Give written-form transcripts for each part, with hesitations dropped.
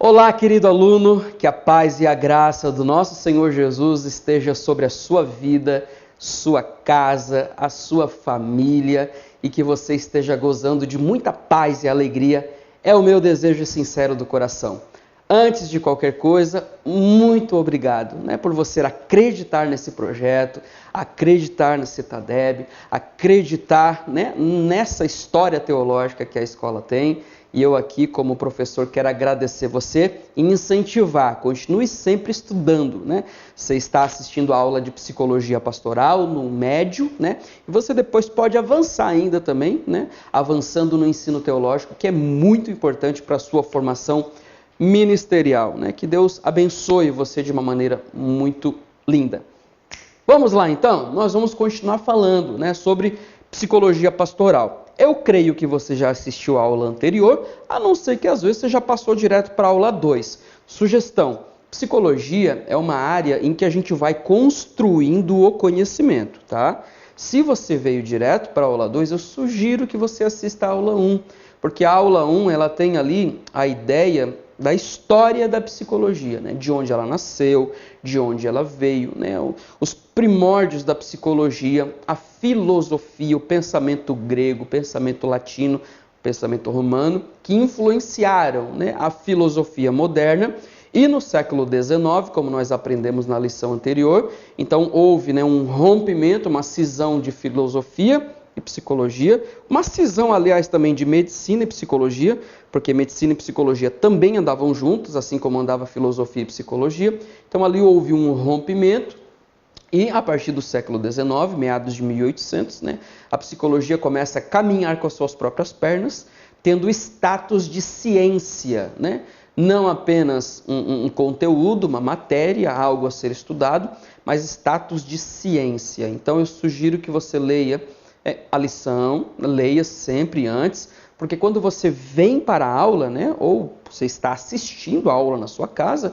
Olá, querido aluno, que a paz e a graça do nosso Senhor Jesus esteja sobre a sua vida, sua casa, a sua família e que você esteja gozando de muita paz e alegria. É o meu desejo sincero do coração. Antes de qualquer coisa, muito obrigado, por você acreditar nesse projeto, acreditar na Citadeb, acreditar, nessa história teológica que a escola tem. E eu aqui, como professor, quero agradecer você e incentivar. Continue sempre estudando, Você está assistindo a aula de psicologia pastoral no médio, E você depois pode avançar ainda também, Avançando no ensino teológico, que é muito importante para a sua formação ministerial, Que Deus abençoe você de uma maneira muito linda. Vamos lá então? Nós vamos continuar falando, sobre psicologia pastoral. Eu creio que você já assistiu a aula anterior, a não ser que às vezes você já passou direto para a aula 2. Sugestão: psicologia é uma área em que a gente vai construindo o conhecimento, tá? Se você veio direto para a aula 2, eu sugiro que você assista a aula 1, porque a aula 1 ela tem ali a ideia da história da psicologia, de onde ela nasceu, de onde ela veio, os primórdios da psicologia, a filosofia, o pensamento grego, o pensamento latino, o pensamento romano, que influenciaram a filosofia moderna. E no século XIX, como nós aprendemos na lição anterior, então houve um rompimento, uma cisão de filosofia e psicologia, uma cisão, aliás, também de medicina e psicologia, porque medicina e psicologia também andavam juntos, assim como andava filosofia e psicologia. Então ali houve um rompimento e a partir do século XIX, meados de 1800, a psicologia começa a caminhar com as suas próprias pernas, tendo status de ciência, Não apenas um conteúdo, uma matéria, algo a ser estudado, mas status de ciência. Então eu sugiro que você leia a lição, leia sempre antes, porque quando você vem para a aula, ou você está assistindo a aula na sua casa,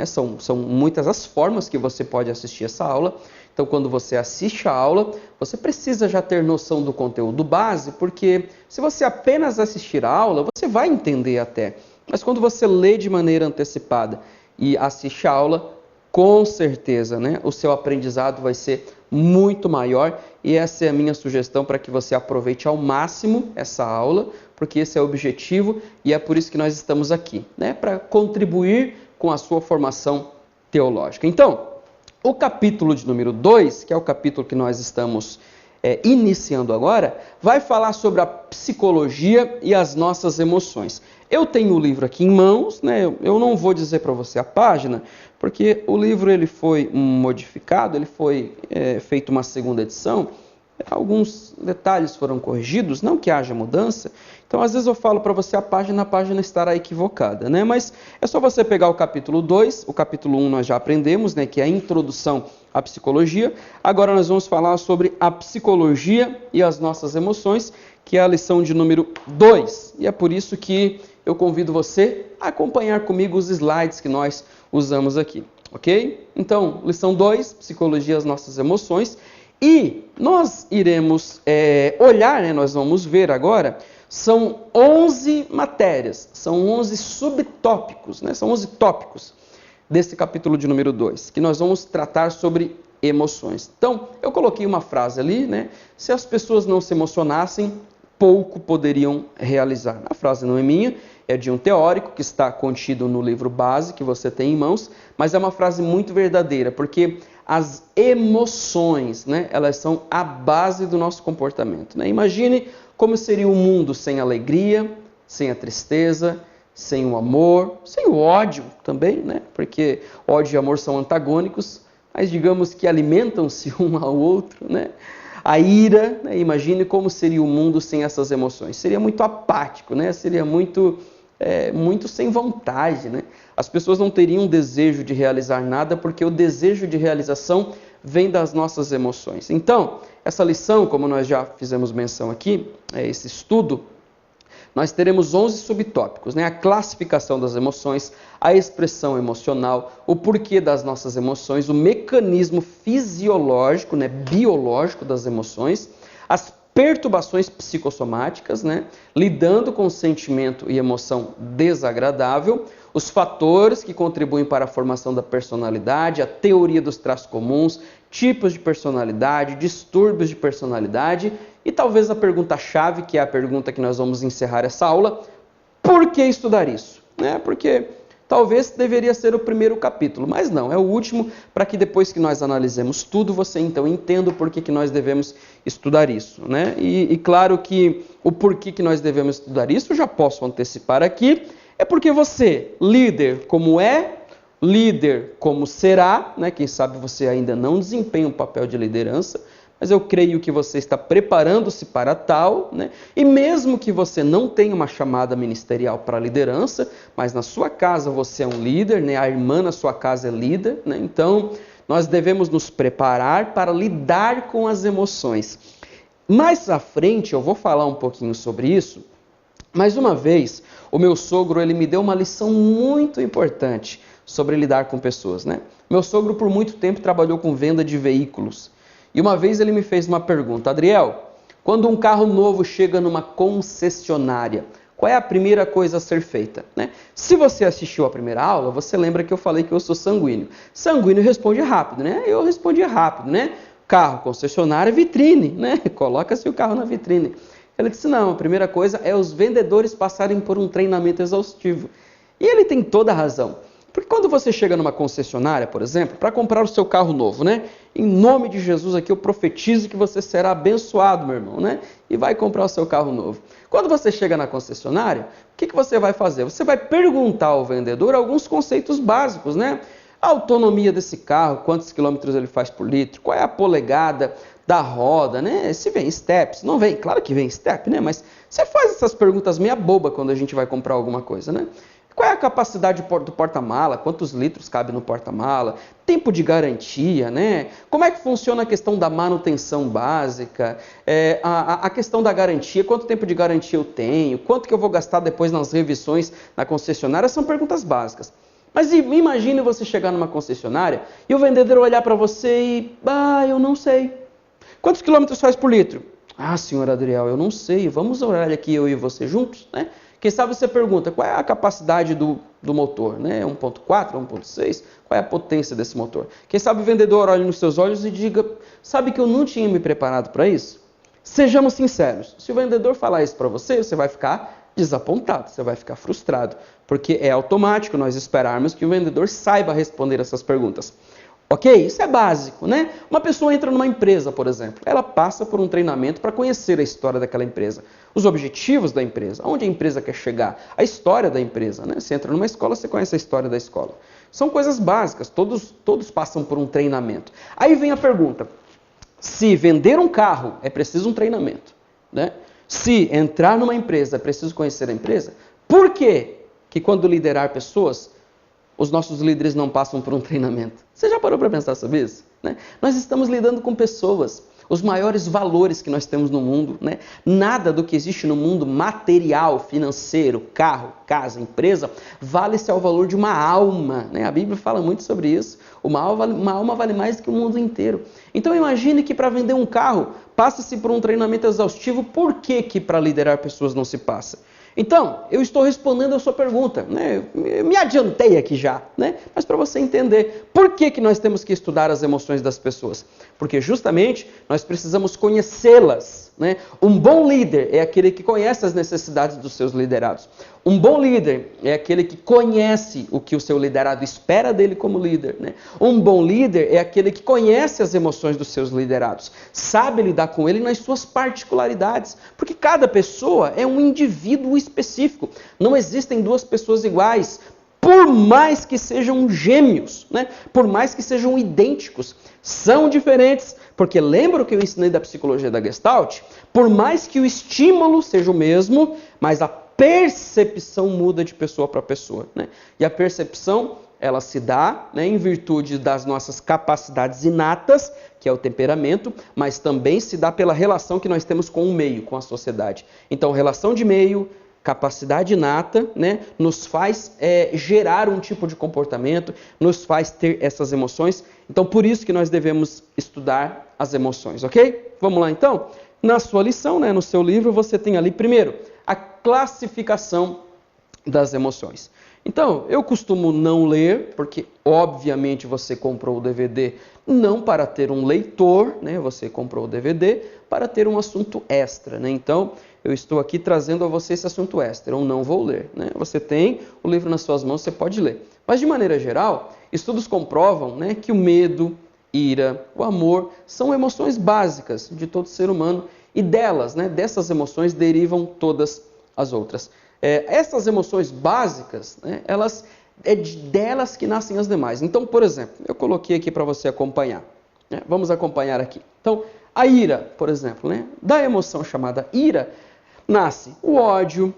são muitas as formas que você pode assistir essa aula. Então, quando você assiste a aula, você precisa já ter noção do conteúdo base, porque se você apenas assistir a aula, você vai entender até. Mas quando você lê de maneira antecipada e assiste a aula, com certeza, o seu aprendizado vai ser muito maior, e essa é a minha sugestão para que você aproveite ao máximo essa aula, porque esse é o objetivo e é por isso que nós estamos aqui, para contribuir com a sua formação teológica. Então, o capítulo de número 2, que é o capítulo que nós estamos iniciando agora, vai falar sobre a psicologia e as nossas emoções. Eu tenho o livro aqui em mãos, eu não vou dizer para você a página, porque o livro ele foi modificado, ele foi feito uma segunda edição, alguns detalhes foram corrigidos, não que haja mudança. Então, às vezes eu falo para você a página estará equivocada, Mas é só você pegar o capítulo 2, o capítulo 1 nós já aprendemos, que é a introdução à psicologia. Agora nós vamos falar sobre a psicologia e as nossas emoções, que é a lição de número 2. E é por isso que eu convido você a acompanhar comigo os slides que nós usamos aqui, ok? Então, lição 2, psicologia e as nossas emoções. E nós iremos olhar, nós vamos ver agora, são 11 matérias, são 11 subtópicos, são 11 tópicos desse capítulo de número 2, que nós vamos tratar sobre emoções. Então, eu coloquei uma frase ali, se as pessoas não se emocionassem, pouco poderiam realizar. A frase não é minha, é de um teórico que está contido no livro base que você tem em mãos, mas é uma frase muito verdadeira, porque as emoções, elas são a base do nosso comportamento. Imagine como seria o mundo sem a alegria, sem a tristeza, sem o amor, sem o ódio também, porque ódio e amor são antagônicos, mas digamos que alimentam-se um ao outro, A ira, imagine como seria o mundo sem essas emoções. Seria muito apático, Seria muito sem vontade, As pessoas não teriam desejo de realizar nada, porque o desejo de realização vem das nossas emoções. Então, essa lição, como nós já fizemos menção aqui, esse estudo, nós teremos 11 subtópicos, A classificação das emoções, a expressão emocional, o porquê das nossas emoções, o mecanismo fisiológico, biológico das emoções, as perturbações psicossomáticas, lidando com sentimento e emoção desagradável, os fatores que contribuem para a formação da personalidade, a teoria dos traços comuns, tipos de personalidade, distúrbios de personalidade e talvez a pergunta-chave, que é a pergunta que nós vamos encerrar essa aula: por que estudar isso? Porque talvez deveria ser o primeiro capítulo, mas não, é o último, para que depois que nós analisemos tudo, você então entenda o porquê que nós devemos estudar isso. E claro que o porquê que nós devemos estudar isso, eu já posso antecipar aqui, é porque você, líder como é, líder como será, quem sabe você ainda não desempenha um papel de liderança, mas eu creio que você está preparando-se para tal, e mesmo que você não tenha uma chamada ministerial para a liderança, mas na sua casa você é um líder, a irmã na sua casa é líder, então nós devemos nos preparar para lidar com as emoções. Mais à frente eu vou falar um pouquinho sobre isso, mas uma vez o meu sogro ele me deu uma lição muito importante sobre lidar com pessoas. Meu sogro por muito tempo trabalhou com venda de veículos. E uma vez ele me fez uma pergunta: Adriel, quando um carro novo chega numa concessionária, qual é a primeira coisa a ser feita? Se você assistiu à primeira aula, você lembra que eu falei que eu sou sanguíneo. Sanguíneo responde rápido, Eu respondi rápido, Carro, concessionária, vitrine, Coloca-se o carro na vitrine. Ele disse: não, a primeira coisa é os vendedores passarem por um treinamento exaustivo. E ele tem toda a razão. Porque quando você chega numa concessionária, por exemplo, para comprar o seu carro novo, em nome de Jesus aqui eu profetizo que você será abençoado, meu irmão, e vai comprar o seu carro novo. Quando você chega na concessionária, o que você vai fazer? Você vai perguntar ao vendedor alguns conceitos básicos, A autonomia desse carro, quantos quilômetros ele faz por litro, qual é a polegada da roda, Se vem steps, não vem, claro que vem step, mas você faz essas perguntas meia boba quando a gente vai comprar alguma coisa, Qual é a capacidade do porta-mala? Quantos litros cabe no porta-mala? Tempo de garantia, Como é que funciona a questão da manutenção básica? A questão da garantia, quanto tempo de garantia eu tenho? Quanto que eu vou gastar depois nas revisões na concessionária? São perguntas básicas. Mas imagine você chegar numa concessionária e o vendedor olhar para você e... eu não sei. Quantos quilômetros faz por litro? Senhor Adriel, eu não sei. Vamos orar aqui eu e você juntos, Quem sabe você pergunta, qual é a capacidade do motor? 1.4, 1.6? Qual é a potência desse motor? Quem sabe o vendedor olhe nos seus olhos e diga, sabe que eu não tinha me preparado para isso? Sejamos sinceros, se o vendedor falar isso para você, você vai ficar desapontado, você vai ficar frustrado, porque é automático nós esperarmos que o vendedor saiba responder essas perguntas. Ok? Isso é básico, Uma pessoa entra numa empresa, por exemplo, ela passa por um treinamento para conhecer a história daquela empresa, os objetivos da empresa, onde a empresa quer chegar, a história da empresa, Você entra numa escola, você conhece a história da escola. São coisas básicas, todos passam por um treinamento. Aí vem a pergunta, se vender um carro é preciso um treinamento, Se entrar numa empresa é preciso conhecer a empresa, por que quando liderar pessoas, os nossos líderes não passam por um treinamento? Você já parou para pensar sobre isso? Nós estamos lidando com pessoas, os maiores valores que nós temos no mundo, Nada do que existe no mundo material, financeiro, carro, casa, empresa, vale-se ao valor de uma alma, A Bíblia fala muito sobre isso. Uma alma vale mais do que o mundo inteiro. Então imagine que para vender um carro, passa-se por um treinamento exaustivo. Por que para liderar pessoas não se passa? Então, eu estou respondendo a sua pergunta, Eu me adiantei aqui já, Mas para você entender, por que nós temos que estudar as emoções das pessoas? Porque justamente nós precisamos conhecê-las, Um bom líder é aquele que conhece as necessidades dos seus liderados. Um bom líder é aquele que conhece o que o seu liderado espera dele como líder, Um bom líder é aquele que conhece as emoções dos seus liderados, sabe lidar com ele nas suas particularidades, porque cada pessoa é um indivíduo específico. Não existem duas pessoas iguais, por mais que sejam gêmeos, Por mais que sejam idênticos, são diferentes, porque lembra o que eu ensinei da psicologia da Gestalt? Por mais que o estímulo seja o mesmo, mas a percepção muda de pessoa para pessoa, E a percepção, ela se dá, em virtude das nossas capacidades inatas, que é o temperamento, mas também se dá pela relação que nós temos com o meio, com a sociedade. Então, relação de meio, capacidade inata, nos faz gerar um tipo de comportamento, nos faz ter essas emoções. Então, por isso que nós devemos estudar as emoções, ok? Vamos lá, então? Na sua lição, no seu livro, você tem ali, primeiro, a classificação das emoções. Então, eu costumo não ler, porque obviamente você comprou o DVD não para ter um leitor, né? Você comprou o DVD para ter um assunto extra, né? Então, eu estou aqui trazendo a você esse assunto extra, eu não vou ler, né? Você tem o livro nas suas mãos, você pode ler. Mas de maneira geral, estudos comprovam, né, que o medo, ira, o amor são emoções básicas de todo ser humano e delas, né, dessas emoções derivam todas as outras. Essas emoções básicas, né, delas que nascem as demais. Então, por exemplo, eu coloquei aqui para você acompanhar. Né? Vamos acompanhar aqui. Então, a ira, por exemplo, né, da emoção chamada ira, nasce o ódio,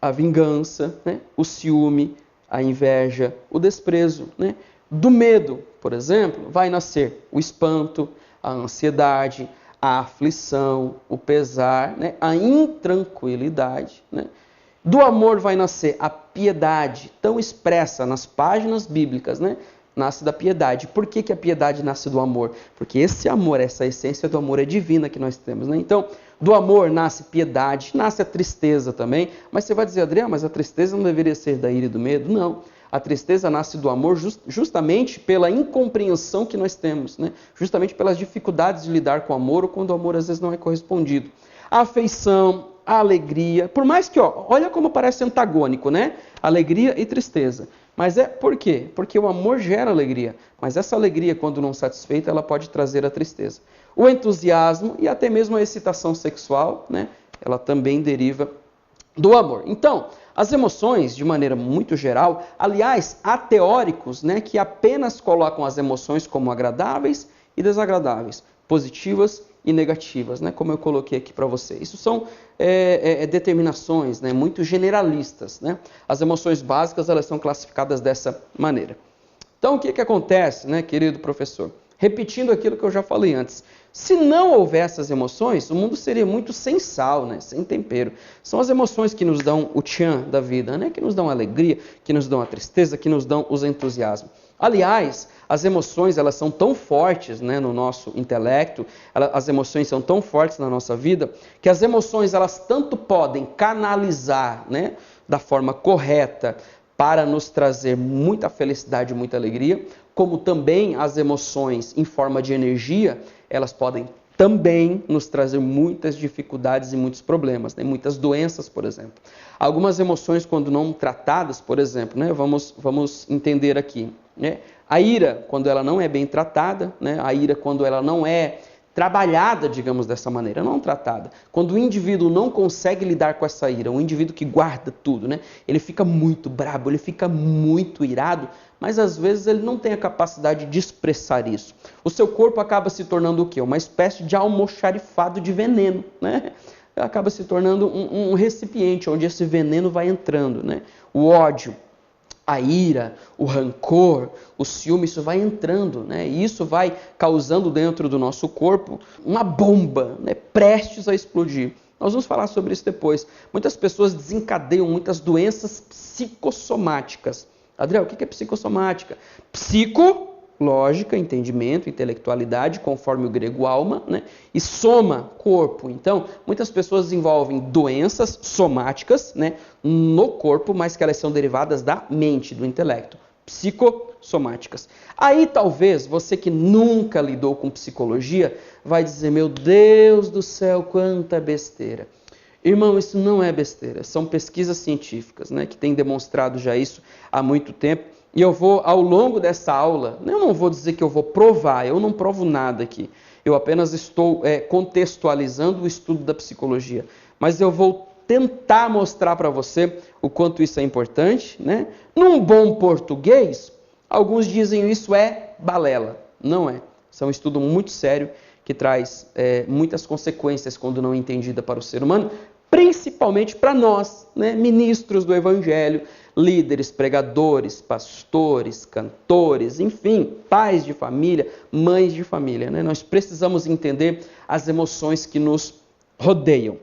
a vingança, né, o ciúme, a inveja, o desprezo. Né? Do medo, por exemplo, vai nascer o espanto, a ansiedade, a aflição, o pesar, né, a intranquilidade, né? Do amor vai nascer a piedade, tão expressa nas páginas bíblicas, né? Nasce da piedade. Por que a piedade nasce do amor? Porque esse amor, essa essência do amor é divina que nós temos, né? Então, do amor nasce piedade, nasce a tristeza também. Mas você vai dizer, Adriano, mas a tristeza não deveria ser da ira e do medo? Não. A tristeza nasce do amor justamente pela incompreensão que nós temos, né? Justamente pelas dificuldades de lidar com o amor ou quando o amor às vezes não é correspondido. A afeição, a alegria, por mais que, olha como parece antagônico, né? Alegria e tristeza. Mas por quê? Porque o amor gera alegria, mas essa alegria, quando não satisfeita, ela pode trazer a tristeza. O entusiasmo e até mesmo a excitação sexual, né? Ela também deriva do amor. Então, as emoções, de maneira muito geral, aliás, há teóricos, né, que apenas colocam as emoções como agradáveis e desagradáveis, positivas e negativas, né, como eu coloquei aqui para você. Isso são determinações, né, muito generalistas. Né? As emoções básicas elas são classificadas dessa maneira. Então, o que acontece, né, querido professor? Repetindo aquilo que eu já falei antes. Se não houvesse as emoções, o mundo seria muito sem sal, né? Sem tempero. São as emoções que nos dão o tchan da vida, né? Que nos dão a alegria, que nos dão a tristeza, que nos dão os entusiasmos. Aliás, as emoções elas são tão fortes, né, no nosso intelecto, as emoções são tão fortes na nossa vida, que as emoções elas tanto podem canalizar, né, da forma correta para nos trazer muita felicidade e muita alegria, como também as emoções em forma de energia, elas podem também nos trazer muitas dificuldades e muitos problemas, né? Muitas doenças, por exemplo. Algumas emoções, quando não tratadas, por exemplo, né? Vamos entender aqui. Né? A ira, quando ela não é bem tratada, né? A ira, quando ela não é trabalhada, digamos dessa maneira, não tratada. Quando o indivíduo não consegue lidar com essa ira, um indivíduo que guarda tudo, né? Ele fica muito brabo, ele fica muito irado, mas às vezes ele não tem a capacidade de expressar isso. O seu corpo acaba se tornando o quê? Uma espécie de almoxarifado de veneno, né? Acaba se tornando um recipiente onde esse veneno vai entrando, né? O ódio, a ira, o rancor, o ciúme, isso vai entrando, né? E isso vai causando dentro do nosso corpo uma bomba, né? Prestes a explodir. Nós vamos falar sobre isso depois. Muitas pessoas desencadeiam muitas doenças psicossomáticas. Adriel, o que é psicossomática? Psico, lógica, entendimento, intelectualidade, conforme o grego alma, né? E soma, corpo. Então, muitas pessoas desenvolvem doenças somáticas, né, no corpo, mas que elas são derivadas da mente, do intelecto. Psicossomáticas. Aí, talvez, você que nunca lidou com psicologia, vai dizer, meu Deus do céu, quanta besteira. Irmão, isso não é besteira, são pesquisas científicas, né, que têm demonstrado já isso há muito tempo. E eu vou, ao longo dessa aula, eu não vou dizer que eu vou provar, eu não provo nada aqui. Eu apenas estou contextualizando o estudo da psicologia. Mas eu vou tentar mostrar para você o quanto isso é importante. Né? Num bom português, alguns dizem isso é balela. Não é. Isso é um estudo muito sério que traz muitas consequências quando não entendida para o ser humano, principalmente para nós, né, ministros do Evangelho, líderes, pregadores, pastores, cantores, enfim, pais de família, mães de família. Né? Nós precisamos entender as emoções que nos rodeiam.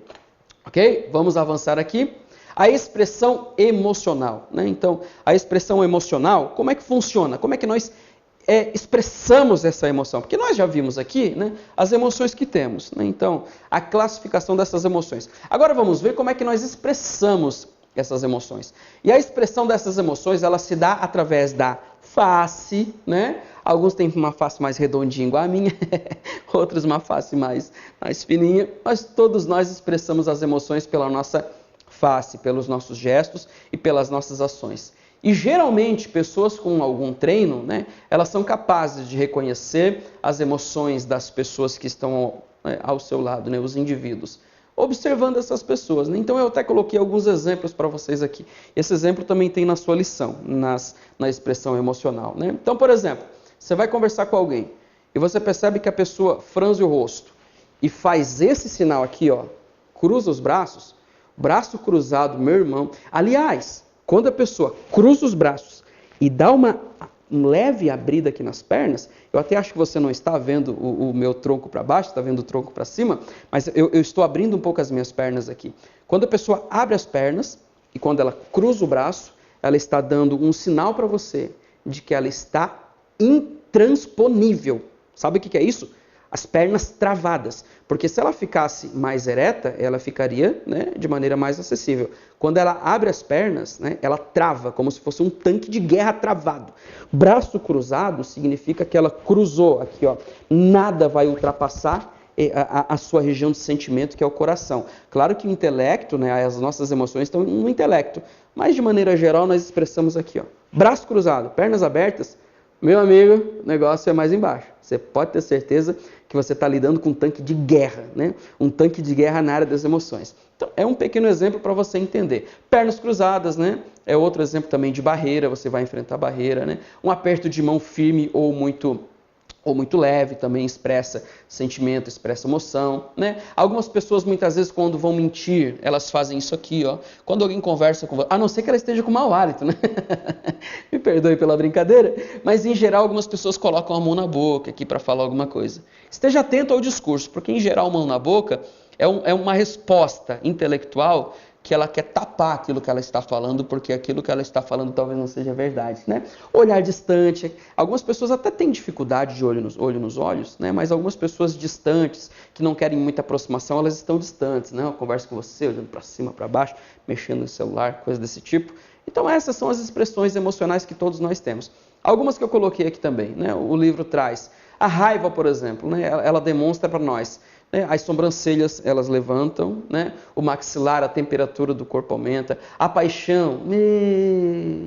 Ok? Vamos avançar aqui. A expressão emocional. Né? Então, a expressão emocional, como é que funciona? Como é que nós expressamos essa emoção? Porque nós já vimos aqui, né, as emoções que temos. Né? Então, a classificação dessas emoções. Agora vamos ver como é que nós expressamos essas emoções. E a expressão dessas emoções, ela se dá através da face, né? Alguns têm uma face mais redondinha igual a minha, outros uma face mais fininha, mas todos nós expressamos as emoções pela nossa face, pelos nossos gestos e pelas nossas ações. E geralmente pessoas com algum treino, né, elas são capazes de reconhecer as emoções das pessoas que estão ao seu lado, né, os indivíduos, observando essas pessoas. Né? Então eu até coloquei alguns exemplos para vocês aqui. Esse exemplo também tem na sua lição, na expressão emocional. Né? Então, por exemplo, você vai conversar com alguém e você percebe que a pessoa franze o rosto e faz esse sinal aqui, ó, cruza os braços, braço cruzado, meu irmão. Aliás, quando a pessoa cruza os braços e dá uma leve abrida aqui nas pernas, eu até acho que você não está vendo o meu tronco para baixo, está vendo o tronco para cima, mas eu estou abrindo um pouco as minhas pernas aqui. Quando a pessoa abre as pernas e quando ela cruza o braço, ela está dando um sinal para você de que ela está intransponível. Sabe o que é isso? As pernas travadas, porque se ela ficasse mais ereta, ela ficaria, né, de maneira mais acessível. Quando ela abre as pernas, né, ela trava, como se fosse um tanque de guerra travado. Braço cruzado significa que ela cruzou aqui, ó. Nada vai ultrapassar a sua região de sentimento, que é o coração. Claro que o intelecto, né, as nossas emoções estão no intelecto, mas de maneira geral nós expressamos aqui, ó. Braço cruzado, pernas abertas. Meu amigo, o negócio é mais embaixo. Você pode ter certeza que você está lidando com um tanque de guerra, né? Um tanque de guerra na área das emoções. Então, é um pequeno exemplo para você entender. Pernas cruzadas, né? É outro exemplo também de barreira, você vai enfrentar barreira, né? Um aperto de mão firme ou muito leve também expressa sentimento, expressa emoção, né? Algumas pessoas muitas vezes quando vão mentir, elas fazem isso aqui, ó. Quando alguém conversa com você, a não ser que ela esteja com mau hálito, né? Me perdoe pela brincadeira, mas em geral algumas pessoas colocam a mão na boca aqui para falar alguma coisa. Esteja atento ao discurso, porque em geral a mão na boca é uma resposta intelectual que ela quer tapar aquilo que ela está falando, porque aquilo que ela está falando talvez não seja verdade, né? Olhar distante. Algumas pessoas até têm dificuldade de olho nos olhos, né? Mas algumas pessoas distantes, que não querem muita aproximação, elas estão distantes, né? Eu converso com você, olhando para cima, para baixo, mexendo no celular, coisa desse tipo. Então essas são as expressões emocionais que todos nós temos. Algumas que eu coloquei aqui também, né? O livro traz. A raiva, por exemplo, né? Ela demonstra para nós. As sobrancelhas, elas levantam, né? O maxilar, a temperatura do corpo aumenta. A paixão,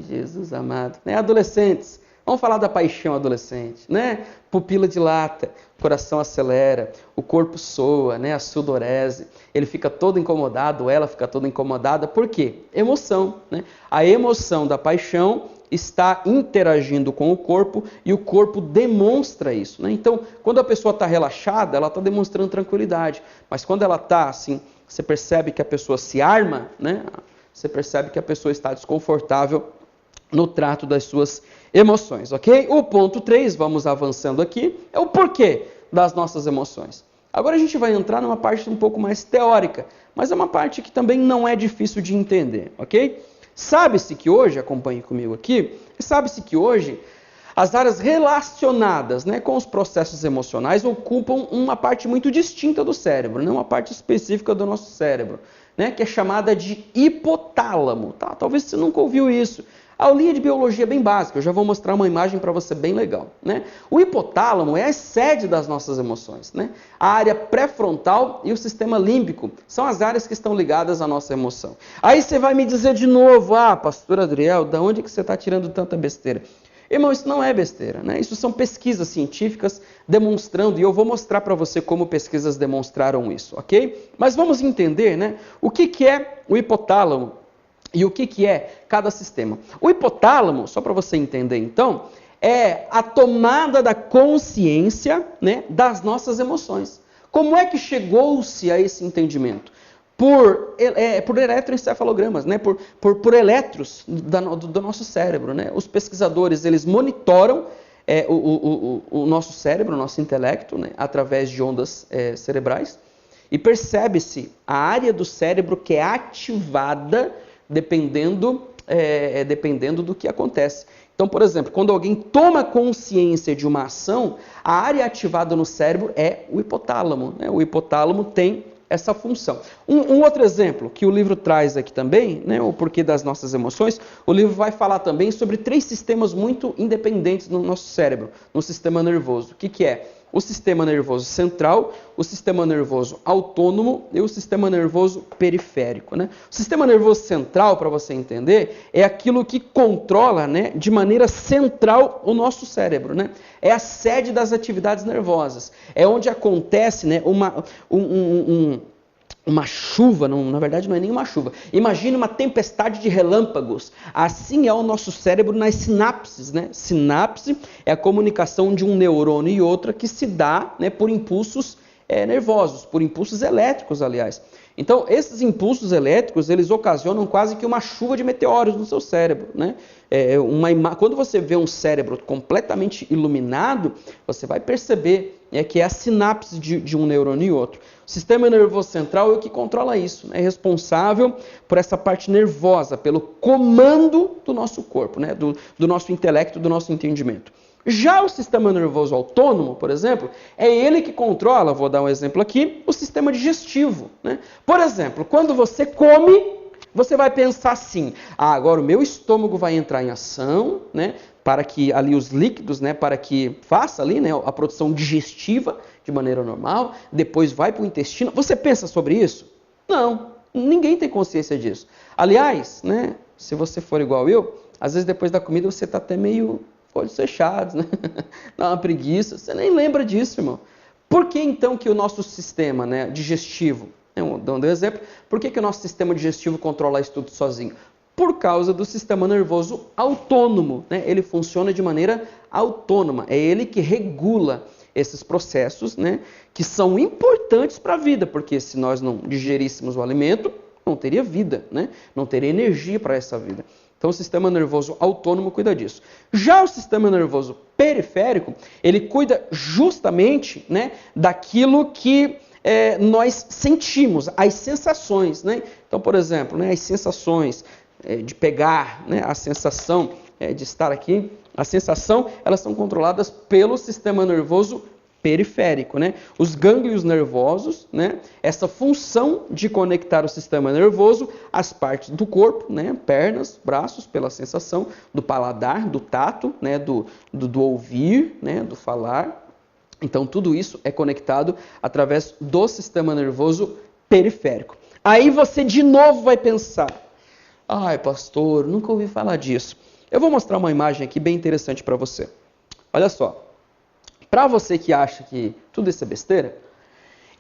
Jesus amado. Né? Adolescentes, vamos falar da paixão adolescente. Né? Pupila dilata, coração acelera, o corpo soa, né? A sudorese. Ele fica todo incomodado, ela fica toda incomodada. Por quê? Emoção. Né? A emoção da paixão está interagindo com o corpo e o corpo demonstra isso. Né? Então, quando a pessoa está relaxada, ela está demonstrando tranquilidade. Mas quando ela está assim, você percebe que a pessoa se arma, né? Você percebe que a pessoa está desconfortável no trato das suas emoções, ok? O ponto 3, vamos avançando aqui, é o porquê das nossas emoções. Agora a gente vai entrar numa parte um pouco mais teórica, mas é uma parte que também não é difícil de entender, ok? Sabe-se que hoje, acompanhe comigo aqui, sabe-se que hoje as áreas relacionadas, né, com os processos emocionais ocupam uma parte muito distinta do cérebro, né, uma parte específica do nosso cérebro, né, que é chamada de hipotálamo. Tá? Talvez você nunca ouviu isso. A aulinha de biologia é bem básica, eu já vou mostrar uma imagem para você bem legal. Né? O hipotálamo é a sede das nossas emoções. Né? A área pré-frontal e o sistema límbico são as áreas que estão ligadas à nossa emoção. Aí você vai me dizer de novo, pastor Adriel, da onde que você está tirando tanta besteira? Irmão, isso não é besteira, né? Isso são pesquisas científicas demonstrando, e eu vou mostrar para você como pesquisas demonstraram isso, ok? Mas vamos entender, né, o que é o hipotálamo e o que é cada sistema. O hipotálamo, só para você entender então, é a tomada da consciência, né, das nossas emoções. Como é que chegou-se a esse entendimento? Por eletroencefalogramas, né? por elétrons do nosso cérebro. Né? Os pesquisadores eles monitoram o nosso cérebro, o nosso intelecto, né? Através de ondas cerebrais, e percebe-se a área do cérebro que é ativada dependendo do que acontece. Então, por exemplo, quando alguém toma consciência de uma ação, a área ativada no cérebro é o hipotálamo. Né? O hipotálamo tem essa função. Um outro exemplo que o livro traz aqui também, né, o porquê das nossas emoções, o livro vai falar também sobre 3 sistemas muito independentes no nosso cérebro, no sistema nervoso. O que é? O sistema nervoso central, o sistema nervoso autônomo e o sistema nervoso periférico, né? O sistema nervoso central, para você entender, é aquilo que controla, né, de maneira central o nosso cérebro, né? É a sede das atividades nervosas. É onde acontece, né, uma chuva, não, na verdade não é nem uma chuva. Imagine uma tempestade de relâmpagos. Assim é o nosso cérebro nas sinapses, né? Sinapse é a comunicação de um neurônio e outra que se dá, né, por impulsos nervosos, por impulsos elétricos, aliás. Então, esses impulsos elétricos, eles ocasionam quase que uma chuva de meteoros no seu cérebro, né? Quando você vê um cérebro completamente iluminado, você vai perceber que é a sinapse de um neurônio e outro. O sistema nervoso central é o que controla isso, né? É responsável por essa parte nervosa, pelo comando do nosso corpo, né? do nosso intelecto, do nosso entendimento. Já o sistema nervoso autônomo, por exemplo, é ele que controla, vou dar um exemplo aqui, o sistema digestivo, né? Por exemplo, quando você come, você vai pensar assim, agora o meu estômago vai entrar em ação, né, para que ali os líquidos, né, para que faça ali, né, a produção digestiva de maneira normal, depois vai para o intestino. Você pensa sobre isso? Não, ninguém tem consciência disso. Aliás, né, se você for igual eu, às vezes depois da comida você está até meio olhos fechados, né? Dá uma preguiça, você nem lembra disso, irmão. Por que então que o nosso sistema, né, digestivo, dando um exemplo, por que o nosso sistema digestivo controla isso tudo sozinho? Por causa do sistema nervoso autônomo, né? Ele funciona de maneira autônoma, é ele que regula esses processos, né, que são importantes para a vida, porque se nós não digeríssemos o alimento, não teria vida, né? Não teria energia para essa vida. Então, o sistema nervoso autônomo cuida disso. Já o sistema nervoso periférico, ele cuida justamente, né, daquilo que nós sentimos, as sensações, né? Então, por exemplo, né, as sensações de pegar, né, a sensação de estar aqui, a sensação, elas são controladas pelo sistema nervoso periférico, né? Os gânglios nervosos, né? Essa função de conectar o sistema nervoso às partes do corpo, né? Pernas, braços, pela sensação do paladar, do tato, né? Do ouvir, né? Do falar. Então, tudo isso é conectado através do sistema nervoso periférico. Aí você de novo vai pensar, ai, pastor, nunca ouvi falar disso. Eu vou mostrar uma imagem aqui bem interessante para você. Olha só. Para você que acha que tudo isso é besteira,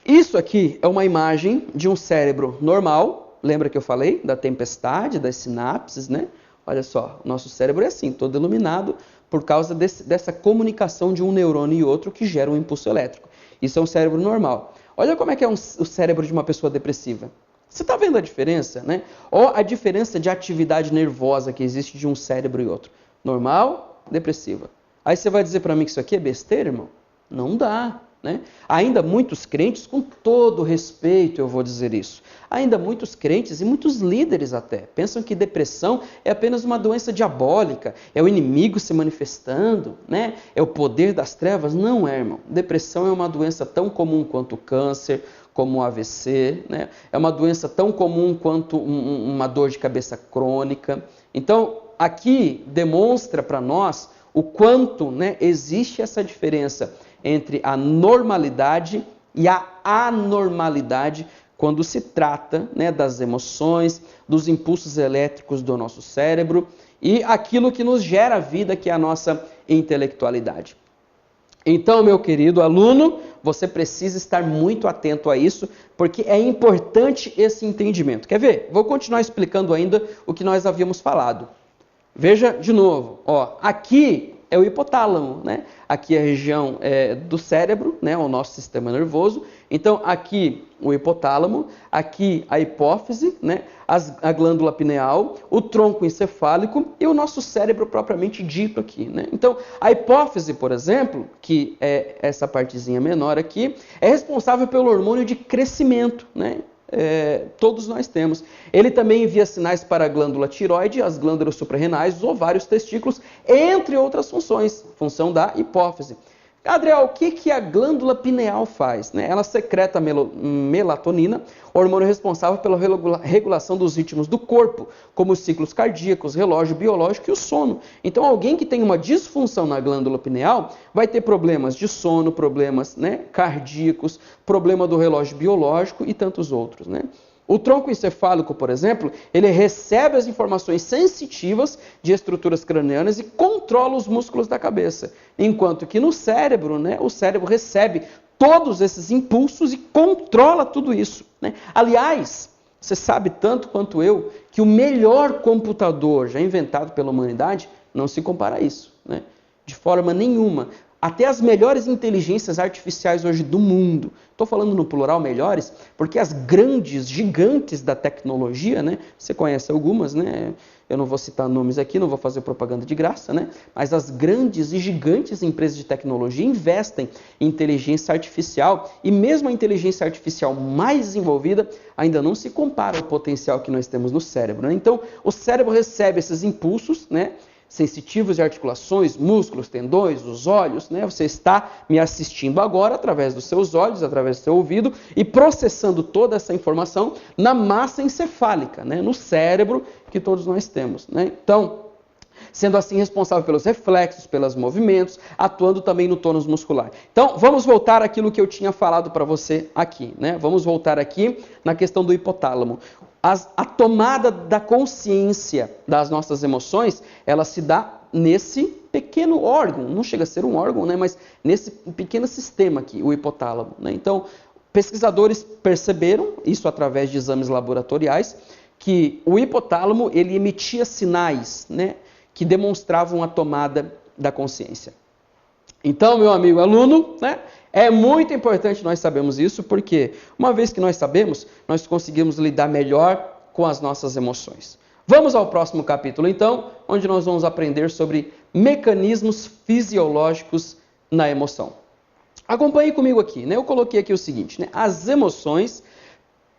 isso aqui é uma imagem de um cérebro normal. Lembra que eu falei da tempestade, das sinapses, né? Olha só, nosso cérebro é assim, todo iluminado por causa dessa comunicação de um neurônio e outro que gera um impulso elétrico. Isso é um cérebro normal. Olha como é que é o cérebro de uma pessoa depressiva. Você está vendo a diferença, né? Ou a diferença de atividade nervosa que existe de um cérebro e outro. Normal, depressiva. Aí você vai dizer para mim que isso aqui é besteira, irmão? Não dá, né? Ainda muitos crentes, com todo respeito eu vou dizer isso, ainda muitos crentes e muitos líderes até, pensam que depressão é apenas uma doença diabólica, é o inimigo se manifestando, né? É o poder das trevas. Não é, irmão. Depressão é uma doença tão comum quanto o câncer, como o AVC, né? É uma doença tão comum quanto uma dor de cabeça crônica. Então, aqui demonstra para nós o quanto, né, existe essa diferença entre a normalidade e a anormalidade quando se trata, né, das emoções, dos impulsos elétricos do nosso cérebro e aquilo que nos gera vida, que é a nossa intelectualidade. Então, meu querido aluno, você precisa estar muito atento a isso, porque é importante esse entendimento. Quer ver? Vou continuar explicando ainda o que nós havíamos falado. Veja de novo, ó, aqui é o hipotálamo, né? Aqui é a região do cérebro, né? O nosso sistema nervoso. Então, aqui o hipotálamo, aqui a hipófise, né? A glândula pineal, o tronco encefálico e o nosso cérebro propriamente dito aqui, né? Então, a hipófise, por exemplo, que é essa partezinha menor aqui, é responsável pelo hormônio de crescimento, né? Todos nós temos. Ele também envia sinais para a glândula tiroide, as glândulas suprarrenais, os ovários, testículos, entre outras funções, função da hipófise. Adriel, o que a glândula pineal faz? Né? Ela secreta melatonina, hormônio responsável pela regulação dos ritmos do corpo, como os ciclos cardíacos, relógio biológico e o sono. Então, alguém que tem uma disfunção na glândula pineal vai ter problemas de sono, problemas, né, cardíacos, problema do relógio biológico e tantos outros, né? O tronco encefálico, por exemplo, ele recebe as informações sensitivas de estruturas cranianas e controla os músculos da cabeça. Enquanto que no cérebro, né, o cérebro recebe todos esses impulsos e controla tudo isso, né? Aliás, você sabe tanto quanto eu que o melhor computador já inventado pela humanidade não se compara a isso, né? De forma nenhuma. Até as melhores inteligências artificiais hoje do mundo, estou falando no plural melhores, porque as grandes, gigantes da tecnologia, né? Você conhece algumas, né? Eu não vou citar nomes aqui, não vou fazer propaganda de graça, né? Mas as grandes e gigantes empresas de tecnologia investem em inteligência artificial e mesmo a inteligência artificial mais desenvolvida ainda não se compara ao potencial que nós temos no cérebro, né? Então, o cérebro recebe esses impulsos, né, sensitivos de articulações, músculos, tendões, os olhos, né? Você está me assistindo agora através dos seus olhos, através do seu ouvido e processando toda essa informação na massa encefálica, né? No cérebro que todos nós temos, né? Então, sendo assim responsável pelos reflexos, pelos movimentos, atuando também no tônus muscular. Então, vamos voltar àquilo que eu tinha falado para você aqui, né? Vamos voltar aqui na questão do hipotálamo. A tomada da consciência das nossas emoções, ela se dá nesse pequeno órgão, não chega a ser um órgão, né? Mas nesse pequeno sistema aqui, o hipotálamo, né? Então, pesquisadores perceberam, isso através de exames laboratoriais, que o hipotálamo ele emitia sinais, né, que demonstravam a tomada da consciência. Então, meu amigo aluno, né, é muito importante nós sabermos isso, porque uma vez que nós sabemos, nós conseguimos lidar melhor com as nossas emoções. Vamos ao próximo capítulo, então, onde nós vamos aprender sobre mecanismos fisiológicos na emoção. Acompanhe comigo aqui, né? Eu coloquei aqui o seguinte, né? As emoções,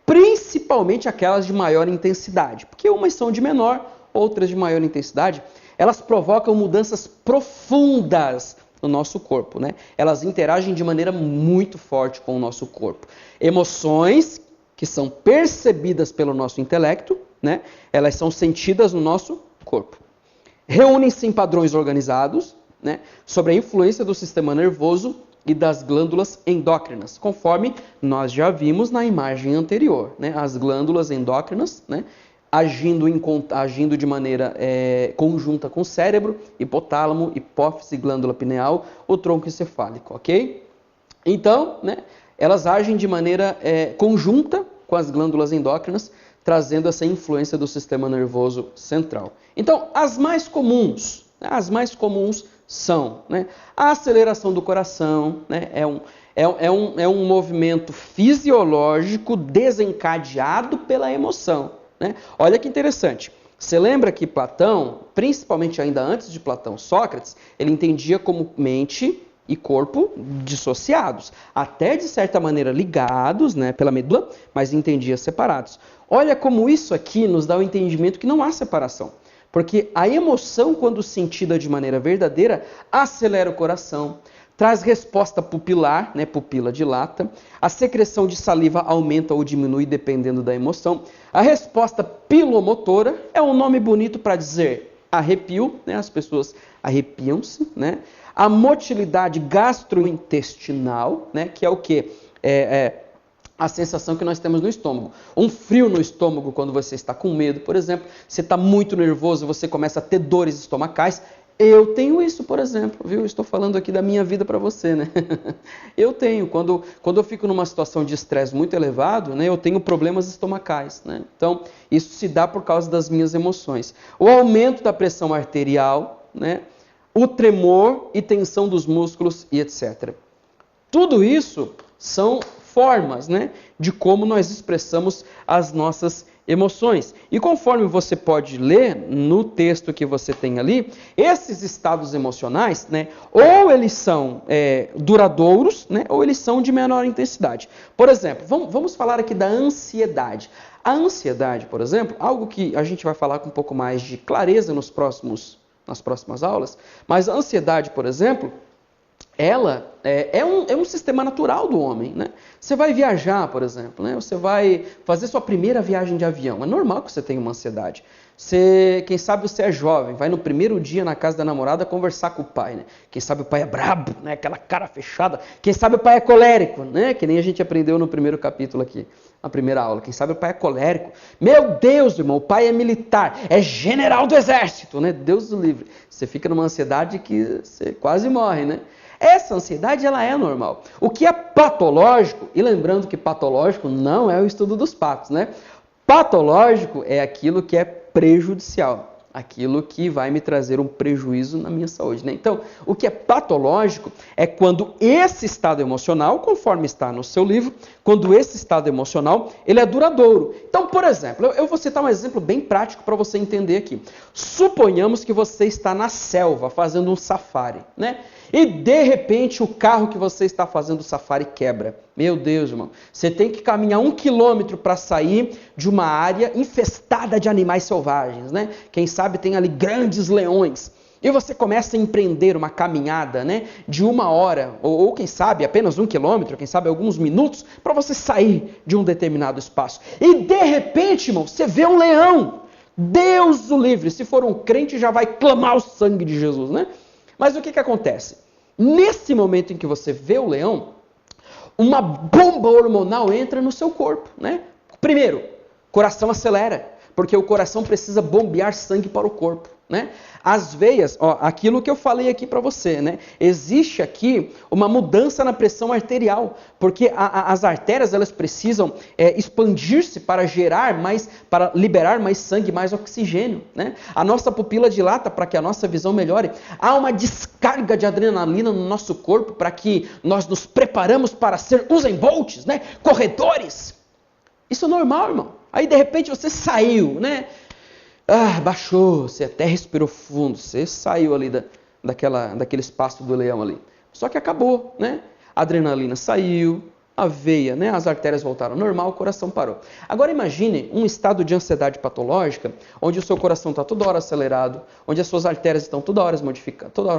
principalmente aquelas de maior intensidade, porque umas são de menor, outras de maior intensidade, elas provocam mudanças profundas no nosso corpo, né? Elas interagem de maneira muito forte com o nosso corpo. Emoções que são percebidas pelo nosso intelecto, né? Elas são sentidas no nosso corpo. Reúnem-se em padrões organizados, né, sobre a influência do sistema nervoso e das glândulas endócrinas, conforme nós já vimos na imagem anterior, né? As glândulas endócrinas, né, agindo de maneira conjunta com o cérebro, hipotálamo, hipófise, glândula pineal, o tronco encefálico, ok? Então, né, elas agem de maneira conjunta com as glândulas endócrinas, trazendo essa influência do sistema nervoso central. Então, as mais comuns são, né, a aceleração do coração, né, é um movimento fisiológico desencadeado pela emoção, né? Olha que interessante. Você lembra que Platão, principalmente ainda antes de Platão, Sócrates, ele entendia como mente e corpo dissociados, até de certa maneira ligados, né, pela medula, mas entendia separados. Olha como isso aqui nos dá o entendimento que não há separação. Porque a emoção, quando sentida de maneira verdadeira, acelera o coração, traz resposta pupilar, né, pupila dilata, a secreção de saliva aumenta ou diminui dependendo da emoção. A resposta pilomotora é um nome bonito para dizer arrepio, né, as pessoas arrepiam-se, né? A motilidade gastrointestinal, né, que é o quê? A sensação que nós temos no estômago. Um frio no estômago quando você está com medo, por exemplo. Você está muito nervoso, você começa a ter dores estomacais. Eu tenho isso, por exemplo, viu? Estou falando aqui da minha vida para você, né? Eu tenho. Quando eu fico numa situação de estresse muito elevado, né, eu tenho problemas estomacais, né? Então, isso se dá por causa das minhas emoções. O aumento da pressão arterial, né? O tremor e tensão dos músculos e etc. Tudo isso são formas, né, de como nós expressamos as nossas emoções. E conforme você pode ler no texto que você tem ali, esses estados emocionais, né, ou eles são duradouros, né, ou eles são de menor intensidade. Por exemplo, vamos falar aqui da ansiedade. A ansiedade, por exemplo, algo que a gente vai falar com um pouco mais de clareza nas próximas aulas, mas a ansiedade, por exemplo, ela é um sistema natural do homem, né? Você vai viajar, por exemplo, né? Você vai fazer sua primeira viagem de avião. É normal que você tenha uma ansiedade. Quem sabe você é jovem, vai no primeiro dia na casa da namorada conversar com o pai, né? Quem sabe o pai é brabo, né? Aquela cara fechada. Quem sabe o pai é colérico, né? Que nem a gente aprendeu no primeiro capítulo aqui, na primeira aula. Quem sabe o pai é colérico. Meu Deus, irmão, o pai é militar, é general do exército, né? Deus do livre. Você fica numa ansiedade que você quase morre, né? Essa ansiedade, ela é normal. O que é patológico, e lembrando que patológico não é o estudo dos patos, né? Patológico é aquilo que é prejudicial, aquilo que vai me trazer um prejuízo na minha saúde, né? Então, o que é patológico é quando esse estado emocional, conforme está no seu livro, quando esse estado emocional, ele é duradouro. Então, por exemplo, eu vou citar um exemplo bem prático para você entender aqui. Suponhamos que você está na selva fazendo um safari, né? E de repente o carro que você está fazendo o safari quebra. Meu Deus, irmão. Você tem que caminhar 1 quilômetro para sair de uma área infestada de animais selvagens, né? Quem sabe tem ali grandes leões. E você começa a empreender uma caminhada, né, de 1 hora, ou quem sabe apenas 1 quilômetro, quem sabe alguns minutos, para você sair de um determinado espaço. E de repente, irmão, você vê um leão. Deus o livre. Se for um crente, já vai clamar o sangue de Jesus, né? Mas o que acontece? Nesse momento em que você vê o leão, uma bomba hormonal entra no seu corpo, né? Primeiro, coração acelera, porque o coração precisa bombear sangue para o corpo, né? As veias, ó, aquilo que eu falei aqui para você, né? Existe aqui uma mudança na pressão arterial, porque as artérias elas precisam expandir-se para para liberar mais sangue, mais oxigênio, né? A nossa pupila dilata para que a nossa visão melhore. Há uma descarga de adrenalina no nosso corpo para que nós nos preparamos para ser Usain Bolts, né? Corredores. Isso é normal, irmão. Aí de repente você saiu, né? Baixou, você até respirou fundo, você saiu ali daquele espaço do leão ali. Só que acabou, né? A adrenalina saiu, a veia, né? As artérias voltaram ao normal, o coração parou. Agora imagine um estado de ansiedade patológica, onde o seu coração está toda hora acelerado, onde as suas artérias estão toda hora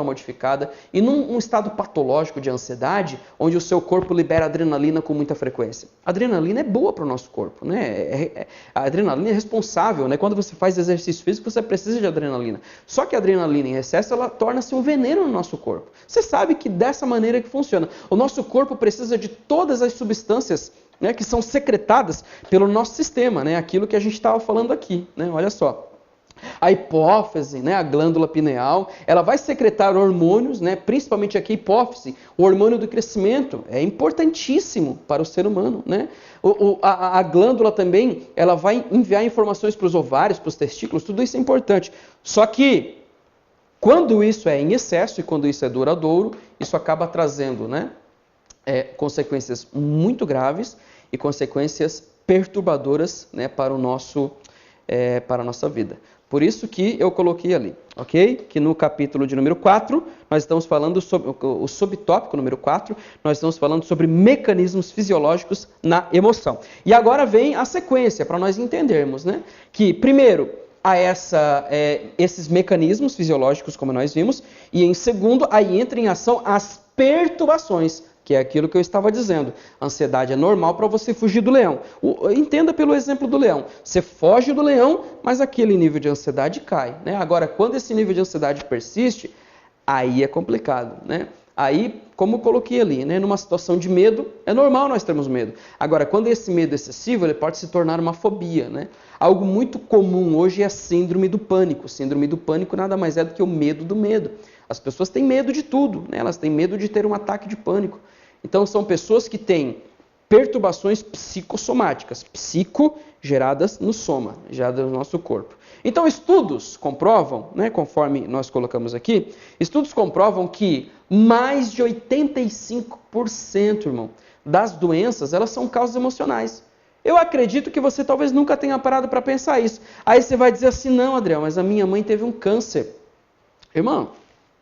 modificadas, e num estado patológico de ansiedade, onde o seu corpo libera adrenalina com muita frequência. A adrenalina é boa para o nosso corpo, né? A adrenalina é responsável, né? Quando você faz exercício físico, você precisa de adrenalina. Só que a adrenalina em excesso, ela torna-se um veneno no nosso corpo. Você sabe que dessa maneira que funciona. O nosso corpo precisa de todas as substâncias, né, que são secretadas pelo nosso sistema, né, aquilo que a gente estava falando aqui, né, olha só. A hipófise, né, a glândula pineal, ela vai secretar hormônios, né, principalmente aqui a hipófise, o hormônio do crescimento, é importantíssimo para o ser humano, né? A glândula também, ela vai enviar informações para os ovários, para os testículos, tudo isso é importante. Só que, quando isso é em excesso e quando isso é duradouro, isso acaba trazendo, né, consequências muito graves e consequências perturbadoras, né, para a nossa vida. Por isso que eu coloquei ali, ok? Que no capítulo de número 4, nós estamos falando sobre o subtópico número 4, nós estamos falando sobre mecanismos fisiológicos na emoção. E agora vem a sequência, para nós entendermos, né? Que, primeiro, há esses mecanismos fisiológicos, como nós vimos, e em segundo, aí entra em ação as perturbações, que é aquilo que eu estava dizendo. A ansiedade é normal para você fugir do leão. Entenda pelo exemplo do leão. Você foge do leão, mas aquele nível de ansiedade cai, né? Agora, quando esse nível de ansiedade persiste, aí é complicado, né? Aí, como eu coloquei ali, né, numa situação de medo, é normal nós termos medo. Agora, quando esse medo é excessivo, ele pode se tornar uma fobia, né? Algo muito comum hoje é a síndrome do pânico. Síndrome do pânico nada mais é do que o medo do medo. As pessoas têm medo de tudo, né? Elas têm medo de ter um ataque de pânico. Então, são pessoas que têm perturbações psicossomáticas, psico geradas no soma, geradas no nosso corpo. Então, estudos comprovam, né, conforme nós colocamos aqui, estudos comprovam que mais de 85%, irmão, das doenças, elas são causas emocionais. Eu acredito que você talvez nunca tenha parado para pensar isso. Aí você vai dizer assim, não, Adriel, mas a minha mãe teve um câncer. Irmão,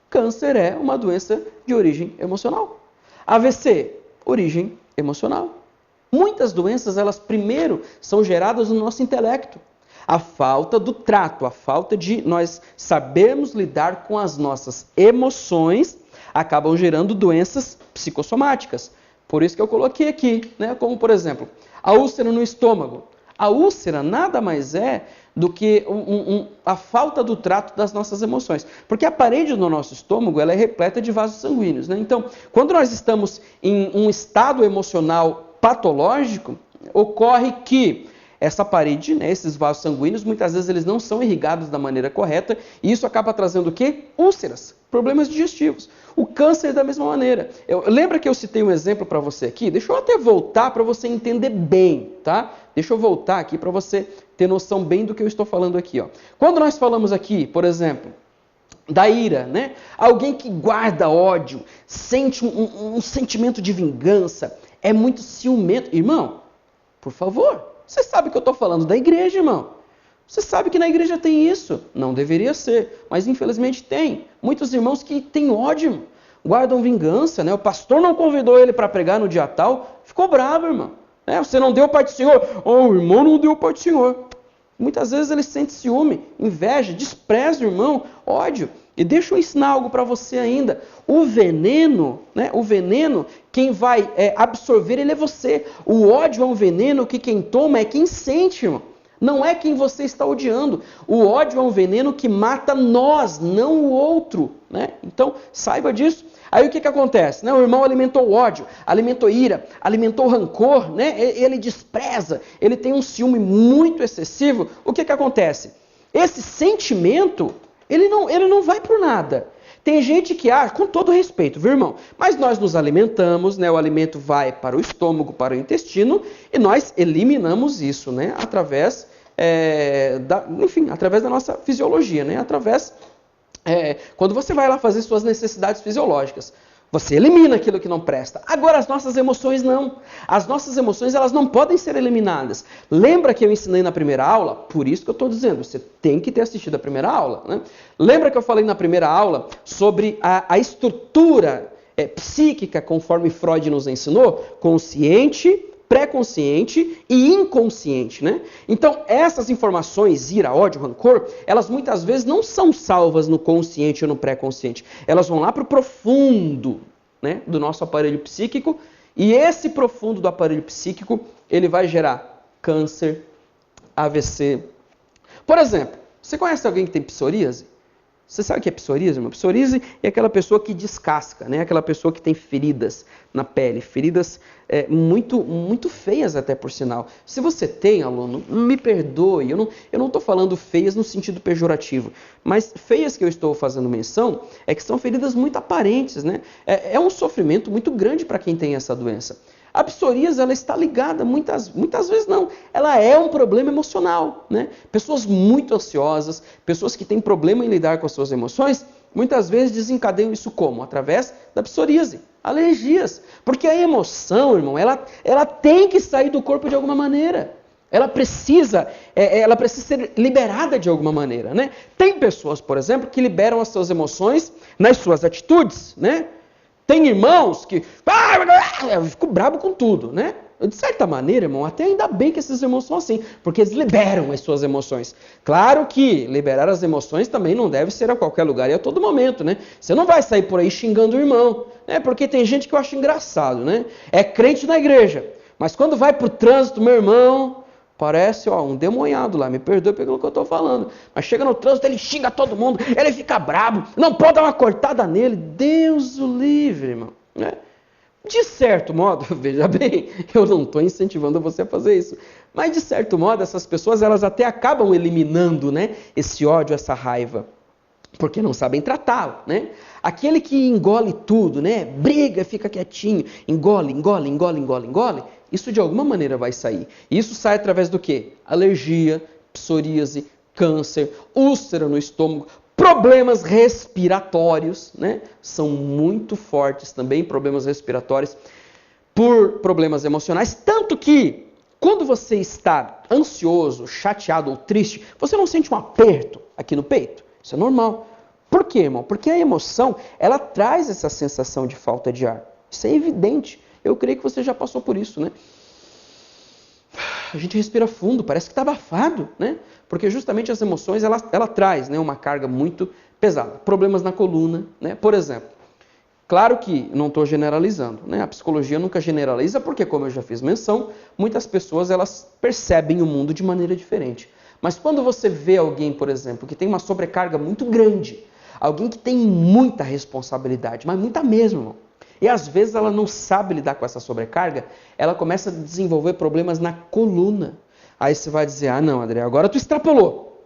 câncer é uma doença de origem emocional. AVC, origem emocional. Muitas doenças, elas primeiro são geradas no nosso intelecto. A falta do trato, a falta de nós sabermos lidar com as nossas emoções, acabam gerando doenças psicossomáticas. Por isso que eu coloquei aqui, né? Como por exemplo, a úlcera no estômago. A úlcera nada mais é do que a falta do trato das nossas emoções. Porque a parede do nosso estômago ela é repleta de vasos sanguíneos, né? Então, quando nós estamos em um estado emocional patológico, ocorre que essa parede, né, esses vasos sanguíneos, muitas vezes eles não são irrigados da maneira correta e isso acaba trazendo o quê? Úlceras, problemas digestivos. O câncer da mesma maneira. Lembra que eu citei um exemplo para você aqui? Deixa eu até voltar para você entender bem, tá? Deixa eu voltar aqui para você ter noção bem do que eu estou falando aqui, ó. Quando nós falamos aqui, por exemplo, da ira, né? Alguém que guarda ódio, sente um sentimento de vingança, é muito ciumento. Irmão, por favor, você sabe que eu estou falando da igreja, irmão. Você sabe que na igreja tem isso. Não deveria ser, mas infelizmente tem. Muitos irmãos que têm ódio, guardam vingança, né? O pastor não convidou ele para pregar no dia tal, ficou bravo, irmão. Você não deu o Pai do Senhor? Oh, o irmão não deu o Pai do Senhor. Muitas vezes ele sente ciúme, inveja, despreza o irmão, ódio. E deixa eu ensinar algo para você ainda. O veneno, né? O veneno, quem vai absorver ele é você. O ódio é um veneno que quem toma é quem sente, irmão. Não é quem você está odiando. O ódio é um veneno que mata nós, não o outro, né? Então, saiba disso. Aí o que acontece? Né? O irmão alimentou ódio, alimentou ira, alimentou rancor, né? Ele despreza, ele tem um ciúme muito excessivo. O que acontece? Esse sentimento, ele não vai por nada. Tem gente que acha, com todo respeito, viu, irmão? Mas nós nos alimentamos, né? O alimento vai para o estômago, para o intestino, e nós eliminamos isso, né? Através, através da nossa fisiologia, né? Quando você vai lá fazer suas necessidades fisiológicas, você elimina aquilo que não presta. Agora, as nossas emoções não. As nossas emoções, elas não podem ser eliminadas. Lembra que eu ensinei na primeira aula? Por isso que eu estou dizendo, você tem que ter assistido a primeira aula, né? Lembra que eu falei na primeira aula sobre a estrutura psíquica, conforme Freud nos ensinou? Consciente, pré-consciente e inconsciente, né? Então, essas informações, ira, ódio, rancor, elas muitas vezes não são salvas no consciente ou no pré-consciente. Elas vão lá para o profundo, né, do nosso aparelho psíquico, e esse profundo do aparelho psíquico, ele vai gerar câncer, AVC. Por exemplo, você conhece alguém que tem psoríase? Você sabe o que é psoríase, irmão? Psoríase é aquela pessoa que descasca, né? Aquela pessoa que tem feridas na pele, feridas muito feias até por sinal. Se você tem, aluno, me perdoe, eu não estou falando feias no sentido pejorativo, mas feias que eu estou fazendo menção é que são feridas muito aparentes, né? É um sofrimento muito grande para quem tem essa doença. A psoríase, ela está ligada, muitas vezes não, ela é um problema emocional, né? Pessoas muito ansiosas, pessoas que têm problema em lidar com as suas emoções, muitas vezes desencadeiam isso como? Através da psoríase, alergias. Porque a emoção, irmão, ela tem que sair do corpo de alguma maneira. Ela precisa ser liberada de alguma maneira, né? Tem pessoas, por exemplo, que liberam as suas emoções nas suas atitudes, né? Tem irmãos que eu fico bravo com tudo, né? De certa maneira, irmão, até ainda bem que esses irmãos são assim, porque eles liberam as suas emoções. Claro que liberar as emoções também não deve ser a qualquer lugar e a todo momento, né? Você não vai sair por aí xingando o irmão, né? Porque tem gente que eu acho engraçado, né? É crente na igreja, mas quando vai pro trânsito, meu irmão, parece um demonhado lá, me perdoe pelo que eu estou falando. Mas chega no trânsito, ele xinga todo mundo, ele fica brabo, não pode dar uma cortada nele. Deus o livre, irmão. Né? De certo modo, veja bem, eu não estou incentivando você a fazer isso. Mas de certo modo, essas pessoas elas até acabam eliminando, né, esse ódio, essa raiva. Porque não sabem tratá-lo, né? Aquele que engole tudo, né? Briga, fica quietinho, engole, isso de alguma maneira vai sair. Isso sai através do quê? Alergia, psoríase, câncer, úlcera no estômago, problemas respiratórios, né? São muito fortes também, problemas respiratórios, por problemas emocionais, tanto que quando você está ansioso, chateado ou triste, você não sente um aperto aqui no peito? Isso é normal. Por quê, irmão? Porque a emoção, ela traz essa sensação de falta de ar. Isso é evidente. Eu creio que você já passou por isso, né? A gente respira fundo, parece que está abafado, né? Porque justamente as emoções, ela traz, né, uma carga muito pesada. Problemas na coluna, né? Por exemplo, Claro que não estou generalizando, né? A psicologia nunca generaliza porque, como eu já fiz menção, muitas pessoas elas percebem o mundo de maneira diferente. Mas quando você vê alguém, por exemplo, que tem uma sobrecarga muito grande, alguém que tem muita responsabilidade, mas muita mesmo, irmão, e às vezes ela não sabe lidar com essa sobrecarga, ela começa a desenvolver problemas na coluna. Aí você vai dizer, ah não, André, agora tu extrapolou.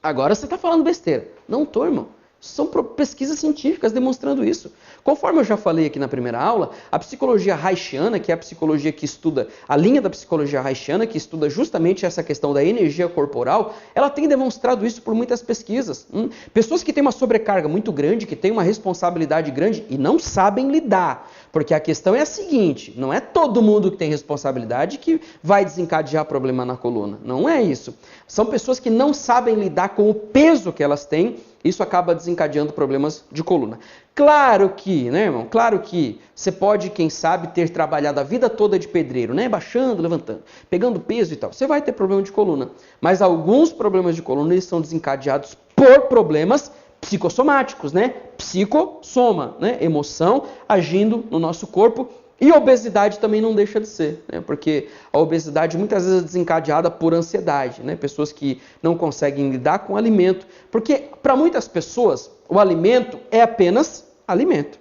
Agora você está falando besteira. Não estou, irmão. São pesquisas científicas demonstrando isso. Conforme eu já falei aqui na primeira aula, a psicologia haitiana, que é a psicologia que estuda, a linha da psicologia haitiana, que estuda justamente essa questão da energia corporal, ela tem demonstrado isso por muitas pesquisas. Pessoas que têm uma sobrecarga muito grande, que têm uma responsabilidade grande e não sabem lidar. Porque a questão é a seguinte, não é todo mundo que tem responsabilidade que vai desencadear problema na coluna. Não é isso. São pessoas que não sabem lidar com o peso que elas têm. Isso acaba desencadeando problemas de coluna. Claro que, né, irmão? Claro que você pode, quem sabe, ter trabalhado a vida toda de pedreiro, né? Baixando, levantando, pegando peso e tal. Você vai ter problema de coluna. Mas alguns problemas de coluna eles são desencadeados por problemas psicossomáticos, né? Psicossoma, né? Emoção agindo no nosso corpo. E obesidade também não deixa de ser, né? Porque a obesidade muitas vezes é desencadeada por ansiedade, né? Pessoas que não conseguem lidar com o alimento. Porque para muitas pessoas o alimento é apenas alimento.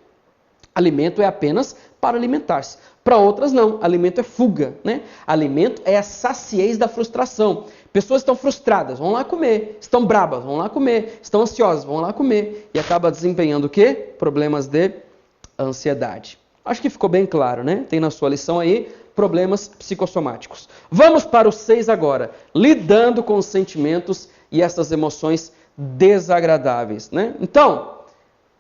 Alimento é apenas para alimentar-se. Para outras não, alimento é fuga, né? Alimento é a saciez da frustração. Pessoas estão frustradas, vão lá comer. Estão brabas, vão lá comer. Estão ansiosas, vão lá comer. E acaba desempenhando o quê? Problemas de ansiedade. Acho que ficou bem claro, né? Tem na sua lição aí problemas psicossomáticos. Vamos para o 6 agora. Lidando com os sentimentos e essas emoções desagradáveis, né? Então,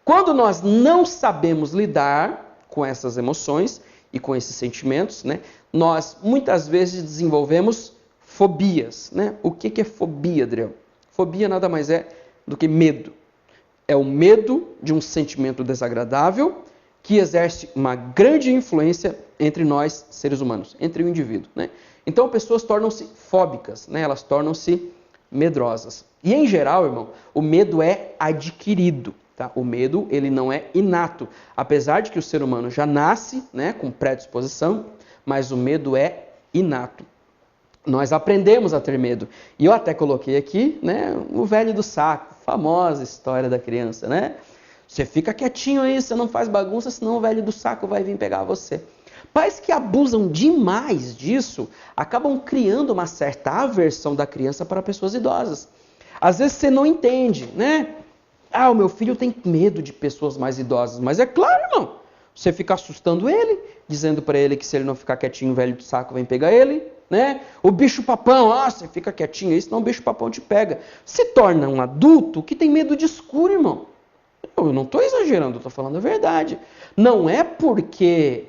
quando nós não sabemos lidar com essas emoções e com esses sentimentos, né? Nós muitas vezes desenvolvemos fobias, né? O que é fobia, Adriel? Fobia nada mais é do que medo. É o medo de um sentimento desagradável que exerce uma grande influência entre nós, seres humanos, entre o indivíduo, né? Então, pessoas tornam-se fóbicas, né? Elas tornam-se medrosas. E, em geral, irmão, o medo é adquirido, tá? O medo, ele não é inato. Apesar de que o ser humano já nasce, né, com predisposição, mas o medo é inato. Nós aprendemos a ter medo. E eu até coloquei aqui, né, o velho do saco, famosa história da criança, né? Você fica quietinho aí, você não faz bagunça, senão o velho do saco vai vir pegar você. Pais que abusam demais disso acabam criando uma certa aversão da criança para pessoas idosas. Às vezes você não entende, né? Ah, o meu filho tem medo de pessoas mais idosas. Mas é claro, irmão. Você fica assustando ele, dizendo para ele que se ele não ficar quietinho, o velho do saco vem pegar ele, né? O bicho papão, você fica quietinho aí, senão o bicho papão te pega. Se torna um adulto que tem medo de escuro, irmão. Eu não estou exagerando, estou falando a verdade. Não é porque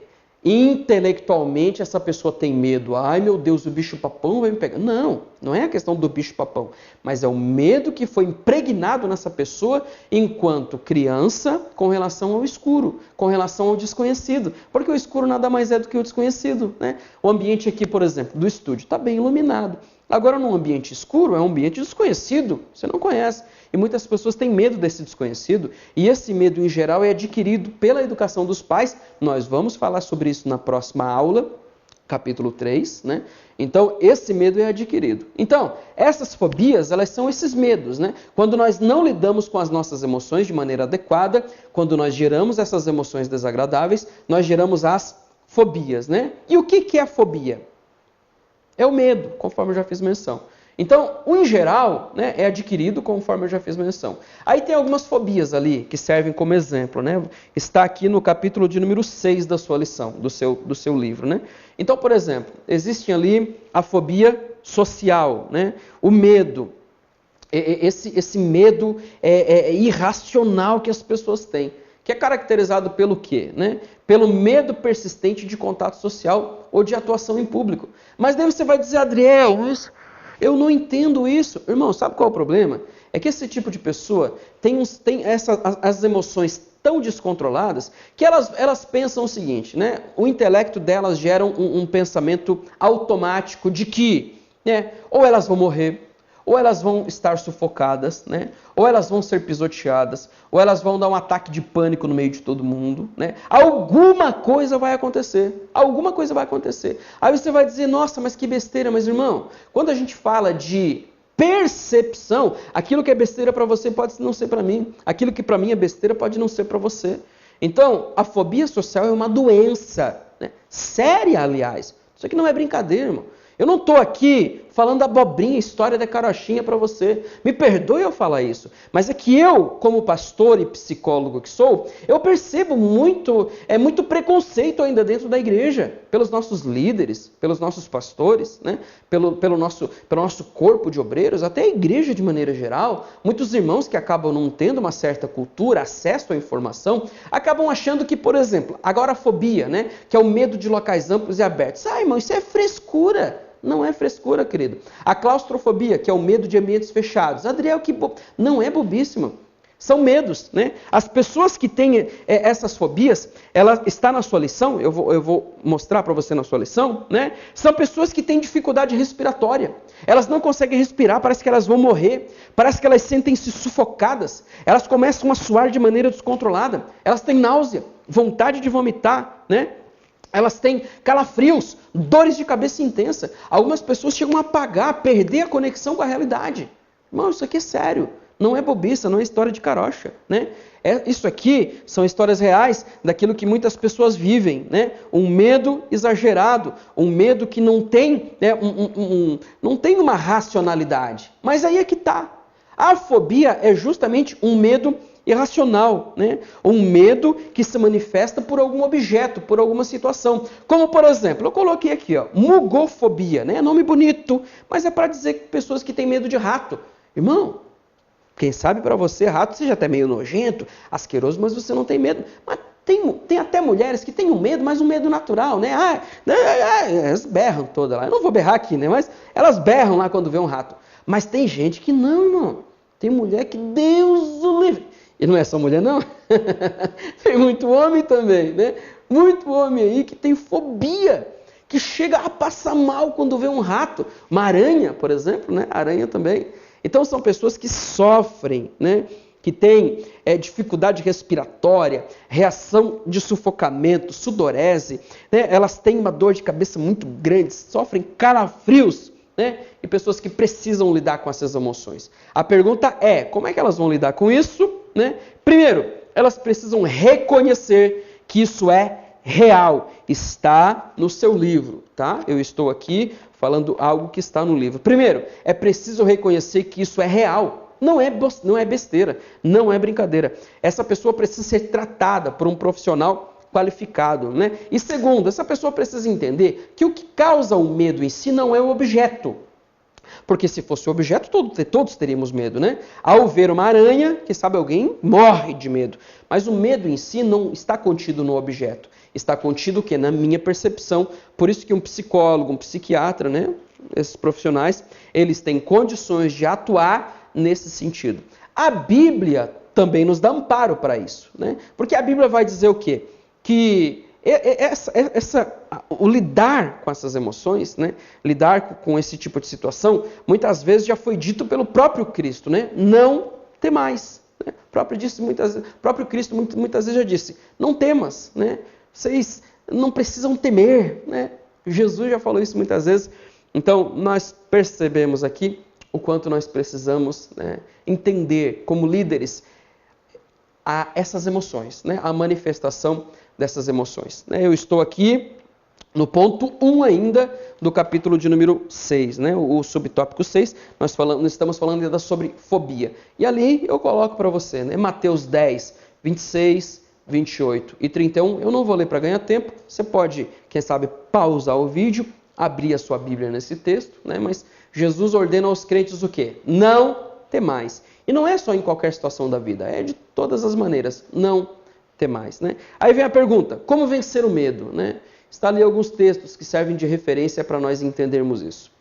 intelectualmente essa pessoa tem medo. Ai, meu Deus, o bicho-papão vai me pegar. Não, não é a questão do bicho-papão. Mas é o medo que foi impregnado nessa pessoa enquanto criança com relação ao escuro, com relação ao desconhecido. Porque o escuro nada mais é do que o desconhecido, né? O ambiente aqui, por exemplo, do estúdio está bem iluminado. Agora, num ambiente escuro, é um ambiente desconhecido, você não conhece. E muitas pessoas têm medo desse desconhecido, e esse medo, em geral, é adquirido pela educação dos pais. Nós vamos falar sobre isso na próxima aula, capítulo 3, né? Então, esse medo é adquirido. Então, essas fobias, elas são esses medos, né? Quando nós não lidamos com as nossas emoções de maneira adequada, quando nós geramos essas emoções desagradáveis, nós geramos as fobias, né? E o que é a fobia? É o medo, conforme eu já fiz menção. Então, o em geral, né, é adquirido conforme eu já fiz menção. Aí tem algumas fobias ali que servem como exemplo, né? Está aqui no capítulo de número 6 da sua lição, do seu livro, né? Então, por exemplo, existe ali a fobia social, né? O medo. Esse medo irracional que as pessoas têm. Que é caracterizado pelo quê? Né? Pelo medo persistente de contato social ou de atuação em público. Mas daí você vai dizer, Adriel, mas eu não entendo isso. Irmão, sabe qual é o problema? É que esse tipo de pessoa tem as emoções tão descontroladas que elas pensam o seguinte, né? O intelecto delas gera um pensamento automático de que, né, ou elas vão morrer, ou elas vão estar sufocadas, né? Ou elas vão ser pisoteadas, ou elas vão dar um ataque de pânico no meio de todo mundo, né? Alguma coisa vai acontecer, alguma coisa vai acontecer. Aí você vai dizer, nossa, mas que besteira, mas irmão, quando a gente fala de percepção, aquilo que é besteira para você pode não ser para mim, aquilo que para mim é besteira pode não ser para você. Então, a fobia social é uma doença, né? Séria, aliás. Isso aqui não é brincadeira, irmão. Eu não estou aqui falando abobrinha, história da carochinha para você. Me perdoe eu falar isso. Mas é que eu, como pastor e psicólogo que sou, eu percebo muito preconceito ainda dentro da igreja. Pelos nossos líderes, pelos nossos pastores, né? pelo nosso corpo de obreiros, até a igreja de maneira geral. Muitos irmãos que acabam não tendo uma certa cultura, acesso à informação, acabam achando que, por exemplo, agorafobia, né? Que é o medo de locais amplos e abertos. Ah, irmão, isso é frescura. Não é frescura, querido. A claustrofobia, que é o medo de ambientes fechados. Adriel, não é bobíssimo. São medos, né? As pessoas que têm essas fobias, ela está na sua lição, eu vou mostrar para você na sua lição, né? São pessoas que têm dificuldade respiratória. Elas não conseguem respirar, parece que elas vão morrer, parece que elas sentem-se sufocadas, elas começam a suar de maneira descontrolada, elas têm náusea, vontade de vomitar, né? Elas têm calafrios, dores de cabeça intensa. Algumas pessoas chegam a apagar, a perder a conexão com a realidade. Irmão, isso aqui é sério. Não é bobiça, não é história de carocha, né? Isso aqui são histórias reais daquilo que muitas pessoas vivem, né? Um medo exagerado, um medo que não tem, né, não tem uma racionalidade. Mas aí é que está. A fobia é justamente um medo irracional, né? Um medo que se manifesta por algum objeto, por alguma situação. Como, por exemplo, eu coloquei aqui, ó, mugofobia, né? Nome bonito, mas é para dizer que pessoas que têm medo de rato. Irmão, quem sabe para você rato seja até meio nojento, asqueroso, mas você não tem medo. Mas tem até mulheres que têm um medo, mas um medo natural, né? Elas berram toda lá. Eu não vou berrar aqui, né? Mas elas berram lá quando vê um rato. Mas tem gente que não, irmão. Tem mulher que Deus o livre. E não é só mulher, não. Tem muito homem também, né? Muito homem aí que tem fobia, que chega a passar mal quando vê um rato. Uma aranha, por exemplo, né? Aranha também. Então são pessoas que sofrem, né? Que têm dificuldade respiratória, reação de sufocamento, sudorese, né? Elas têm uma dor de cabeça muito grande, sofrem calafrios, né? E pessoas que precisam lidar com essas emoções. A pergunta é, como é que elas vão lidar com isso? Né? Primeiro, elas precisam reconhecer que isso é real, está no seu livro, tá? Eu estou aqui falando algo que está no livro. Primeiro, é preciso reconhecer que isso é real, não é besteira, não é brincadeira. Essa pessoa precisa ser tratada por um profissional qualificado, né? E segundo, essa pessoa precisa entender que o que causa o medo em si não é o objeto. Porque se fosse o objeto, todos teríamos medo, né? Ao ver uma aranha, que sabe alguém morre de medo. Mas o medo em si não está contido no objeto. Está contido o quê? Na minha percepção. Por isso que um psicólogo, um psiquiatra, né? Esses profissionais, eles têm condições de atuar nesse sentido. A Bíblia também nos dá amparo para isso, né? Porque a Bíblia vai dizer o quê? Que o lidar com essas emoções, né? Lidar com esse tipo de situação, muitas vezes já foi dito pelo próprio Cristo, né? Não temais. Né? O próprio Cristo muitas vezes já disse, não temas, né? Vocês não precisam temer, né? Jesus já falou isso muitas vezes. Então, nós percebemos aqui o quanto nós precisamos, né, entender como líderes essas emoções, né? A manifestação dessas emoções. Eu estou aqui no ponto 1 ainda do capítulo de número 6, né? O subtópico 6, nós estamos falando ainda sobre fobia. E ali eu coloco para você, né? Mateus 10, 26, 28 e 31. Eu não vou ler para ganhar tempo, você pode, quem sabe, pausar o vídeo, abrir a sua Bíblia nesse texto, né? Mas Jesus ordena aos crentes o quê? Não temais. E não é só em qualquer situação da vida, é de todas as maneiras, não temais, né? Aí vem a pergunta, como vencer o medo, né? Está ali alguns textos que servem de referência para nós entendermos isso.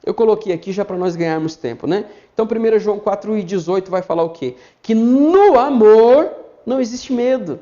Eu coloquei aqui já para nós ganharmos tempo, né? Então 1 João 4,18 vai falar o quê? Que no amor não existe medo.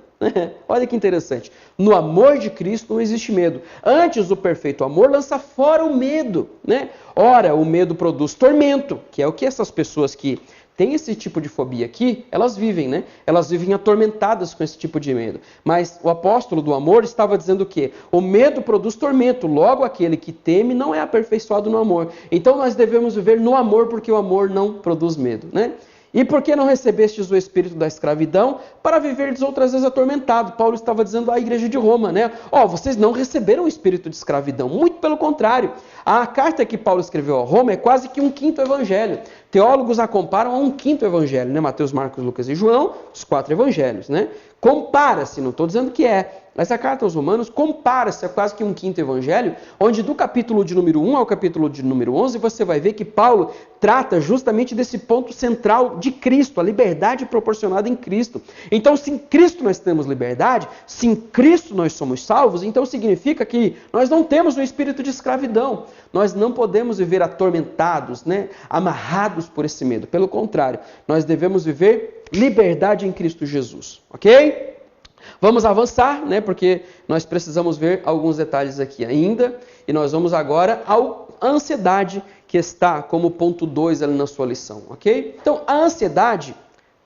Olha que interessante. No amor de Cristo não existe medo. Antes, o perfeito amor lança fora o medo, né? Ora, o medo produz tormento, que é o que essas pessoas que têm esse tipo de fobia aqui, elas vivem, né? Elas vivem atormentadas com esse tipo de medo. Mas o apóstolo do amor estava dizendo o quê? O medo produz tormento, logo aquele que teme não é aperfeiçoado no amor. Então nós devemos viver no amor, porque o amor não produz medo, né? E por que não recebestes o espírito da escravidão para viverdes outras vezes atormentado? Paulo estava dizendo à igreja de Roma, né? Vocês não receberam o espírito de escravidão, muito pelo contrário. A carta que Paulo escreveu a Roma é quase que um quinto evangelho. Teólogos a comparam a um quinto evangelho, né? Mateus, Marcos, Lucas e João, os 4 evangelhos, né? Compara-se, não estou dizendo que é, mas a carta aos Romanos compara-se a quase que um quinto evangelho, onde do capítulo de número 1 ao capítulo de número 11, você vai ver que Paulo trata justamente desse ponto central de Cristo, a liberdade proporcionada em Cristo. Então, se em Cristo nós temos liberdade, se em Cristo nós somos salvos, então significa que nós não temos um espírito de escravidão. Nós não podemos viver atormentados, né? Amarrados por esse medo. Pelo contrário, nós devemos viver liberdade em Cristo Jesus, ok? Vamos avançar, né? Porque nós precisamos ver alguns detalhes aqui ainda. E nós vamos agora à ansiedade, que está como ponto 2 ali na sua lição, ok? Então, a ansiedade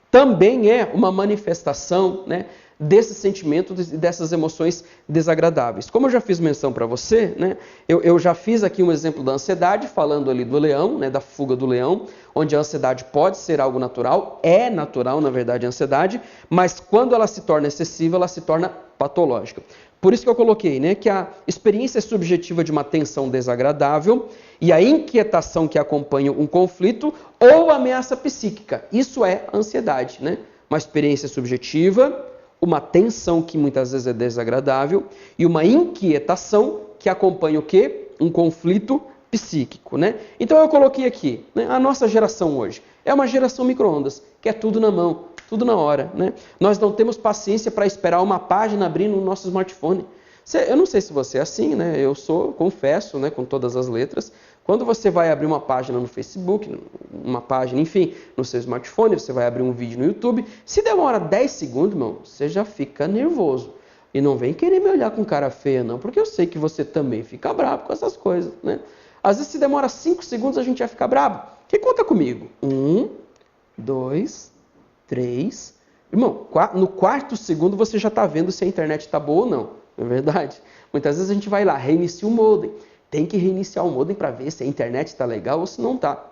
também é uma manifestação, né, desses sentimentos e dessas emoções desagradáveis. Como eu já fiz menção para você, né, eu já fiz aqui um exemplo da ansiedade, falando ali do leão, né, da fuga do leão, onde a ansiedade pode ser algo natural, é natural, na verdade, a ansiedade, mas quando ela se torna excessiva, ela se torna patológica. Por isso que eu coloquei, né, que a experiência subjetiva de uma tensão desagradável e a inquietação que acompanha um conflito ou ameaça psíquica. Isso é ansiedade, né? Uma experiência subjetiva, uma tensão que muitas vezes é desagradável e uma inquietação que acompanha o quê? Um conflito psíquico, né? Então eu coloquei aqui, né, a nossa geração hoje é uma geração micro-ondas, que é tudo na mão, tudo na hora, né? Nós não temos paciência para esperar uma página abrir no nosso smartphone. Eu não sei se você é assim, né? Eu sou, confesso, né, com todas as letras, quando você vai abrir uma página no Facebook, uma página, enfim, no seu smartphone, você vai abrir um vídeo no YouTube, se demora 10 segundos, irmão, você já fica nervoso. E não vem querer me olhar com cara feia, não, porque eu sei que você também fica bravo com essas coisas, né? Às vezes, se demora 5 segundos, a gente já fica bravo. Que conta comigo? 1, 2, 3. Irmão, no quarto segundo você já está vendo se a internet está boa ou não. Não é verdade? Muitas vezes a gente vai lá, reinicia o modem. Tem que reiniciar o modem para ver se a internet está legal ou se não está.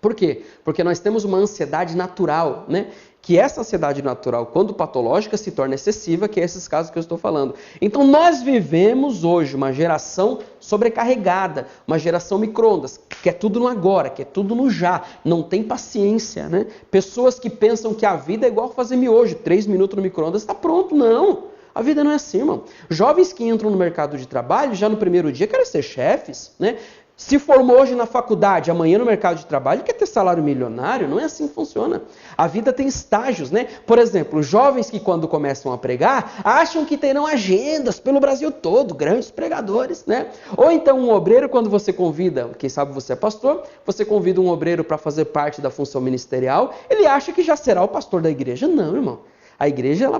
Por quê? Porque nós temos uma ansiedade natural, né? Que essa ansiedade natural, quando patológica, se torna excessiva, que é esses casos que eu estou falando. Então nós vivemos hoje uma geração sobrecarregada, uma geração micro-ondas, que é tudo no agora, que é tudo no já, não tem paciência, né? Pessoas que pensam que a vida é igual fazer miojo, 3 minutos no micro-ondas, está pronto, não. A vida não é assim, irmão. Jovens que entram no mercado de trabalho, já no primeiro dia querem ser chefes, né? Se formou hoje na faculdade, amanhã no mercado de trabalho, quer ter salário milionário? Não é assim que funciona. A vida tem estágios, né? Por exemplo, jovens que quando começam a pregar, acham que terão agendas pelo Brasil todo, grandes pregadores, né? Ou então um obreiro, quando você convida, quem sabe você é pastor, você convida um obreiro para fazer parte da função ministerial, ele acha que já será o pastor da igreja. Não, irmão. A igreja,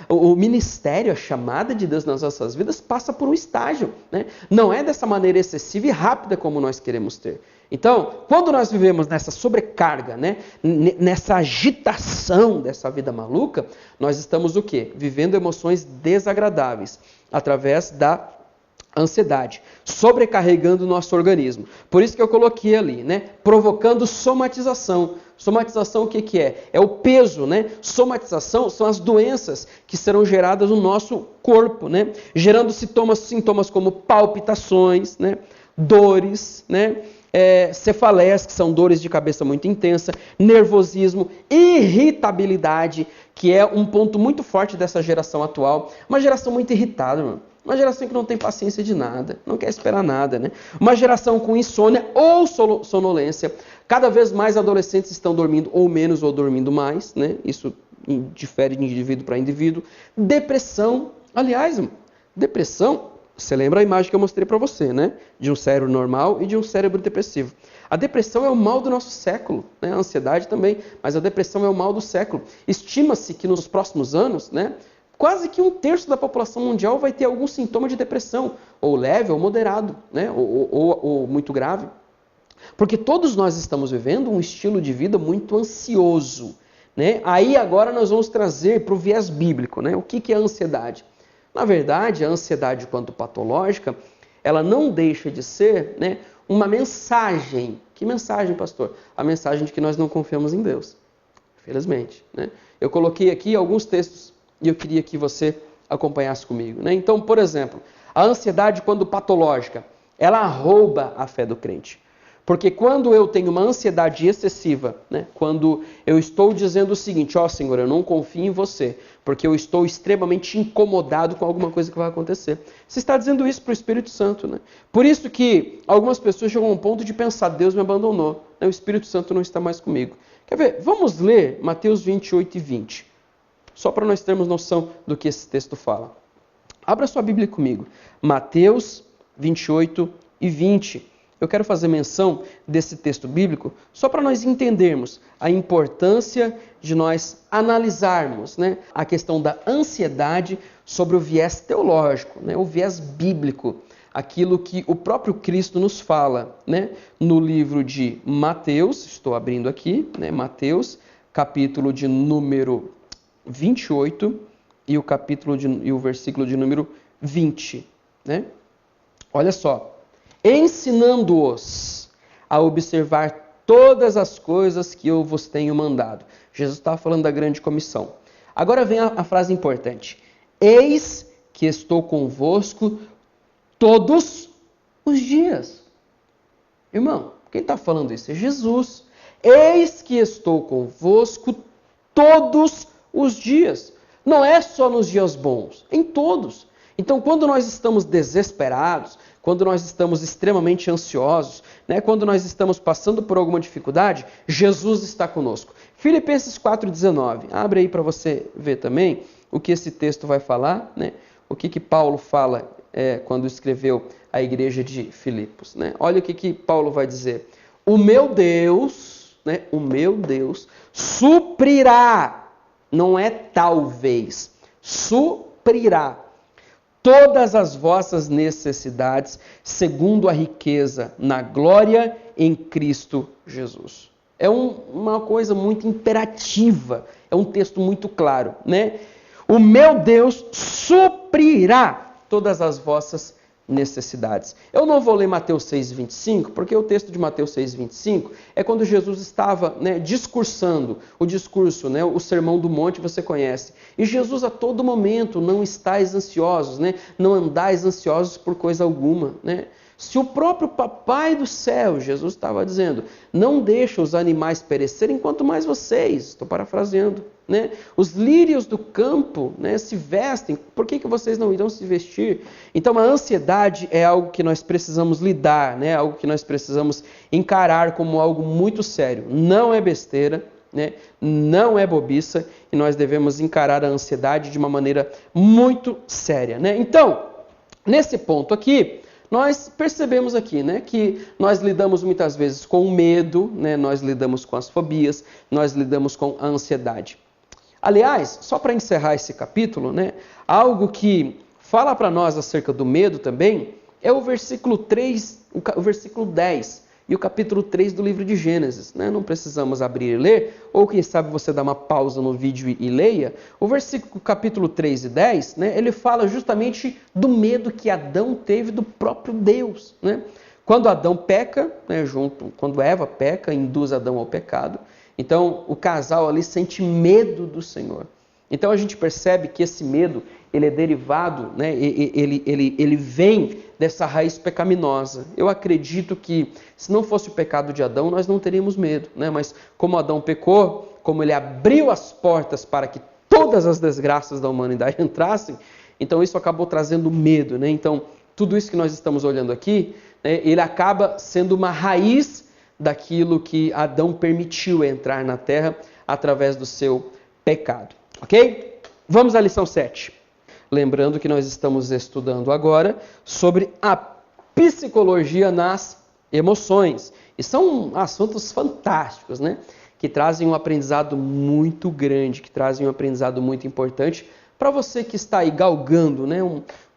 o ministério, a chamada de Deus nas nossas vidas passa por um estágio, né? Não é dessa maneira excessiva e rápida como nós queremos ter. Então, quando nós vivemos nessa sobrecarga, né? Nessa agitação dessa vida maluca, nós estamos o quê? Vivendo emoções desagradáveis através da ansiedade, sobrecarregando o nosso organismo. Por isso que eu coloquei ali, né? Provocando somatização. Somatização o que é? É o peso, né? Somatização são as doenças que serão geradas no nosso corpo, né? Gerando sintomas como palpitações, né? Dores, né? Cefaleias, que são dores de cabeça muito intensa, nervosismo, irritabilidade, que é um ponto muito forte dessa geração atual. Uma geração muito irritada, mano. Uma geração que não tem paciência de nada, não quer esperar nada, né? Uma geração com insônia ou sonolência. Cada vez mais adolescentes estão dormindo ou menos ou dormindo mais, né? Isso difere de indivíduo para indivíduo. Depressão, aliás, depressão, você lembra a imagem que eu mostrei para você, né? De um cérebro normal e de um cérebro depressivo. A depressão é o mal do nosso século, né? A ansiedade também, mas a depressão é o mal do século. Estima-se que nos próximos anos, né? quase que 1/3 da população mundial vai ter algum sintoma de depressão, ou leve ou moderado, né? ou muito grave. Porque todos nós estamos vivendo um estilo de vida muito ansioso, né? Aí agora nós vamos trazer para o viés bíblico, né? O que é a ansiedade? Na verdade, a ansiedade, quanto patológica, ela não deixa de ser, né, uma mensagem. Que mensagem, pastor? A mensagem de que nós não confiamos em Deus. Infelizmente, né? Eu coloquei aqui alguns textos e eu queria que você acompanhasse comigo, né? Então, por exemplo, a ansiedade, quando patológica, ela rouba a fé do crente. Porque quando eu tenho uma ansiedade excessiva, né, quando eu estou dizendo o seguinte, ó Senhor, eu não confio em você, porque eu estou extremamente incomodado com alguma coisa que vai acontecer. Você está dizendo isso para o Espírito Santo, né? Por isso que algumas pessoas chegam a um ponto de pensar, Deus me abandonou, né? O Espírito Santo não está mais comigo. Quer ver? Vamos ler Mateus 28 e 20, só para nós termos noção do que esse texto fala. Abra sua Bíblia comigo. Mateus 28 e 20. Eu quero fazer menção desse texto bíblico só para nós entendermos a importância de nós analisarmos, né, a questão da ansiedade sobre o viés teológico, né, o viés bíblico, aquilo que o próprio Cristo nos fala, né, no livro de Mateus, estou abrindo aqui, né, Mateus, capítulo de número 28 e o versículo de número 20, né? Olha só. Ensinando-os a observar todas as coisas que eu vos tenho mandado. Jesus estava falando da grande comissão. Agora vem a frase importante. Eis que estou convosco todos os dias. Irmão, quem está falando isso é Jesus. Eis que estou convosco todos os dias. Não é só nos dias bons, em todos. Então, quando nós estamos desesperados, quando nós estamos extremamente ansiosos, né, quando nós estamos passando por alguma dificuldade, Jesus está conosco. Filipenses 4,19. Abre aí para você ver também o que esse texto vai falar, né? O que Paulo fala quando escreveu a igreja de Filipos. Né? Olha o que Paulo vai dizer. O meu Deus, né, o meu Deus, suprirá, não é talvez, suprirá todas as vossas necessidades, segundo a riqueza na glória em Cristo Jesus. É uma coisa muito imperativa, é um texto muito claro, né? O meu Deus suprirá todas as vossas necessidades. Eu não vou ler Mateus 6,25, porque o texto de Mateus 6,25 é quando Jesus estava, né, discursando o discurso, né, o sermão do monte, você conhece. E Jesus a todo momento, não estáis ansiosos, né, não andais ansiosos por coisa alguma, né? Se o próprio papai do céu, Jesus estava dizendo, não deixa os animais perecerem, quanto mais vocês, estou parafraseando, né? Os lírios do campo, né, se vestem, por que vocês não irão se vestir? Então a ansiedade é algo que nós precisamos lidar, né? Algo que nós precisamos encarar como algo muito sério. Não é besteira, né? Não é bobiça, e nós devemos encarar a ansiedade de uma maneira muito séria, né? Então, nesse ponto aqui, nós percebemos aqui, né, que nós lidamos muitas vezes com o medo, né, nós lidamos com as fobias, nós lidamos com a ansiedade. Aliás, só para encerrar esse capítulo, né, algo que fala para nós acerca do medo também é o versículo 3, o versículo 10 e o capítulo 3 do livro de Gênesis. Né? Não precisamos abrir e ler, ou quem sabe você dá uma pausa no vídeo e leia. O versículo capítulo 3 e 10, né, ele fala justamente do medo que Adão teve do próprio Deus. Né? Quando Adão peca, né, quando Eva peca, induz Adão ao pecado, então o casal ali sente medo do Senhor. Então a gente percebe que esse medo, ele é derivado, né, ele vem dessa raiz pecaminosa. Eu acredito que se não fosse o pecado de Adão, nós não teríamos medo, né? Mas como Adão pecou, como ele abriu as portas para que todas as desgraças da humanidade entrassem, então isso acabou trazendo medo, né? Então tudo isso que nós estamos olhando aqui, né, ele acaba sendo uma raiz daquilo que Adão permitiu entrar na terra através do seu pecado. Ok? Vamos à lição 7. Lembrando que nós estamos estudando agora sobre a psicologia nas emoções. E são assuntos fantásticos, né? Que trazem um aprendizado muito grande, que trazem um aprendizado muito importante para você que está aí galgando, né,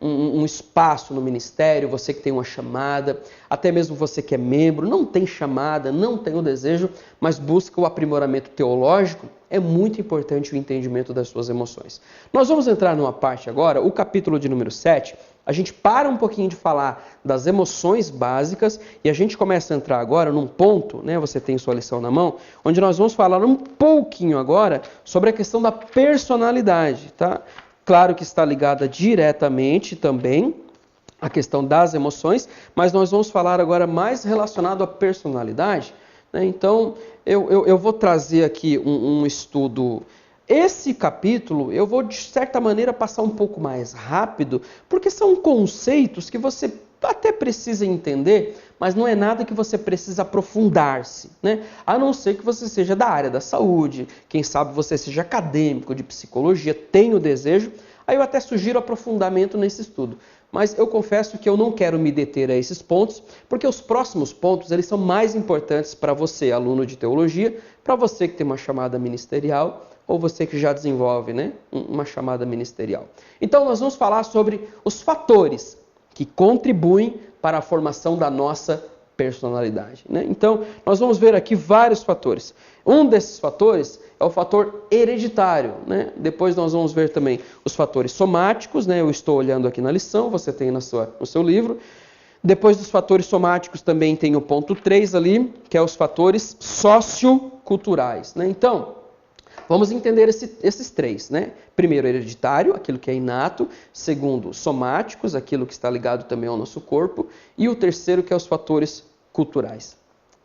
um espaço no ministério, você que tem uma chamada, até mesmo você que é membro, não tem chamada, não tem o desejo, mas busca o aprimoramento teológico, é muito importante o entendimento das suas emoções. Nós vamos entrar numa parte agora, o capítulo de número 7, a gente para um pouquinho de falar das emoções básicas e a gente começa a entrar agora num ponto, né, você tem sua lição na mão, onde nós vamos falar um pouquinho agora sobre a questão da personalidade, tá? Claro que está ligada diretamente também à questão das emoções, mas nós vamos falar agora mais relacionado à personalidade, né? Então, eu vou trazer aqui um estudo. Esse capítulo eu vou, de certa maneira, passar um pouco mais rápido, porque são conceitos que você até precisa entender, mas não é nada que você precisa aprofundar-se, né? A não ser que você seja da área da saúde, quem sabe você seja acadêmico de psicologia, tenha o desejo, aí eu até sugiro aprofundamento nesse estudo. Mas eu confesso que eu não quero me deter a esses pontos, porque os próximos pontos eles são mais importantes para você, aluno de teologia, para você que tem uma chamada ministerial, ou você que já desenvolve, né, uma chamada ministerial. Então nós vamos falar sobre os fatores que contribuem para a formação da nossa personalidade, né? Então, nós vamos ver aqui vários fatores. Um desses fatores é o fator hereditário, né? Depois nós vamos ver também os fatores somáticos, né? Eu estou olhando aqui na lição, você tem no seu livro. Depois dos fatores somáticos também tem o ponto 3 ali, que é os fatores socioculturais, né? Então, vamos entender esses três, né? Primeiro, hereditário, aquilo que é inato. Segundo, somáticos, aquilo que está ligado também ao nosso corpo. E o terceiro, que é os fatores culturais.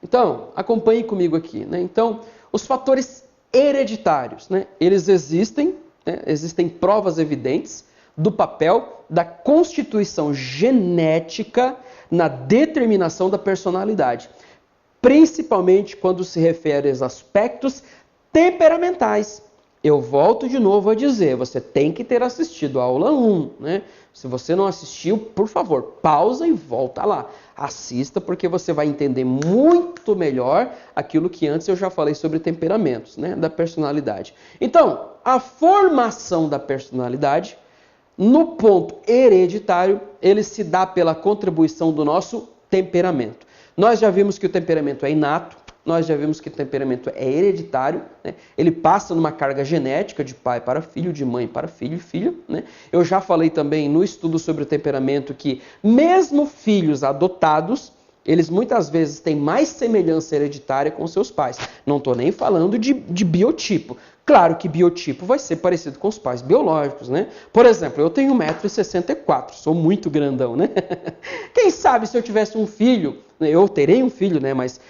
Então, acompanhe comigo aqui, né? Então, os fatores hereditários, né? Eles existem, né? Existem provas evidentes do papel da constituição genética na determinação da personalidade. Principalmente quando se refere aos aspectos temperamentais. Eu volto de novo a dizer, você tem que ter assistido a aula 1, né? Se você não assistiu, por favor, pausa e volta lá. Assista, porque você vai entender muito melhor aquilo que antes eu já falei sobre temperamentos, né? Da personalidade. Então, a formação da personalidade, no ponto hereditário, ele se dá pela contribuição do nosso temperamento. Nós já vimos que o temperamento é inato, nós já vimos que o temperamento é hereditário, né? Ele passa numa carga genética de pai para filho, de mãe para filho e filha, né? Eu já falei também no estudo sobre o temperamento que mesmo filhos adotados, eles muitas vezes têm mais semelhança hereditária com seus pais. Não estou nem falando de biotipo. Claro que biotipo vai ser parecido com os pais biológicos, né? Por exemplo, eu tenho 1,64 m, sou muito grandão, né? Quem sabe se eu tivesse um filho, eu terei um filho, né? Mas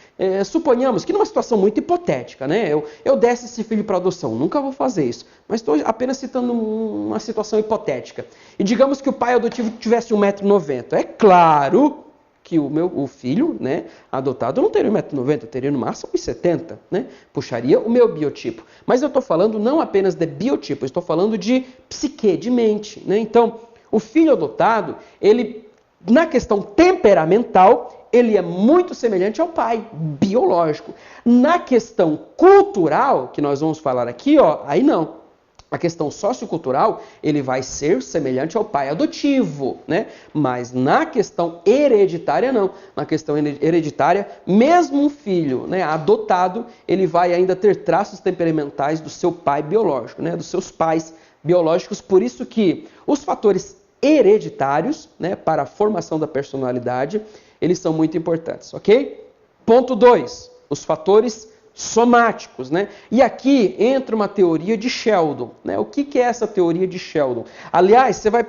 suponhamos que numa situação muito hipotética, né? Eu desse esse filho para adoção, nunca vou fazer isso. Mas estou apenas citando uma situação hipotética. E digamos que o pai adotivo tivesse 1,90 m. É claro que o filho, né, adotado não teria 1,90 m, eu teria no máximo 1,70 m, né? Puxaria o meu biotipo. Mas eu estou falando não apenas de biotipo, eu estou falando de psique, de mente, né? Então, o filho adotado, ele, na questão temperamental, ele é muito semelhante ao pai, biológico. Na questão cultural, que nós vamos falar aqui, ó, aí não. A questão sociocultural, ele vai ser semelhante ao pai adotivo, né? Mas na questão hereditária, não. Na questão hereditária, mesmo um filho, né, adotado, ele vai ainda ter traços temperamentais do seu pai biológico, né? Dos seus pais biológicos. Por isso que os fatores hereditários, né, para a formação da personalidade, eles são muito importantes, ok? Ponto 2, os fatores somáticos, né? E aqui entra uma teoria de Sheldon, né? O que é essa teoria de Sheldon? Aliás, você vai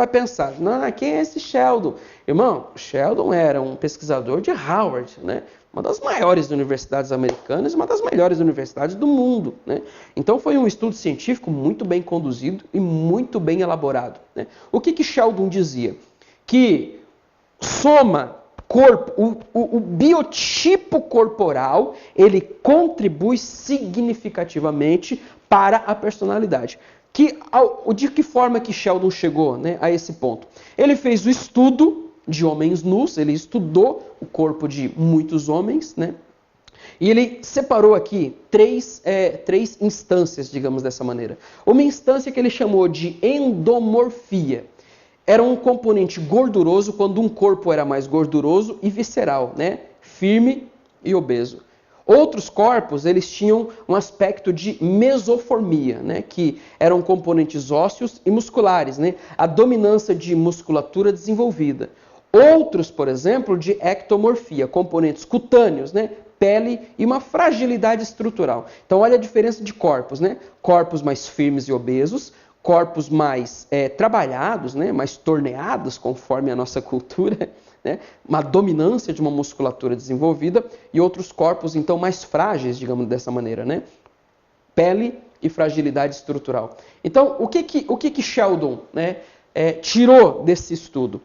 pensar, não, quem é esse Sheldon? Irmão, Sheldon era um pesquisador de Harvard, né? Uma das maiores universidades americanas, uma das melhores universidades do mundo, né? Então foi um estudo científico muito bem conduzido e muito bem elaborado, né? O que Sheldon dizia? Que soma corpo, o biotipo corporal, ele contribui significativamente para a personalidade. De que forma que Sheldon chegou, né, a esse ponto? Ele fez o estudo de homens nus, ele estudou o corpo de muitos homens, né? E ele separou aqui três instâncias, digamos dessa maneira. Uma instância que ele chamou de endomorfia. Era um componente gorduroso quando um corpo era mais gorduroso e visceral, né? Firme e obeso. Outros corpos, eles tinham um aspecto de mesoformia, né? Que eram componentes ósseos e musculares, né? A dominância de musculatura desenvolvida. Outros, por exemplo, de ectomorfia, componentes cutâneos, né? Pele e uma fragilidade estrutural. Então, olha a diferença de corpos, né? Corpos mais firmes e obesos, corpos mais trabalhados, né? Mais torneados, conforme a nossa cultura, né? Uma dominância de uma musculatura desenvolvida, e outros corpos, então, mais frágeis, digamos dessa maneira, né? Pele e fragilidade estrutural. Então, o que Sheldon, né, tirou desse estudo?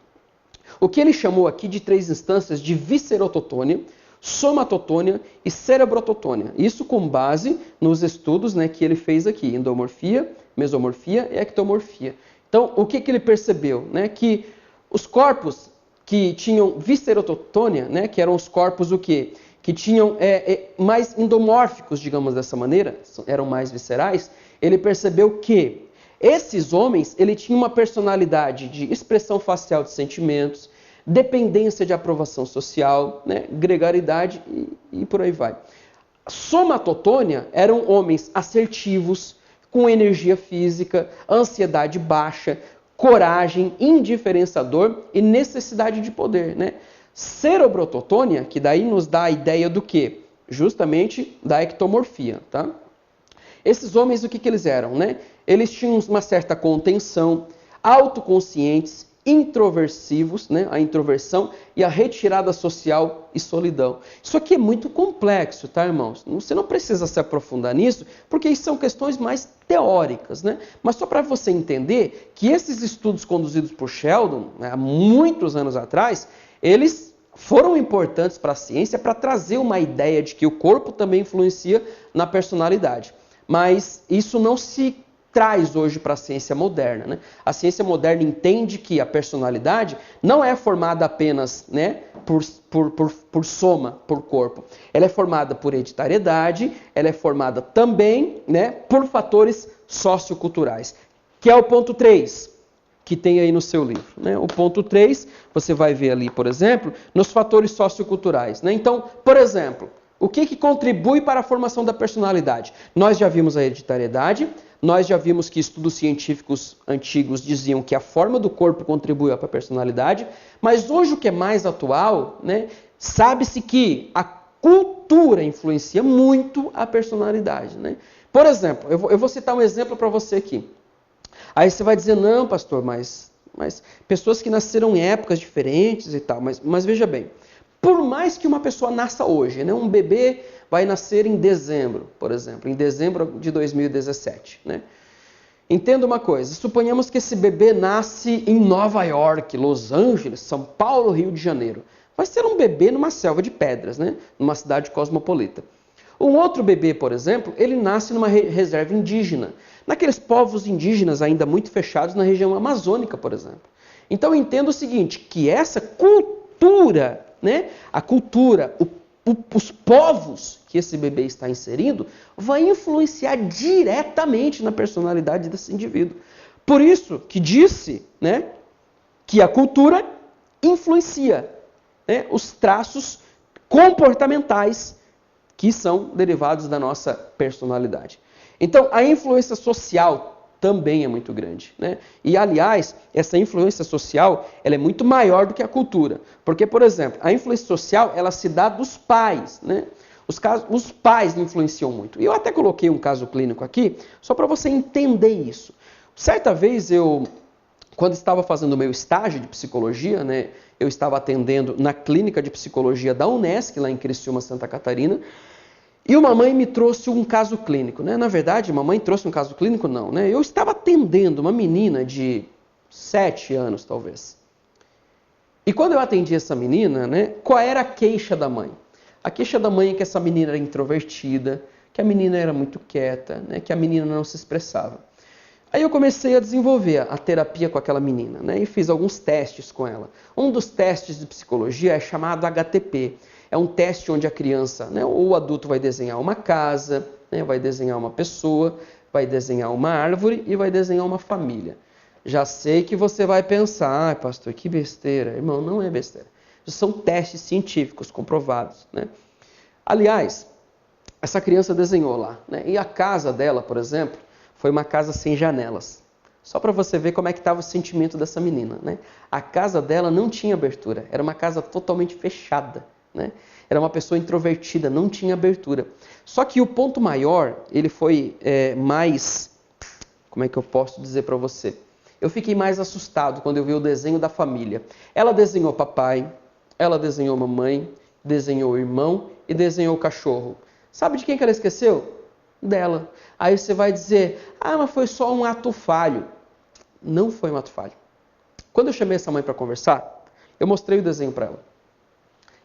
O que ele chamou aqui de três instâncias de viscerototônia, somatotônia e cerebrototônia. Isso com base nos estudos, né, que ele fez aqui, endomorfia, mesomorfia e ectomorfia. Então, o que ele percebeu? Né, que os corpos que tinham viscerototônia, né, que eram os corpos o quê? Que tinham mais endomórficos, digamos dessa maneira, eram mais viscerais, ele percebeu que esses homens, ele tinha uma personalidade de expressão facial de sentimentos, dependência de aprovação social, né, gregaridade e por aí vai. Somatotônia eram homens assertivos, com energia física, ansiedade baixa, coragem, indiferenciador e necessidade de poder, né? Cerebrototônia, que daí nos dá a ideia do quê? Justamente da ectomorfia, tá? Esses homens, o que eles eram, né? Eles tinham uma certa contenção, autoconscientes, introversivos, né? A introversão e a retirada social e solidão. Isso aqui é muito complexo, tá, irmãos? Você não precisa se aprofundar nisso, porque isso são questões mais teóricas, né? Mas só para você entender que esses estudos conduzidos por Sheldon, né, há muitos anos atrás, eles foram importantes para a ciência para trazer uma ideia de que o corpo também influencia na personalidade. Mas isso não se traz hoje para a ciência moderna, né? A ciência moderna entende que a personalidade não é formada apenas, né, por soma, por corpo. Ela é formada por hereditariedade, ela é formada também, né, por fatores socioculturais, que é o ponto 3, que tem aí no seu livro, né? O ponto 3, você vai ver ali, por exemplo, nos fatores socioculturais, né? Então, por exemplo, o que contribui para a formação da personalidade? Nós já vimos a hereditariedade, nós já vimos que estudos científicos antigos diziam que a forma do corpo contribui para a personalidade, mas hoje o que é mais atual, né, sabe-se que a cultura influencia muito a personalidade, né? Por exemplo, eu vou citar um exemplo para você aqui. Aí você vai dizer, não, pastor, mas pessoas que nasceram em épocas diferentes e tal, mas veja bem, por mais que uma pessoa nasça hoje, né, um bebê vai nascer em dezembro, por exemplo, em dezembro de 2017, né? Entenda uma coisa, suponhamos que esse bebê nasce em Nova York, Los Angeles, São Paulo, Rio de Janeiro. Vai ser um bebê numa selva de pedras, né, numa cidade cosmopolita. Um outro bebê, por exemplo, ele nasce numa reserva indígena, naqueles povos indígenas ainda muito fechados na região amazônica, por exemplo. Então entenda o seguinte, que essa cultura, né, a cultura, os povos que esse bebê está inserindo, vai influenciar diretamente na personalidade desse indivíduo. Por isso que disse, né, que a cultura influencia, né, os traços comportamentais que são derivados da nossa personalidade. Então, a influência social também é muito grande, né? E, aliás, essa influência social ela é muito maior do que a cultura. Porque, por exemplo, a influência social ela se dá dos pais, né? Os pais influenciam muito. E eu até coloquei um caso clínico aqui, só para você entender isso. Certa vez quando estava fazendo o meu estágio de psicologia, né, eu estava atendendo na clínica de psicologia da Unesc, lá em Criciúma, Santa Catarina, e uma mãe me trouxe um caso clínico, né? Na verdade, mamãe trouxe um caso clínico, não, né? Eu estava atendendo uma menina de 7 anos, talvez. E quando eu atendi essa menina, né, qual era a queixa da mãe? A queixa da mãe é que essa menina era introvertida, que a menina era muito quieta, né, que a menina não se expressava. Aí eu comecei a desenvolver a terapia com aquela menina, né, e fiz alguns testes com ela. Um dos testes de psicologia é chamado HTP. é um teste onde a criança, né, ou o adulto vai desenhar uma casa, né, vai desenhar uma pessoa, vai desenhar uma árvore e vai desenhar uma família. Já sei que você vai pensar, pastor, que besteira. Irmão, não é besteira. São testes científicos comprovados, né? Aliás, essa criança desenhou lá, né? E a casa dela, por exemplo, foi uma casa sem janelas. Só para você ver como é que estava o sentimento dessa menina, né? A casa dela não tinha abertura, era uma casa totalmente fechada, né? Era uma pessoa introvertida, não tinha abertura. Só que o ponto maior, ele foi mais... Como é que eu posso dizer para você? Eu fiquei mais assustado quando eu vi o desenho da família. Ela desenhou papai, ela desenhou mamãe, desenhou o irmão e desenhou o cachorro. Sabe de quem que ela esqueceu? Dela. Aí você vai dizer, mas foi só um ato falho. Não foi um ato falho. Quando eu chamei essa mãe para conversar, eu mostrei o desenho para ela.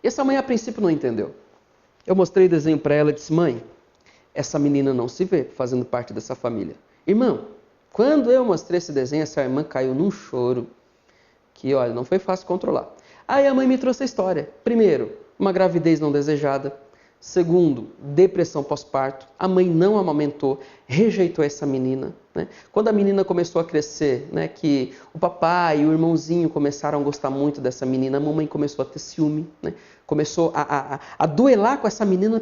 E essa mãe a princípio não entendeu. Eu mostrei o desenho para ela e disse, mãe, essa menina não se vê fazendo parte dessa família. Irmão, quando eu mostrei esse desenho, essa irmã caiu num choro que, olha, não foi fácil controlar. Aí a mãe me trouxe a história. Primeiro, uma gravidez não desejada. Segundo, depressão pós-parto. A mãe não amamentou, rejeitou essa menina, né? Quando a menina começou a crescer, né, que o papai e o irmãozinho começaram a gostar muito dessa menina, a mamãe começou a ter ciúme, né? Começou a duelar com essa menina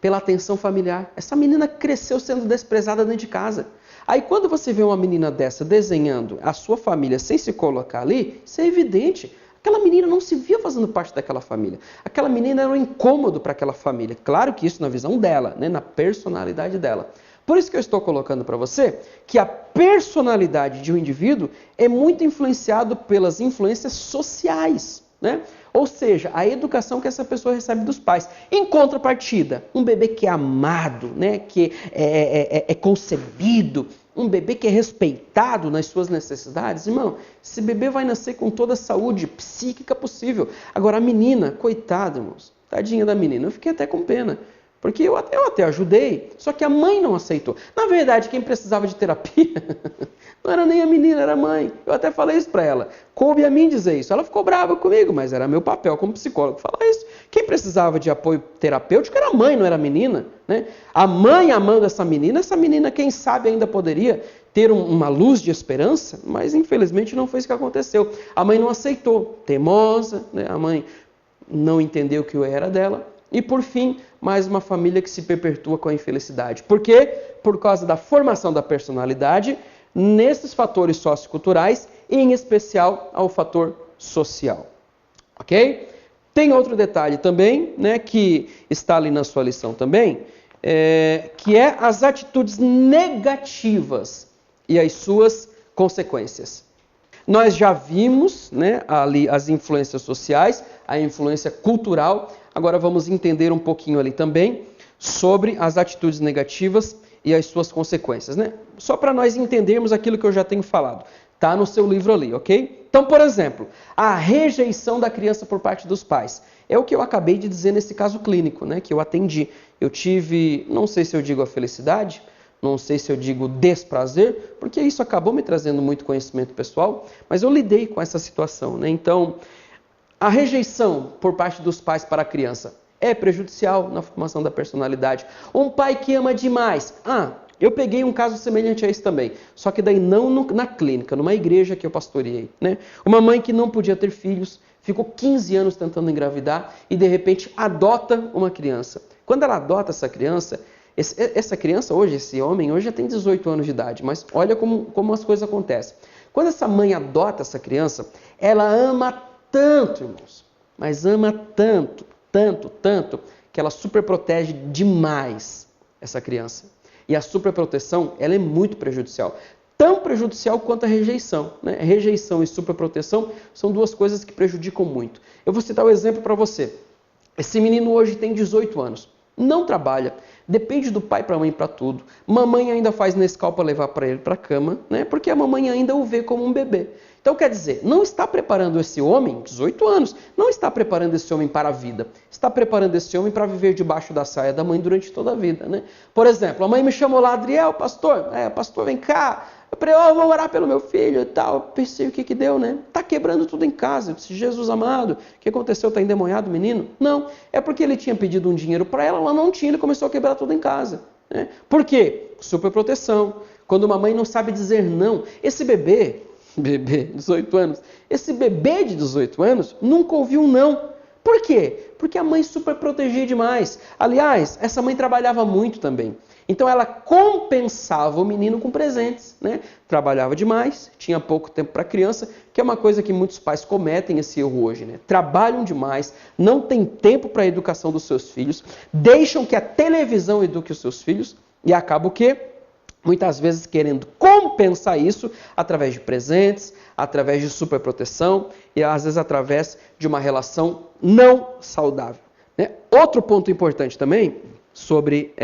pela atenção familiar. Essa menina cresceu sendo desprezada dentro de casa. Aí quando você vê uma menina dessa desenhando a sua família sem se colocar ali, isso é evidente. Aquela menina não se via fazendo parte daquela família. Aquela menina era um incômodo para aquela família. Claro que isso na visão dela, né, na personalidade dela. Por isso que eu estou colocando para você que a personalidade de um indivíduo é muito influenciado pelas influências sociais, né? Ou seja, a educação que essa pessoa recebe dos pais. Em contrapartida, um bebê que é amado, né, que é concebido, um bebê que é respeitado nas suas necessidades, irmão, esse bebê vai nascer com toda a saúde psíquica possível. Agora, a menina, coitada, irmãos, tadinha da menina, eu fiquei até com pena. Porque eu até ajudei, só que a mãe não aceitou. Na verdade, quem precisava de terapia não era nem a menina, era a mãe. Eu até falei isso para ela. Coube a mim dizer isso. Ela ficou brava comigo, mas era meu papel como psicólogo falar isso. Quem precisava de apoio terapêutico era a mãe, não era a menina, né? A mãe amando essa menina, quem sabe ainda poderia ter uma luz de esperança, mas infelizmente não foi isso que aconteceu. A mãe não aceitou, teimosa, né? A mãe não entendeu que eu era dela. E por fim, mais uma família que se perpetua com a infelicidade. Por quê? Por causa da formação da personalidade nesses fatores socioculturais e em especial ao fator social. Ok? Tem outro detalhe também, né, que está ali na sua lição também, que é as atitudes negativas e as suas consequências. Nós já vimos, né, ali as influências sociais, a influência cultural. Agora vamos entender um pouquinho ali também sobre as atitudes negativas e as suas consequências, né? Só para nós entendermos aquilo que eu já tenho falado. Está no seu livro ali, ok? Então, por exemplo, a rejeição da criança por parte dos pais. É o que eu acabei de dizer nesse caso clínico, né, que eu atendi. Eu tive, não sei se eu digo a felicidade, não sei se eu digo desprazer, porque isso acabou me trazendo muito conhecimento pessoal, mas eu lidei com essa situação, né? Então, a rejeição por parte dos pais para a criança é prejudicial na formação da personalidade. Um pai que ama demais. Eu peguei um caso semelhante a esse também, só que daí não na clínica, numa igreja que eu pastoreei, né? Uma mãe que não podia ter filhos, ficou 15 anos tentando engravidar e de repente adota uma criança. Quando ela adota essa criança hoje, esse homem hoje já tem 18 anos de idade, mas olha como as coisas acontecem. Quando essa mãe adota essa criança, ela ama tanto, irmãos, mas ama tanto, que ela superprotege demais essa criança. E a superproteção, ela é muito prejudicial. Tão prejudicial quanto a rejeição, né? Rejeição e superproteção são duas coisas que prejudicam muito. Eu vou citar um exemplo para você. Esse menino hoje tem 18 anos, não trabalha, depende do pai para a mãe para tudo. Mamãe ainda faz Nescau para levar para ele para a cama, né? Porque a mamãe ainda o vê como um bebê. Então, quer dizer, não está preparando esse homem, 18 anos, não está preparando esse homem para a vida. Está preparando esse homem para viver debaixo da saia da mãe durante toda a vida, né? Por exemplo, a mãe me chamou lá, Adriel, pastor, pastor, vem cá. Eu falei, vou orar pelo meu filho e tal. Pensei o que deu, né? Tá quebrando tudo em casa. Eu disse, Jesus amado, o que aconteceu? Está endemoniado o menino? Não, é porque ele tinha pedido um dinheiro para ela não tinha, ele começou a quebrar tudo em casa. Né? Por quê? Superproteção. Quando uma mãe não sabe dizer não, esse bebê, 18 anos, esse bebê de 18 anos nunca ouviu um não. Por quê? Porque a mãe super protegia demais. Aliás, essa mãe trabalhava muito também. Então ela compensava o menino com presentes, né? Trabalhava demais, tinha pouco tempo para a criança, que é uma coisa que muitos pais cometem esse erro hoje, né? Trabalham demais, não têm tempo para a educação dos seus filhos, deixam que a televisão eduque os seus filhos e acaba o quê? Muitas vezes querendo compensar isso através de presentes, através de superproteção e às vezes através de uma relação não saudável. Né? Outro ponto importante também sobre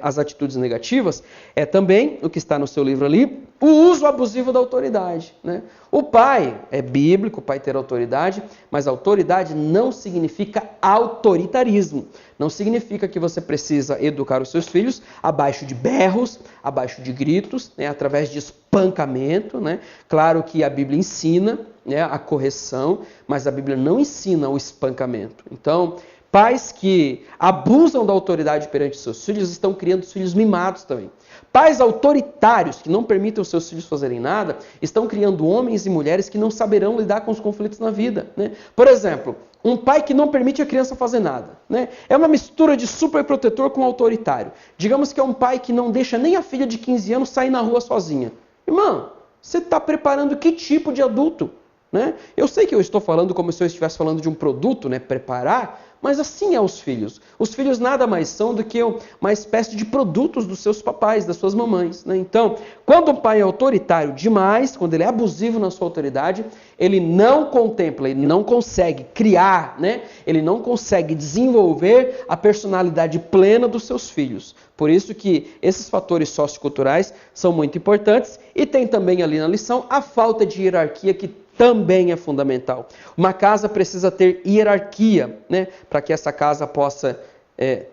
as atitudes negativas é também, o que está no seu livro ali, o uso abusivo da autoridade. Né? O pai é bíblico, o pai ter autoridade, mas autoridade não significa autoritarismo. Não significa que você precisa educar os seus filhos abaixo de berros, abaixo de gritos, né? Através de espancamento. Né? Claro que a Bíblia ensina, né, a correção, mas a Bíblia não ensina o espancamento. Então, pais que abusam da autoridade perante seus filhos estão criando filhos mimados também. Pais autoritários que não permitem os seus filhos fazerem nada estão criando homens e mulheres que não saberão lidar com os conflitos na vida. Né? Por exemplo, um pai que não permite a criança fazer nada. Né? É uma mistura de superprotetor com autoritário. Digamos que é um pai que não deixa nem a filha de 15 anos sair na rua sozinha. Irmão, você está preparando que tipo de adulto? Né? Eu sei que eu estou falando como se eu estivesse falando de um produto, né? Preparar, mas assim é os filhos. Os filhos nada mais são do que uma espécie de produtos dos seus papais, das suas mamães. Né? Então, quando o pai é autoritário demais, quando ele é abusivo na sua autoridade, ele não contempla, ele não consegue criar, né? Ele não consegue desenvolver a personalidade plena dos seus filhos. Por isso que esses fatores socioculturais são muito importantes e tem também ali na lição a falta de hierarquia que também é fundamental. Uma casa precisa ter hierarquia, né, para que essa casa possa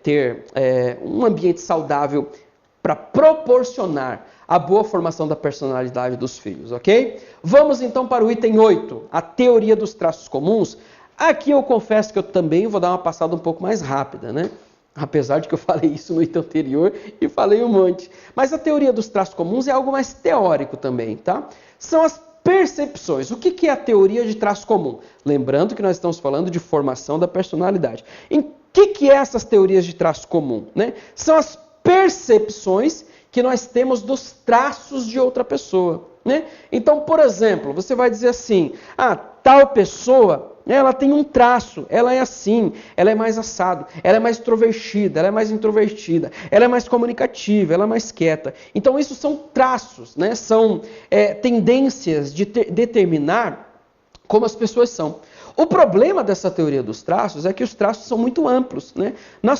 ter um ambiente saudável para proporcionar a boa formação da personalidade dos filhos, ok? Vamos então para o item 8, a teoria dos traços comuns. Aqui eu confesso que eu também vou dar uma passada um pouco mais rápida, né? Apesar de que eu falei isso no item anterior e falei um monte. Mas a teoria dos traços comuns é algo mais teórico também, tá? São as percepções. O que é a teoria de traço comum? Lembrando que nós estamos falando de formação da personalidade. Em que é essas teorias de traço comum? Né? São as percepções que nós temos dos traços de outra pessoa. Né? Então, por exemplo, você vai dizer assim, tal pessoa, ela tem um traço, ela é assim, ela é mais assado, ela é mais extrovertida, ela é mais introvertida, ela é mais comunicativa, ela é mais quieta. Então isso são traços, né? São tendências de determinar como as pessoas são. O problema dessa teoria dos traços é que os traços são muito amplos. Né?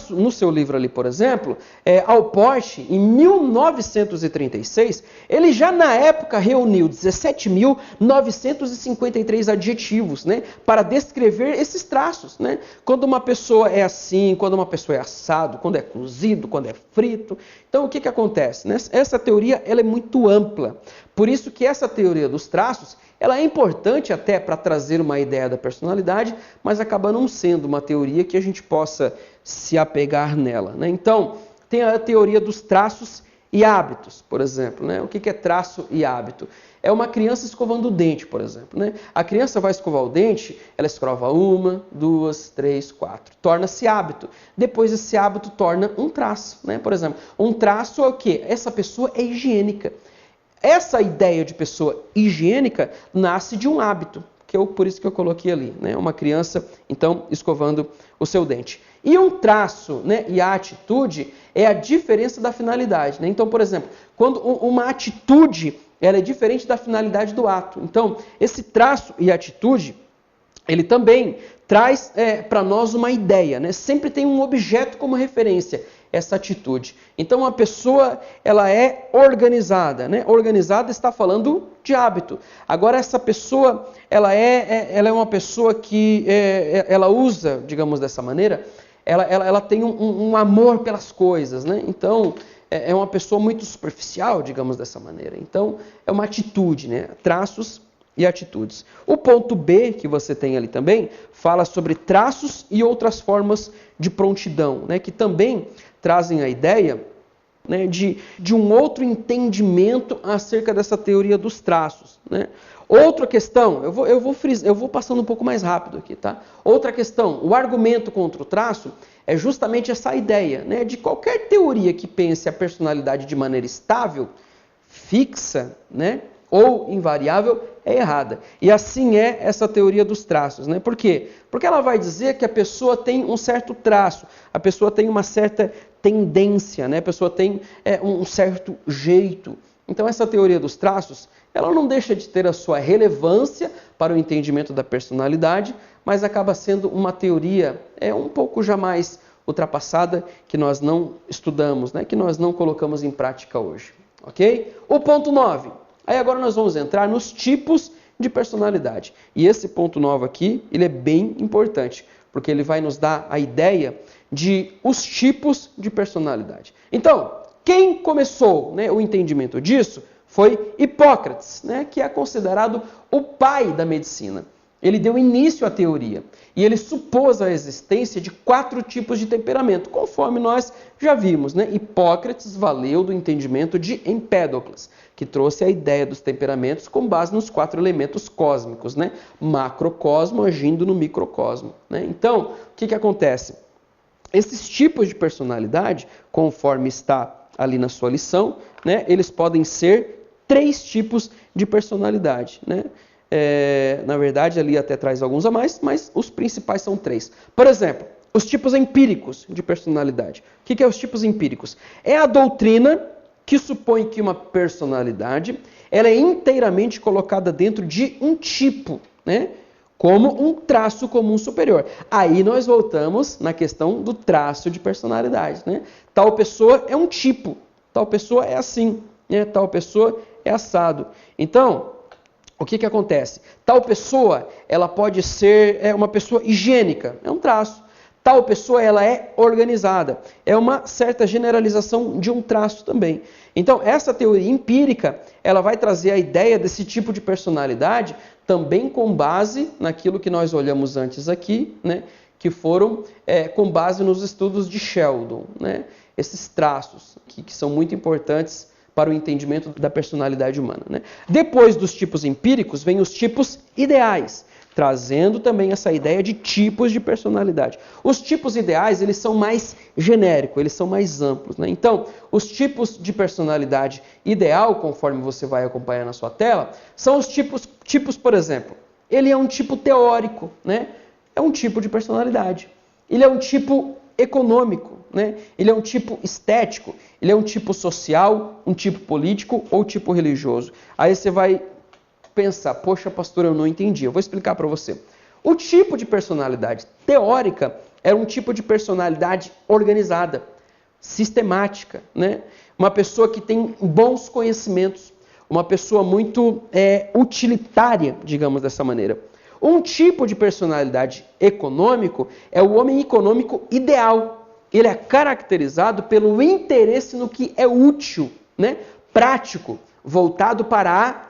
No seu livro ali, por exemplo, Alport, em 1936, ele já na época reuniu 17.953 adjetivos, né, para descrever esses traços. Né? Quando uma pessoa é assim, quando uma pessoa é assado, quando é cozido, quando é frito. Então o que acontece? Né? Essa teoria ela é muito ampla. Por isso que essa teoria dos traços ela é importante até para trazer uma ideia da personalidade, mas acaba não sendo uma teoria que a gente possa se apegar nela. Né? Então, tem a teoria dos traços e hábitos, por exemplo. Né? O que é traço e hábito? É uma criança escovando o dente, por exemplo. Né? A criança vai escovar o dente, ela escova 1, 2, 3, 4. Torna-se hábito. Depois esse hábito torna um traço. Né? Por exemplo, um traço é o quê? Essa pessoa é higiênica. Essa ideia de pessoa higiênica nasce de um hábito, por isso que eu coloquei ali, né? Uma criança, então, escovando o seu dente. E um traço, né, e a atitude é a diferença da finalidade. Né? Então, por exemplo, quando uma atitude ela é diferente da finalidade do ato. Então, esse traço e atitude, ele também traz para nós uma ideia. Né? Sempre tem um objeto como referência. Essa atitude. Então, uma pessoa, ela é organizada, né? Organizada está falando de hábito. Agora, essa pessoa, ela é uma pessoa que ela usa, digamos dessa maneira, ela tem um amor pelas coisas, né? Então, é uma pessoa muito superficial, digamos dessa maneira. Então, é uma atitude, né? Traços e atitudes. O ponto B, que você tem ali também, fala sobre traços e outras formas de prontidão, né, que também trazem a ideia, né, de um outro entendimento acerca dessa teoria dos traços, né? Outra questão, eu vou passando um pouco mais rápido aqui, tá? Outra questão, o argumento contra o traço é justamente essa ideia, né, de qualquer teoria que pense a personalidade de maneira estável, fixa, né, ou invariável, é errada. E assim é essa teoria dos traços, né? Por quê? Porque ela vai dizer que a pessoa tem um certo traço, a pessoa tem uma certa tendência, né? A pessoa tem um certo jeito. Então essa teoria dos traços, ela não deixa de ter a sua relevância para o entendimento da personalidade, mas acaba sendo uma teoria um pouco já mais ultrapassada, que nós não estudamos, né? Que nós não colocamos em prática hoje. Ok? O ponto 9. Aí agora nós vamos entrar nos tipos de personalidade. E esse ponto 9 aqui, ele é bem importante, porque ele vai nos dar a ideia de os tipos de personalidade. Então, quem começou, né, o entendimento disso foi Hipócrates, né, que é considerado o pai da medicina. Ele deu início à teoria e ele supôs a existência de 4 tipos de temperamento, conforme nós já vimos, né? Hipócrates valeu do entendimento de Empédocles, que trouxe a ideia dos temperamentos com base nos 4 elementos cósmicos, né? Macrocosmo agindo no microcosmo, né? Então, o que acontece? Esses tipos de personalidade, conforme está ali na sua lição, né? Eles podem ser 3 tipos de personalidade, né? Na verdade, ali até traz alguns a mais, mas os principais são 3. Por exemplo, os tipos empíricos de personalidade. O que é os tipos empíricos? É a doutrina que supõe que uma personalidade ela é inteiramente colocada dentro de um tipo, né? Como um traço comum superior. Aí nós voltamos na questão do traço de personalidade, né? Tal pessoa é um tipo, tal pessoa é assim, né? Tal pessoa é assado. Então, o que acontece? Tal pessoa, ela pode ser uma pessoa higiênica, é um traço. Tal pessoa, ela é organizada, é uma certa generalização de um traço também. Então, essa teoria empírica, ela vai trazer a ideia desse tipo de personalidade também com base naquilo que nós olhamos antes aqui, né? Que foram com base nos estudos de Sheldon, né? Esses traços que são muito importantes para o entendimento da personalidade humana, né? Depois dos tipos empíricos, vem os tipos ideais, trazendo também essa ideia de tipos de personalidade. Os tipos ideais, eles são mais genéricos, eles são mais amplos, né? Então, os tipos de personalidade ideal, conforme você vai acompanhar na sua tela, são os tipos, por exemplo, ele é um tipo teórico, né? É um tipo de personalidade. Ele é um tipo econômico, né? Ele é um tipo estético, ele é um tipo social, um tipo político ou tipo religioso. Aí você vai pensar, poxa, pastor, eu não entendi. Eu vou explicar para você. O tipo de personalidade teórica era um tipo de personalidade organizada, sistemática, né? Uma pessoa que tem bons conhecimentos, uma pessoa muito utilitária, digamos dessa maneira. Um tipo de personalidade econômico é o homem econômico ideal. Ele é caracterizado pelo interesse no que é útil, né? Prático, voltado para a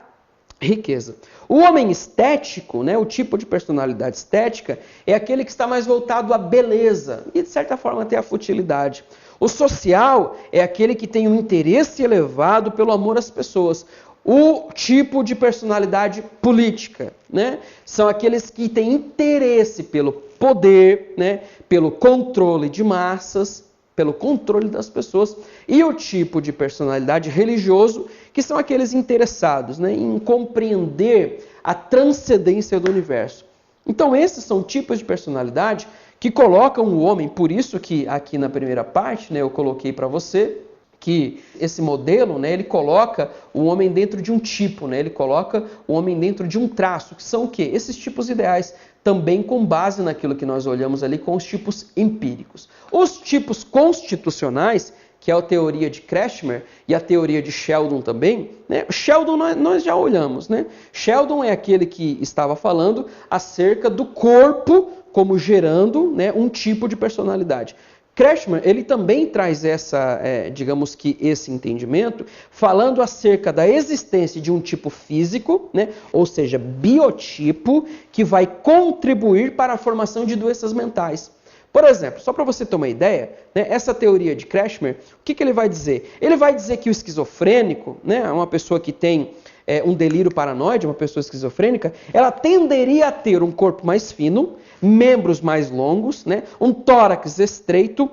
riqueza. O homem estético, né? O tipo de personalidade estética, é aquele que está mais voltado à beleza e, de certa forma, até à futilidade. O social é aquele que tem um interesse elevado pelo amor às pessoas. O tipo de personalidade política, né? São aqueles que têm interesse pelo poder, né? Pelo controle de massas, pelo controle das pessoas. E o tipo de personalidade religioso, que são aqueles interessados, né? Em compreender a transcendência do universo. Então esses são tipos de personalidade que colocam o homem, por isso que aqui na primeira parte, né, eu coloquei para você, que esse modelo, né, ele coloca o homem dentro de um tipo, né, ele coloca o homem dentro de um traço, que são o quê? Esses tipos ideais, também com base naquilo que nós olhamos ali com os tipos empíricos. Os tipos constitucionais, que é a teoria de Kretschmer e a teoria de Sheldon também, né? Sheldon nós já olhamos, né? Sheldon é aquele que estava falando acerca do corpo como gerando, né, um tipo de personalidade. Kretschmer, ele também traz digamos que esse entendimento, falando acerca da existência de um tipo físico, né, ou seja, biotipo, que vai contribuir para a formação de doenças mentais. Por exemplo, só para você ter uma ideia, né, essa teoria de Kretschmer, o que ele vai dizer? Ele vai dizer que o esquizofrênico, né, uma pessoa que tem um delírio paranoide, uma pessoa esquizofrênica, ela tenderia a ter um corpo mais fino, membros mais longos, né, um tórax estreito,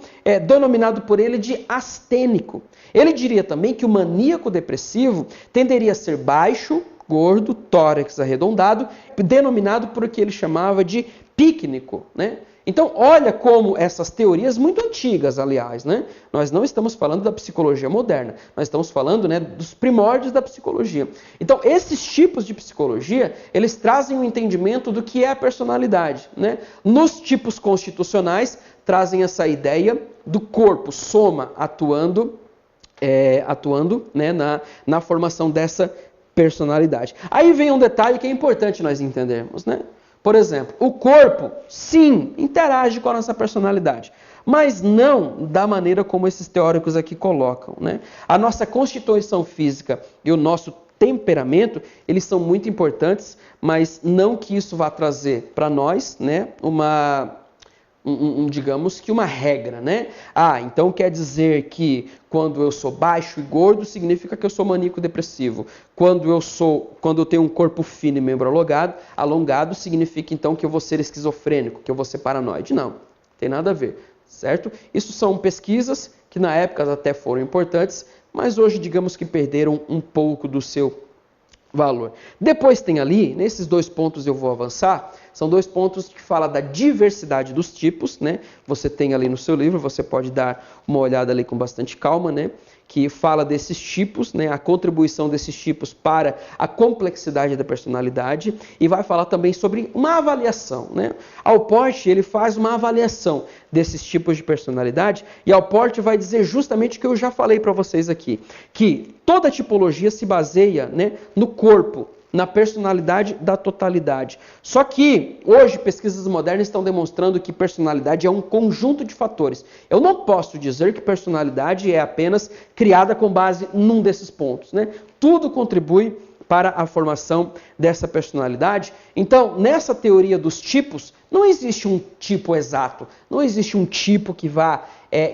denominado por ele de astênico. Ele diria também que o maníaco depressivo tenderia a ser baixo, gordo, tórax arredondado, denominado por o que ele chamava de pícnico, né? Então, olha como essas teorias muito antigas, aliás, né? Nós não estamos falando da psicologia moderna, nós estamos falando, né, dos primórdios da psicologia. Então, esses tipos de psicologia, eles trazem um entendimento do que é a personalidade, né? Nos tipos constitucionais, trazem essa ideia do corpo, soma, atuando né, na formação dessa personalidade. Aí vem um detalhe que é importante nós entendermos, né? Por exemplo, o corpo, sim, interage com a nossa personalidade, mas não da maneira como esses teóricos aqui colocam, né? A nossa constituição física e o nosso temperamento, eles são muito importantes, mas não que isso vá trazer para nós, né, digamos que uma regra, né? Então quer dizer que quando eu sou baixo e gordo, significa que eu sou maníaco depressivo. Quando eu tenho um corpo fino e membro alongado, significa então que eu vou ser esquizofrênico, que eu vou ser paranoide. Não, tem nada a ver, certo? Isso são pesquisas que na época até foram importantes, mas hoje digamos que perderam um pouco do seu valor. Depois tem ali, nesses 2 pontos eu vou avançar, são 2 pontos que falam da diversidade dos tipos, né? Você tem ali no seu livro, você pode dar uma olhada ali com bastante calma, né? Que fala desses tipos, né? A contribuição desses tipos para a complexidade da personalidade, e vai falar também sobre uma avaliação, né? Allport, ele faz uma avaliação desses tipos de personalidade, e Allport vai dizer justamente o que eu já falei para vocês aqui, que toda tipologia se baseia, né, no corpo, na personalidade da totalidade. Só que hoje pesquisas modernas estão demonstrando que personalidade é um conjunto de fatores. Eu não posso dizer que personalidade é apenas criada com base num desses pontos, né? Tudo contribui para a formação dessa personalidade. Então, nessa teoria dos tipos, não existe um tipo exato, não existe um tipo que vá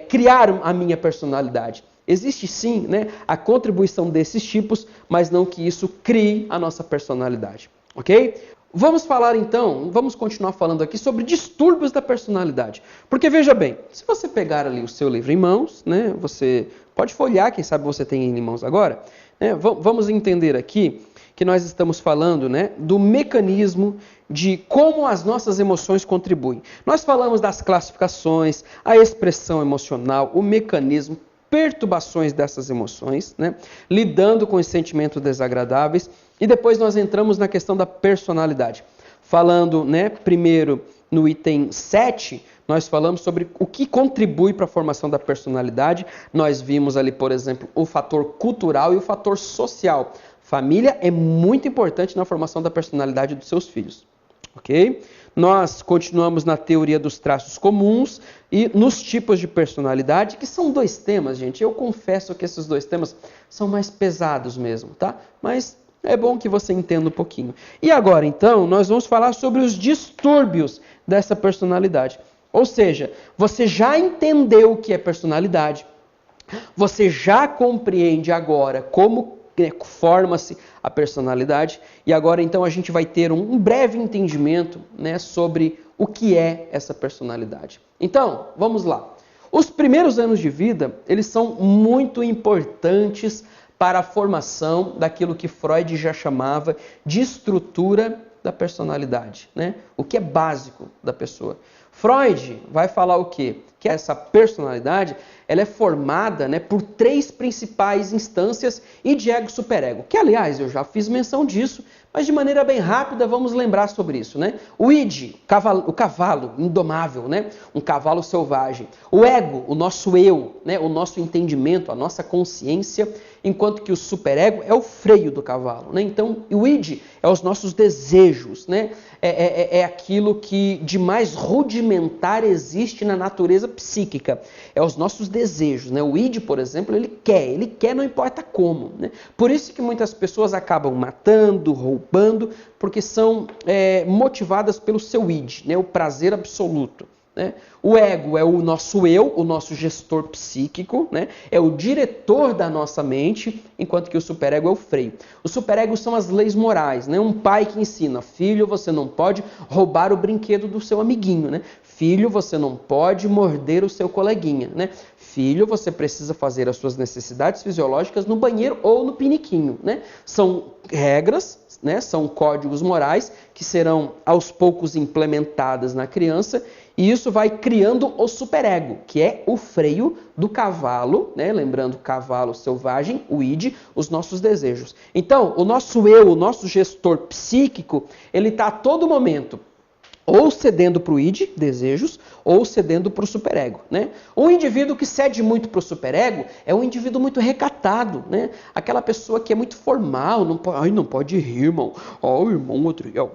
criar a minha personalidade. Existe sim, né, a contribuição desses tipos, mas não que isso crie a nossa personalidade, ok? Vamos falar então, vamos continuar falando aqui sobre distúrbios da personalidade. Porque veja bem, se você pegar ali o seu livro em mãos, né, você pode folhear, quem sabe você tem em mãos agora, né, vamos entender aqui que nós estamos falando, né, do mecanismo de como as nossas emoções contribuem. Nós falamos das classificações, a expressão emocional, o mecanismo, perturbações dessas emoções, né? Lidando com os sentimentos desagradáveis, e depois nós entramos na questão da personalidade. Falando, né, primeiro no item 7, nós falamos sobre o que contribui para a formação da personalidade. Nós vimos ali, por exemplo, o fator cultural e o fator social. Família é muito importante na formação da personalidade dos seus filhos, ok? Nós continuamos na teoria dos traços comuns e nos tipos de personalidade, que são 2 temas, gente. Eu confesso que esses 2 temas são mais pesados mesmo, tá? Mas é bom que você entenda um pouquinho. E agora, então, nós vamos falar sobre os distúrbios dessa personalidade. Ou seja, você já entendeu o que é personalidade, você já compreende agora como forma-se a personalidade, e agora então a gente vai ter um breve entendimento, né, sobre o que é essa personalidade. Então, vamos lá. Os primeiros anos de vida, eles são muito importantes para a formação daquilo que Freud já chamava de estrutura da personalidade, né? O que é básico da pessoa. Freud vai falar o quê? Que essa personalidade, ela é formada, né, por 3 principais instâncias e de ego-superego, que aliás eu já fiz menção disso, mas de maneira bem rápida vamos lembrar sobre isso, né? O id, o cavalo indomável, né? Um cavalo selvagem. O ego, o nosso eu, né? O nosso entendimento, a nossa consciência, enquanto que o superego é o freio do cavalo, né? Então, o id é os nossos desejos, né? É aquilo que de mais rudimentar rudimentar existe na natureza psíquica? É os nossos desejos, né? O id, por exemplo, ele quer, não importa como, né? Por isso que muitas pessoas acabam matando, roubando, porque são motivadas pelo seu id, né? O prazer absoluto. Né? O ego é o nosso eu, o nosso gestor psíquico, né? É o diretor da nossa mente, enquanto que o superego é o freio. Os superegos são as leis morais, né? Um pai que ensina, filho, você não pode roubar o brinquedo do seu amiguinho, né? Filho, você não pode morder o seu coleguinha, né? Filho, você precisa fazer as suas necessidades fisiológicas no banheiro ou no piniquinho, né? São regras, né? São códigos morais que serão aos poucos implementadas na criança. E isso vai criando o superego, que é o freio do cavalo, né? Lembrando, cavalo selvagem, o id, os nossos desejos. Então, o nosso eu, o nosso gestor psíquico, ele está a todo momento ou cedendo para o id, desejos, ou cedendo para o superego, né? Um indivíduo que cede muito para o superego é um indivíduo muito recatado, né? Aquela pessoa que é muito formal, não pode rir, irmão. Irmão Adriel.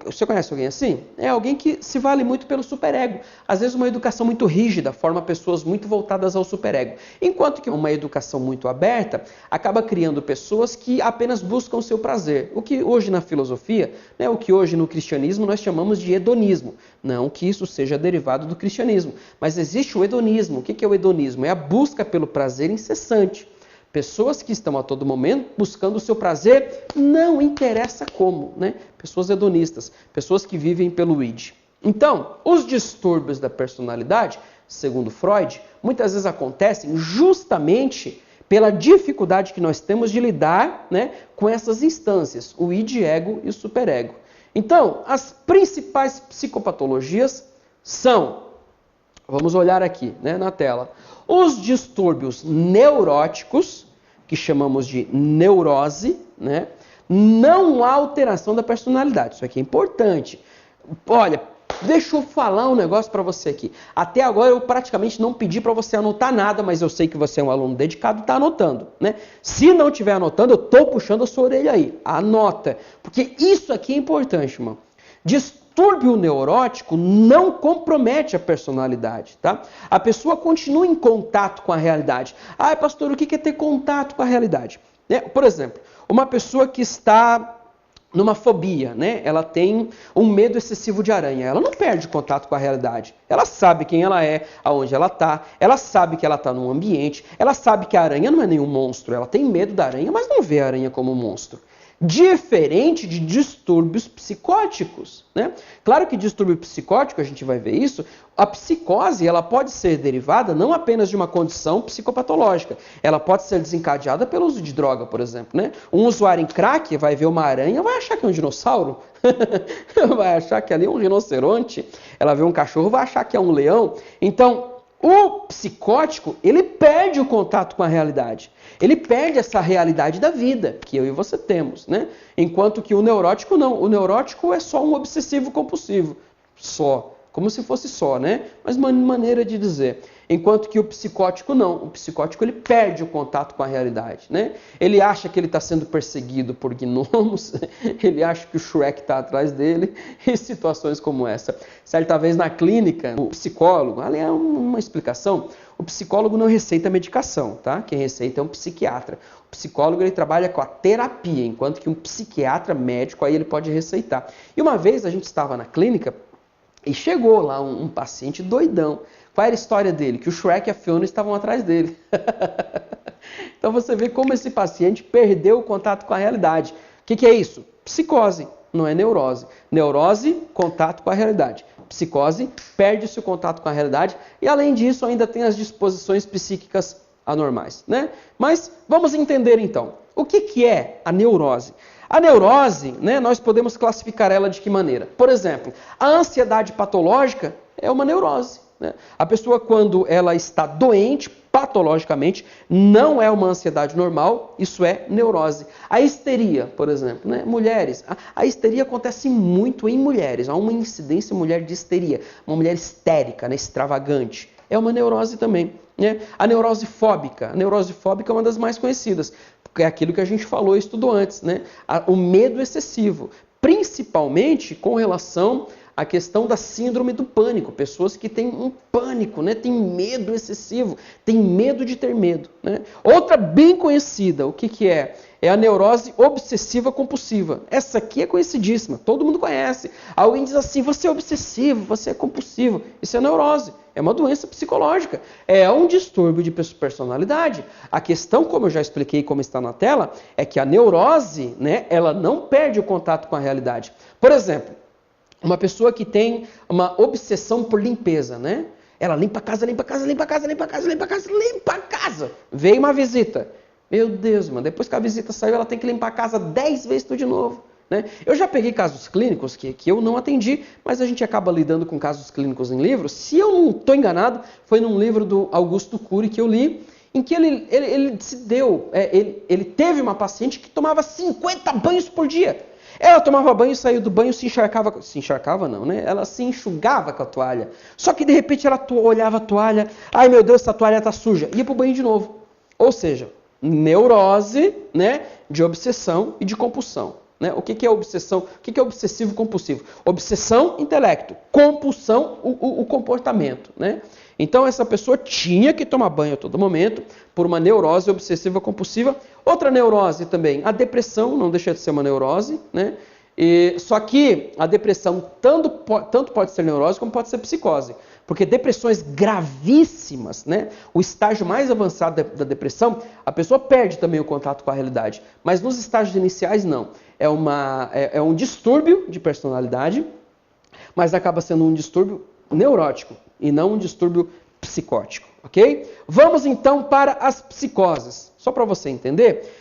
Você conhece alguém assim? É alguém que se vale muito pelo superego. Às vezes uma educação muito rígida forma pessoas muito voltadas ao superego. Enquanto que uma educação muito aberta acaba criando pessoas que apenas buscam o seu prazer. O que hoje na filosofia, né, o que hoje no cristianismo nós chamamos de hedonismo. Não que isso seja derivado do cristianismo, mas existe o hedonismo. O que é o hedonismo? É a busca pelo prazer incessante. Pessoas que estão a todo momento buscando o seu prazer, não interessa como, né? Pessoas hedonistas, pessoas que vivem pelo id. Então, os distúrbios da personalidade, segundo Freud, muitas vezes acontecem justamente pela dificuldade que nós temos de lidar, né, com essas instâncias, o id, ego e o superego. Então, as principais psicopatologias são, vamos olhar aqui, né, na tela, os distúrbios neuróticos, que chamamos de neurose, né? Não há alteração da personalidade, isso aqui é importante. Olha, deixa eu falar um negócio para você aqui. Até agora eu praticamente não pedi para você anotar nada, mas eu sei que você é um aluno dedicado e está anotando, né? Se não estiver anotando, eu estou puxando a sua orelha aí. Anota, porque isso aqui é importante, irmão. Distúrbio neurótico não compromete a personalidade, tá? A pessoa continua em contato com a realidade. Ah, pastor, o que é ter contato com a realidade? Né? Por exemplo, uma pessoa que está numa fobia, né? Ela tem um medo excessivo de aranha. Ela não perde contato com a realidade. Ela sabe quem ela é, aonde ela está. Ela sabe que ela está num ambiente. Ela sabe que a aranha não é nenhum monstro. Ela tem medo da aranha, mas não vê a aranha como um monstro. Diferente de distúrbios psicóticos, né? Claro que distúrbio psicótico, a gente vai ver isso, a psicose ela pode ser derivada não apenas de uma condição psicopatológica, ela pode ser desencadeada pelo uso de droga, por exemplo, né? Um usuário em crack vai ver uma aranha, vai achar que é um dinossauro, vai achar que ali é um rinoceronte, ela vê um cachorro, vai achar que é um leão. Então, o psicótico, ele perde o contato com a realidade. Ele perde essa realidade da vida, que eu e você temos, né? Enquanto que o neurótico não. O neurótico é só um obsessivo compulsivo. Só. Como se fosse só, né? Mas uma maneira de dizer. Enquanto que o psicótico não. O psicótico ele perde o contato com a realidade, né? Ele acha que ele está sendo perseguido por gnomos, ele acha que o Shrek está atrás dele, e situações como essa. Certa vez na clínica, o psicólogo, ali é uma explicação, o psicólogo não receita medicação, tá? Quem receita é um psiquiatra. O psicólogo ele trabalha com a terapia, enquanto que um psiquiatra médico aí ele pode receitar. E uma vez a gente estava na clínica e chegou lá um paciente doidão. Qual era a história dele? Que o Shrek e a Fiona estavam atrás dele. Então você vê como esse paciente perdeu o contato com a realidade. O que é isso? Psicose, não é neurose. Neurose, contato com a realidade. Psicose, perde-se o contato com a realidade. E além disso, ainda tem as disposições psíquicas anormais, né? Mas vamos entender então. O que é a neurose? A neurose, né, nós podemos classificar ela de que maneira? Por exemplo, a ansiedade patológica é uma neurose. Né? A pessoa, quando ela está doente, patologicamente, não é uma ansiedade normal, isso é neurose. A histeria, por exemplo, né? Mulheres, a histeria acontece muito em mulheres, há uma incidência em mulher de histeria, uma mulher histérica, né? Extravagante, é uma neurose também. Né? A neurose fóbica é uma das mais conhecidas, porque é aquilo que a gente falou e estudou antes, né? O medo excessivo, principalmente com relação a questão da síndrome do pânico, pessoas que têm um pânico, né? Tem medo excessivo, tem medo de ter medo, né? Outra bem conhecida, o que que é? É a neurose obsessiva compulsiva. Essa aqui é conhecidíssima, todo mundo conhece. Alguém diz assim, você é obsessivo, você é compulsivo. Isso é neurose, é uma doença psicológica, é um distúrbio de personalidade. A questão, como eu já expliquei, como está na tela, é que a neurose, né, ela não perde o contato com a realidade. Por exemplo, uma pessoa que tem uma obsessão por limpeza, né? Ela limpa a casa, limpa a casa, limpa a casa, limpa a casa, limpa a casa, limpa a casa. Veio uma visita. Meu Deus, mano, depois que a visita saiu, ela tem que limpar a casa 10 vezes tudo de novo, né? Eu já peguei casos clínicos que eu não atendi, mas a gente acaba lidando com casos clínicos em livros. Se eu não estou enganado, foi num livro do Augusto Cury que eu li, em que ele se deu, ele teve uma paciente que tomava 50 banhos por dia. Ela tomava banho, saiu do banho, se encharcava não, né? Ela se enxugava com a toalha. Só que de repente ela olhava a toalha, ai meu Deus, essa toalha tá suja, ia pro banho de novo. Ou seja, neurose, né, de obsessão e de compulsão. Né? O que é obsessão? O que é obsessivo compulsivo? Obsessão, intelecto. Compulsão, o comportamento. Né? Então essa pessoa tinha que tomar banho a todo momento por uma neurose obsessiva compulsiva. Outra neurose também, a depressão, não deixa de ser uma neurose. Né? Só que a depressão tanto pode ser neurose como pode ser psicose. Porque depressões gravíssimas, né? O estágio mais avançado da depressão, a pessoa perde também o contato com a realidade. Mas nos estágios iniciais, não. É um distúrbio de personalidade, mas acaba sendo um distúrbio neurótico e não um distúrbio psicótico, ok? Vamos então para as psicoses. Só para você entender.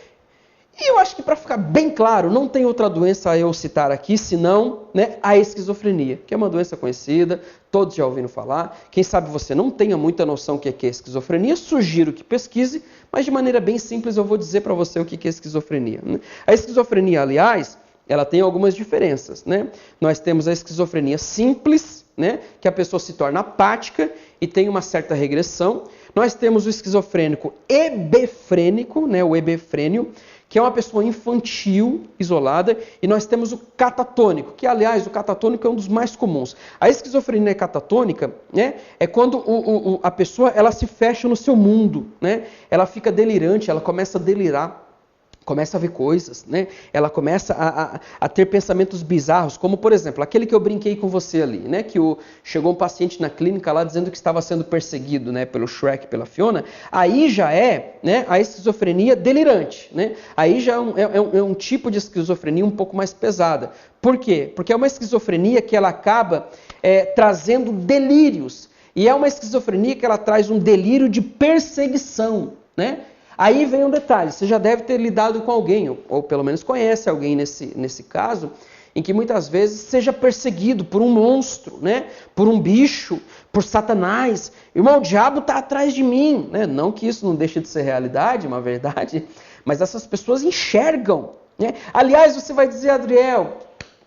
E eu acho que para ficar bem claro, não tem outra doença a eu citar aqui, senão, né, a esquizofrenia, que é uma doença conhecida, todos já ouviram falar. Quem sabe você não tenha muita noção do que é esquizofrenia, sugiro que pesquise, mas de maneira bem simples eu vou dizer para você o que é esquizofrenia. Né? A esquizofrenia, aliás, ela tem algumas diferenças. Né? Nós temos a esquizofrenia simples, né, que a pessoa se torna apática e tem uma certa regressão. Nós temos o esquizofrênico hebefrênico, né, o hebefrênio, que é uma pessoa infantil, isolada, e nós temos o catatônico, que, aliás, o catatônico é um dos mais comuns. A esquizofrenia catatônica, né, é quando a pessoa ela se fecha no seu mundo, né, ela fica delirante, ela começa a delirar, começa a ver coisas, né? Ela começa a ter pensamentos bizarros, como, por exemplo, aquele que eu brinquei com você ali, né? Que chegou um paciente na clínica lá dizendo que estava sendo perseguido, né? Pelo Shrek, pela Fiona. Aí já é, né? A esquizofrenia delirante, né? Aí já é um tipo de esquizofrenia um pouco mais pesada. Por quê? Porque é uma esquizofrenia que ela acaba trazendo delírios. E é uma esquizofrenia que ela traz um delírio de perseguição, né? Aí vem um detalhe, você já deve ter lidado com alguém, ou pelo menos conhece alguém nesse caso, em que muitas vezes seja perseguido por um monstro, né? Por um bicho, por Satanás. Irmão, o diabo está atrás de mim. Né? Não que isso não deixe de ser realidade, uma verdade, mas essas pessoas enxergam. Né? Aliás, você vai dizer, Adriel,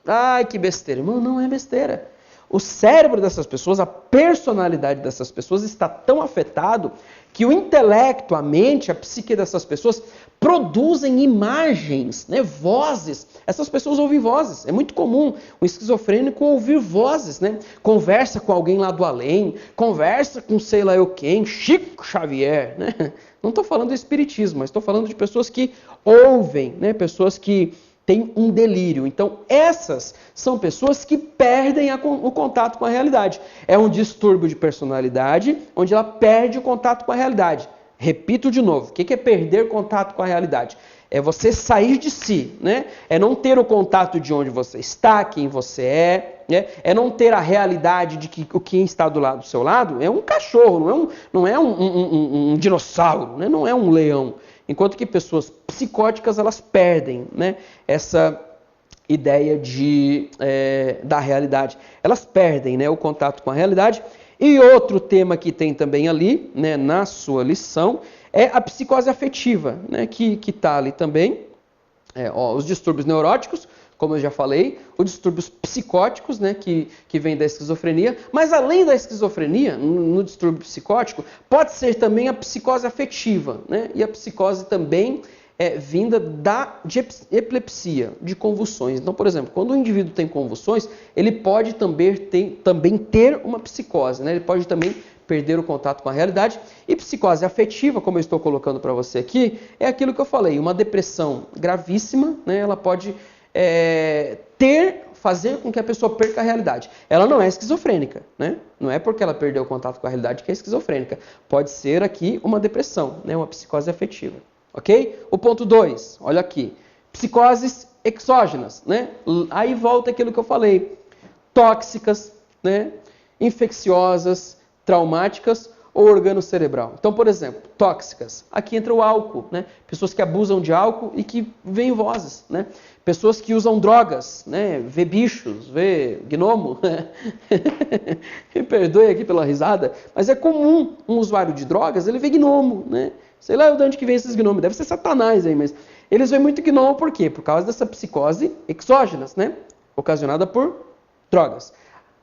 ai que besteira. Irmão, não é besteira. O cérebro dessas pessoas, a personalidade dessas pessoas está tão afetado que o intelecto, a mente, a psique dessas pessoas produzem imagens, né, vozes. Essas pessoas ouvem vozes. É muito comum o esquizofrênico ouvir vozes, né? Conversa com alguém lá do além, conversa com sei lá eu quem, Chico Xavier, né? Não estou falando do espiritismo, mas estou falando de pessoas que ouvem, né? Pessoas que tem um delírio. Então, essas são pessoas que perdem o contato com a realidade. É um distúrbio de personalidade, onde ela perde o contato com a realidade. Repito de novo, o que é perder contato com a realidade? É você sair de si, né? É não ter o contato de onde você está, quem você é, né? É não ter a realidade de que quem está do lado do seu lado é um cachorro, não é um dinossauro, né? Não é um leão. Enquanto que pessoas psicóticas, elas perdem, né, essa ideia da realidade. Elas perdem, né, o contato com a realidade. E outro tema que tem também ali, né, na sua lição, é a psicose afetiva, né, que está ali também. Os distúrbios neuróticos, como eu já falei, os distúrbios psicóticos, né, que vem da esquizofrenia, mas além da esquizofrenia, no distúrbio psicótico, pode ser também a psicose afetiva, né, e a psicose também vinda de epilepsia, de convulsões. Então, por exemplo, quando o indivíduo tem convulsões, ele pode também ter uma psicose, né? Ele pode também perder o contato com a realidade. E psicose afetiva, como eu estou colocando para você aqui, é aquilo que eu falei, uma depressão gravíssima, né? Ela pode fazer com que a pessoa perca a realidade. Ela não é esquizofrênica, né? Não é porque ela perdeu o contato com a realidade que é esquizofrênica. Pode ser aqui uma depressão, né? Uma psicose afetiva. Ok? O ponto 2, olha aqui. Psicoses exógenas, né? Aí volta aquilo que eu falei. Tóxicas, né? Infecciosas, traumáticas ou organo cerebral. Então, por exemplo, tóxicas. Aqui entra o álcool, né? Pessoas que abusam de álcool e que veem vozes, né? Pessoas que usam drogas, né? Vê bichos, vê gnomo. Me perdoe aqui pela risada, mas é comum um usuário de drogas, ele vê gnomo, né? Sei lá de onde que vem esses gnomos, deve ser Satanás aí, mas eles veem muito gnomo por quê? Por causa dessa psicose exógenas, né? Ocasionada por drogas.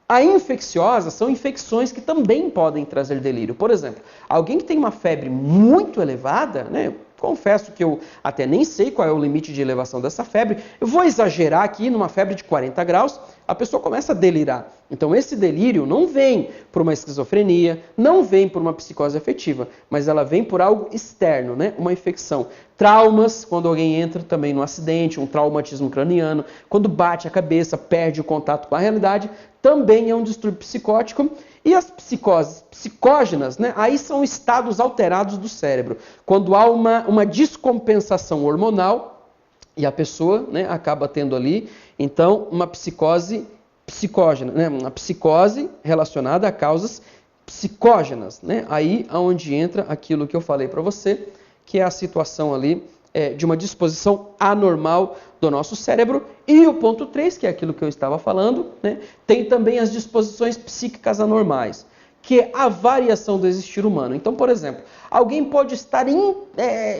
A infecciosa são infecções que também podem trazer delírio. Por exemplo, alguém que tem uma febre muito elevada, né? Confesso que eu até nem sei qual é o limite de elevação dessa febre. Eu vou exagerar aqui, numa febre de 40 graus, a pessoa começa a delirar. Então esse delírio não vem por uma esquizofrenia, não vem por uma psicose afetiva, mas ela vem por algo externo, né? Uma infecção. Traumas, quando alguém entra também no acidente, um traumatismo craniano, quando bate a cabeça, perde o contato com a realidade, também é um distúrbio psicótico. E as psicoses psicógenas, né? Aí são estados alterados do cérebro. Quando há uma descompensação hormonal e a pessoa, né, acaba tendo ali, então, uma psicose psicógena, né? Uma psicose relacionada a causas psicógenas, né? Aí é onde entra aquilo que eu falei para você, que é a situação ali de uma disposição anormal do nosso cérebro. E o ponto 3, que é aquilo que eu estava falando, né? Tem também as disposições psíquicas anormais, que é a variação do existir humano. Então, por exemplo, alguém pode estar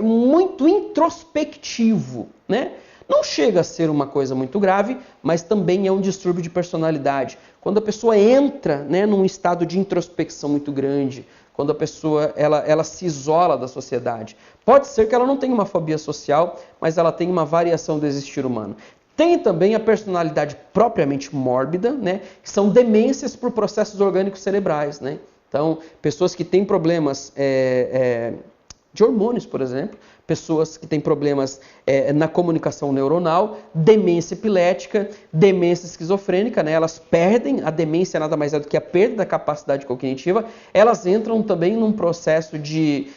muito introspectivo, né? Não chega a ser uma coisa muito grave, mas também é um distúrbio de personalidade. Quando a pessoa entra, né, num estado de introspecção muito grande, quando a pessoa ela se isola da sociedade. Pode ser que ela não tenha uma fobia social, mas ela tem uma variação do existir humano. Tem também a personalidade propriamente mórbida, né, que são demências por processos orgânicos cerebrais, né? Então, pessoas que têm problemas de hormônios, por exemplo, pessoas que têm problemas na comunicação neuronal, demência epilética, demência esquizofrênica, né? Elas perdem, a demência nada mais é do que a perda da capacidade cognitiva, elas entram também num processo de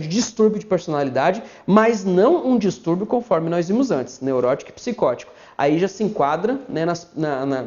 distúrbio de personalidade, mas não um distúrbio conforme nós vimos antes, neurótico e psicótico. Aí já se enquadra, né,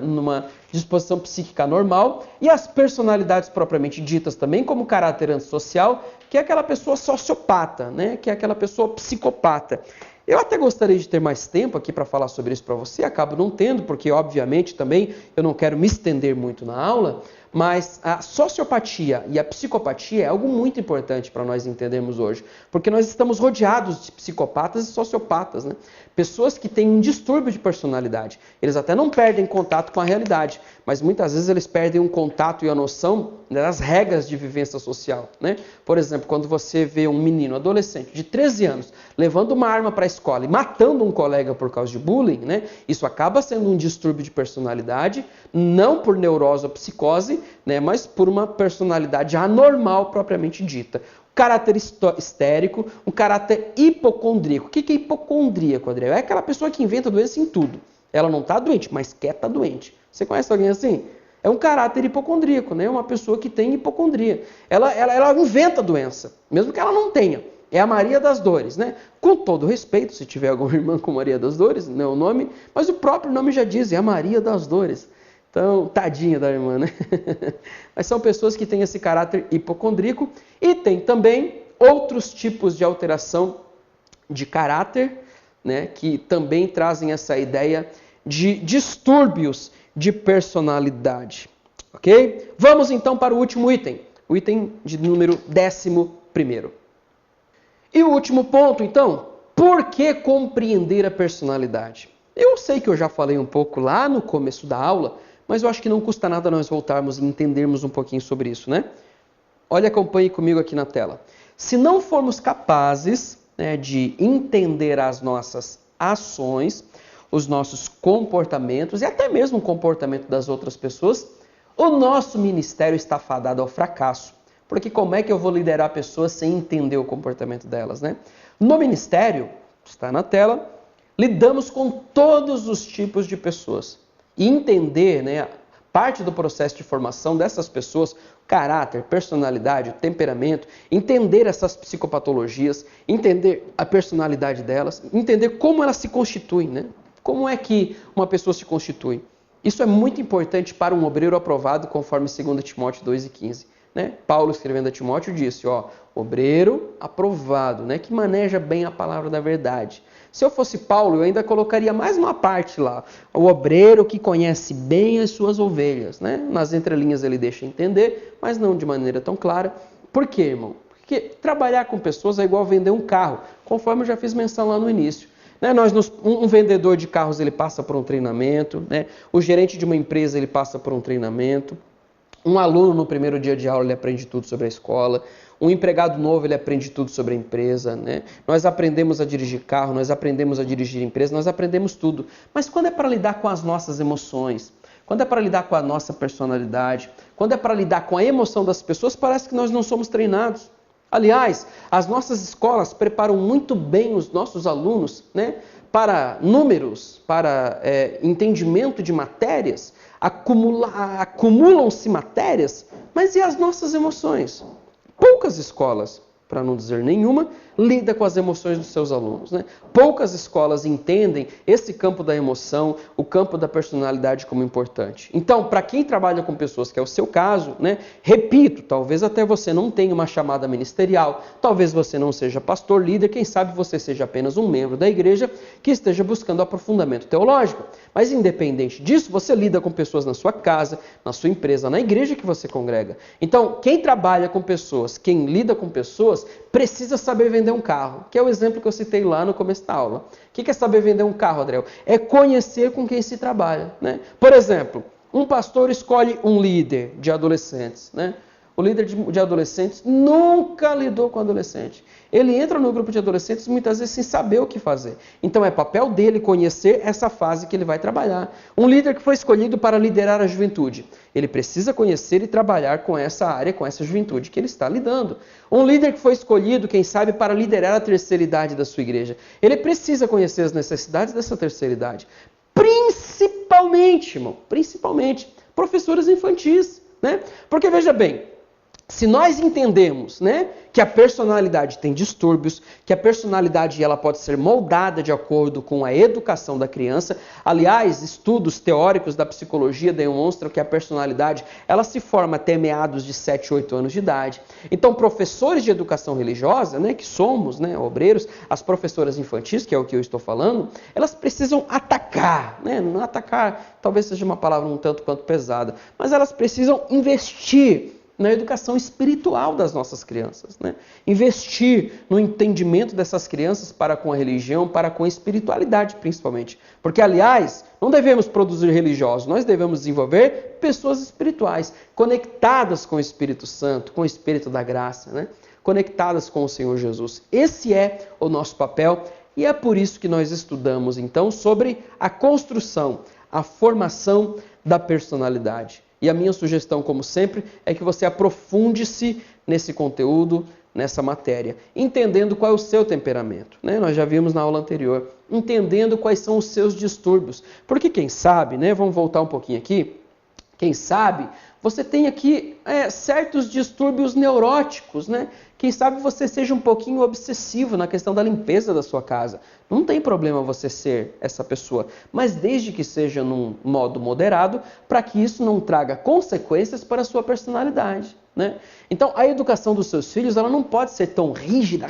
numa disposição psíquica normal, e as personalidades propriamente ditas também, como caráter antissocial, que é aquela pessoa sociopata, né, que é aquela pessoa psicopata. Eu até gostaria de ter mais tempo aqui para falar sobre isso para você, acabo não tendo, porque obviamente também eu não quero me estender muito na aula, mas a sociopatia e a psicopatia é algo muito importante para nós entendermos hoje, porque nós estamos rodeados de psicopatas e sociopatas, né? Pessoas que têm um distúrbio de personalidade. Eles até não perdem contato com a realidade, mas muitas vezes eles perdem um contato e a noção das regras de vivência social, né? Por exemplo, quando você vê um menino adolescente de 13 anos levando uma arma para a escola e matando um colega por causa de bullying, né? Isso acaba sendo um distúrbio de personalidade, não por neurose ou psicose, né? Mas por uma personalidade anormal propriamente dita. Caráter histérico, um caráter hipocondríaco. O que é hipocondríaco, Adriel? É aquela pessoa que inventa doença em tudo. Ela não está doente, mas quer estar doente. Você conhece alguém assim? É um caráter hipocondríaco, né? Uma pessoa que tem hipocondria. Ela inventa doença, mesmo que ela não tenha. É a Maria das Dores, né? Com todo respeito, se tiver alguma irmã com Maria das Dores, não é o nome, mas o próprio nome já diz, é a Maria das Dores. Então, tadinha da irmã, né? Mas são pessoas que têm esse caráter hipocondríaco e tem também outros tipos de alteração de caráter, né? Que também trazem essa ideia de distúrbios de personalidade, ok? Vamos então para o último item, o item de número 11º. E o último ponto, então, por que compreender a personalidade? Eu sei que eu já falei um pouco lá no começo da aula, mas eu acho que não custa nada nós voltarmos e entendermos um pouquinho sobre isso, né? Olha, acompanhe comigo aqui na tela. Se não formos capazes né, de entender as nossas ações, os nossos comportamentos e até mesmo o comportamento das outras pessoas, o nosso ministério está fadado ao fracasso. Porque como é que eu vou liderar pessoas sem entender o comportamento delas, né? No ministério, está na tela, lidamos com todos os tipos de pessoas. E entender, né, parte do processo de formação dessas pessoas, caráter, personalidade, temperamento, entender essas psicopatologias, entender a personalidade delas, entender como elas se constituem, né? Como é que uma pessoa se constitui? Isso é muito importante para um obreiro aprovado, conforme 2 Timóteo 2,15. Né? Paulo, escrevendo a Timóteo, disse, obreiro aprovado, né? Que maneja bem a palavra da verdade. Se eu fosse Paulo, eu ainda colocaria mais uma parte lá. O obreiro que conhece bem as suas ovelhas. Né? Nas entrelinhas ele deixa entender, mas não de maneira tão clara. Por quê, irmão? Porque trabalhar com pessoas é igual vender um carro, conforme eu já fiz menção lá no início. Né? Um vendedor de carros ele passa por um treinamento, né? O gerente de uma empresa ele passa por um treinamento. Um aluno no primeiro dia de aula ele aprende tudo sobre a escola. Um empregado novo ele aprende tudo sobre a empresa. Né? Nós aprendemos a dirigir carro, nós aprendemos a dirigir empresa, nós aprendemos tudo. Mas quando é para lidar com as nossas emoções, quando é para lidar com a nossa personalidade, quando é para lidar com a emoção das pessoas, parece que nós não somos treinados. Aliás, as nossas escolas preparam muito bem os nossos alunos, né, para números, para entendimento de matérias, acumulam-se matérias, mas e as nossas emoções? Poucas escolas, para não dizer nenhuma, lida com as emoções dos seus alunos. Né? Poucas escolas entendem esse campo da emoção, o campo da personalidade como importante. Então, para quem trabalha com pessoas, que é o seu caso, né? Repito, talvez até você não tenha uma chamada ministerial, talvez você não seja pastor, líder, quem sabe você seja apenas um membro da igreja que esteja buscando aprofundamento teológico. Mas independente disso, você lida com pessoas na sua casa, na sua empresa, na igreja que você congrega. Então, quem trabalha com pessoas, quem lida com pessoas, precisa saber vender um carro, que é o exemplo que eu citei lá no começo da aula. O que é saber vender um carro, Adriel? É conhecer com quem se trabalha. Né? Por exemplo, um pastor escolhe um líder de adolescentes. Né? O líder de adolescentes nunca lidou com adolescente. Ele entra no grupo de adolescentes muitas vezes sem saber o que fazer. Então é papel dele conhecer essa fase que ele vai trabalhar. Um líder que foi escolhido para liderar a juventude, ele precisa conhecer e trabalhar com essa área, com essa juventude que ele está lidando. Um líder que foi escolhido, quem sabe, para liderar a terceira idade da sua igreja, ele precisa conhecer as necessidades dessa terceira idade. Principalmente, irmão, professoras infantis. Né? Porque veja bem, se nós entendemos, né, que a personalidade tem distúrbios, que a personalidade ela pode ser moldada de acordo com a educação da criança. Aliás, estudos teóricos da psicologia demonstram que a personalidade ela se forma até meados de 7, 8 anos de idade. Então, professores de educação religiosa, né, que somos, né, obreiros, as professoras infantis, que é o que eu estou falando, elas precisam atacar, né, não atacar, talvez seja uma palavra um tanto quanto pesada, mas elas precisam investir na educação espiritual das nossas crianças, né? Investir no entendimento dessas crianças para com a religião, para com a espiritualidade principalmente. Porque, aliás, não devemos produzir religiosos, nós devemos desenvolver pessoas espirituais, conectadas com o Espírito Santo, com o Espírito da graça, né? Conectadas com o Senhor Jesus. Esse é o nosso papel e é por isso que nós estudamos, então, sobre a construção, a formação da personalidade. E a minha sugestão, como sempre, é que você aprofunde-se nesse conteúdo, nessa matéria, entendendo qual é o seu temperamento. Né? Nós já vimos na aula anterior, entendendo quais são os seus distúrbios. Porque quem sabe, né? Vamos voltar um pouquinho aqui, quem sabe você tem aqui certos distúrbios neuróticos, né? Quem sabe você seja um pouquinho obsessivo na questão da limpeza da sua casa. Não tem problema você ser essa pessoa, mas desde que seja num modo moderado, para que isso não traga consequências para a sua personalidade. Né? Então, a educação dos seus filhos ela não pode ser tão rígida,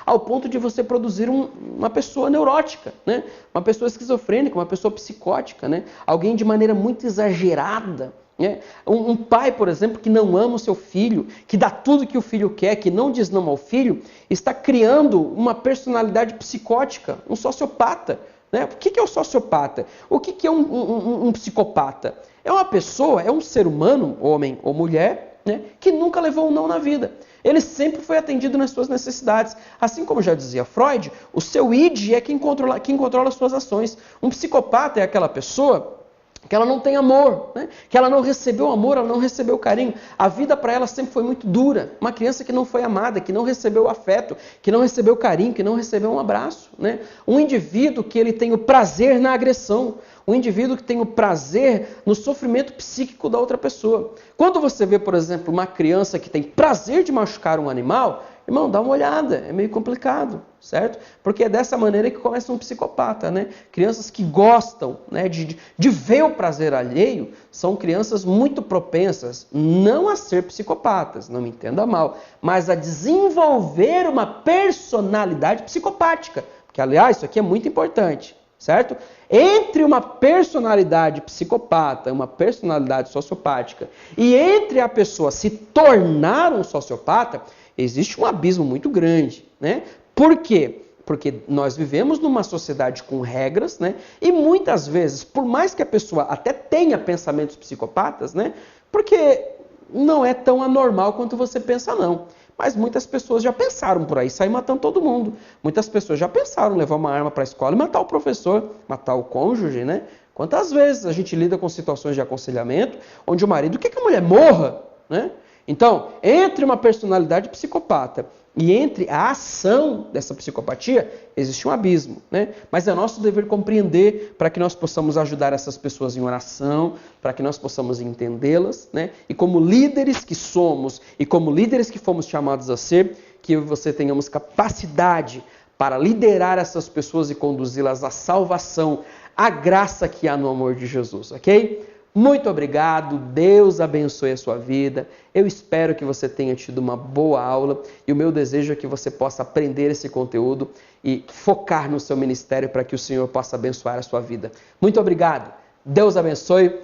ao ponto de você produzir uma pessoa neurótica, né? Uma pessoa esquizofrênica, uma pessoa psicótica, né? Alguém de maneira muito exagerada. Né? Um pai, por exemplo, que não ama o seu filho, que dá tudo que o filho quer, que não diz não ao filho, está criando uma personalidade psicótica, um sociopata. Né? O que é o sociopata? O que é um psicopata? É uma pessoa, é um ser humano, homem ou mulher, né, que nunca levou um não na vida. Ele sempre foi atendido nas suas necessidades. Assim como já dizia Freud, o seu id é quem controla as suas ações. Um psicopata é aquela pessoa que ela não tem amor, né? Que ela não recebeu amor, ela não recebeu carinho. A vida para ela sempre foi muito dura. Uma criança que não foi amada, que não recebeu afeto, que não recebeu carinho, que não recebeu um abraço, né? Um indivíduo que ele tem o prazer na agressão, um indivíduo que tem o prazer no sofrimento psíquico da outra pessoa. Quando você vê, por exemplo, uma criança que tem prazer de machucar um animal, irmão, dá uma olhada, é meio complicado, certo? Porque é dessa maneira que começa um psicopata, né? Crianças que gostam, né, de ver o prazer alheio são crianças muito propensas não a ser psicopatas, não me entenda mal, mas a desenvolver uma personalidade psicopática. Porque, aliás, isso aqui é muito importante, certo? Entre uma personalidade psicopata, uma personalidade sociopática, e entre a pessoa se tornar um sociopata, existe um abismo muito grande, né? Por quê? Porque nós vivemos numa sociedade com regras, né? E muitas vezes, por mais que a pessoa até tenha pensamentos psicopatas, né? Porque não é tão anormal quanto você pensa, não. Mas muitas pessoas já pensaram por aí, sair matando todo mundo. Muitas pessoas já pensaram em levar uma arma para a escola e matar o professor, matar o cônjuge, né? Quantas vezes a gente lida com situações de aconselhamento onde o marido quer que a mulher morra, né? Então, entre uma personalidade psicopata e entre a ação dessa psicopatia, existe um abismo, né? Mas é nosso dever compreender para que nós possamos ajudar essas pessoas em oração, para que nós possamos entendê-las, né? E como líderes que somos e como líderes que fomos chamados a ser, que eu e você tenhamos capacidade para liderar essas pessoas e conduzi-las à salvação, à graça que há no amor de Jesus, ok? Muito obrigado, Deus abençoe a sua vida. Eu espero que você tenha tido uma boa aula e o meu desejo é que você possa aprender esse conteúdo e focar no seu ministério para que o Senhor possa abençoar a sua vida. Muito obrigado, Deus abençoe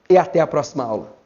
e até a próxima aula.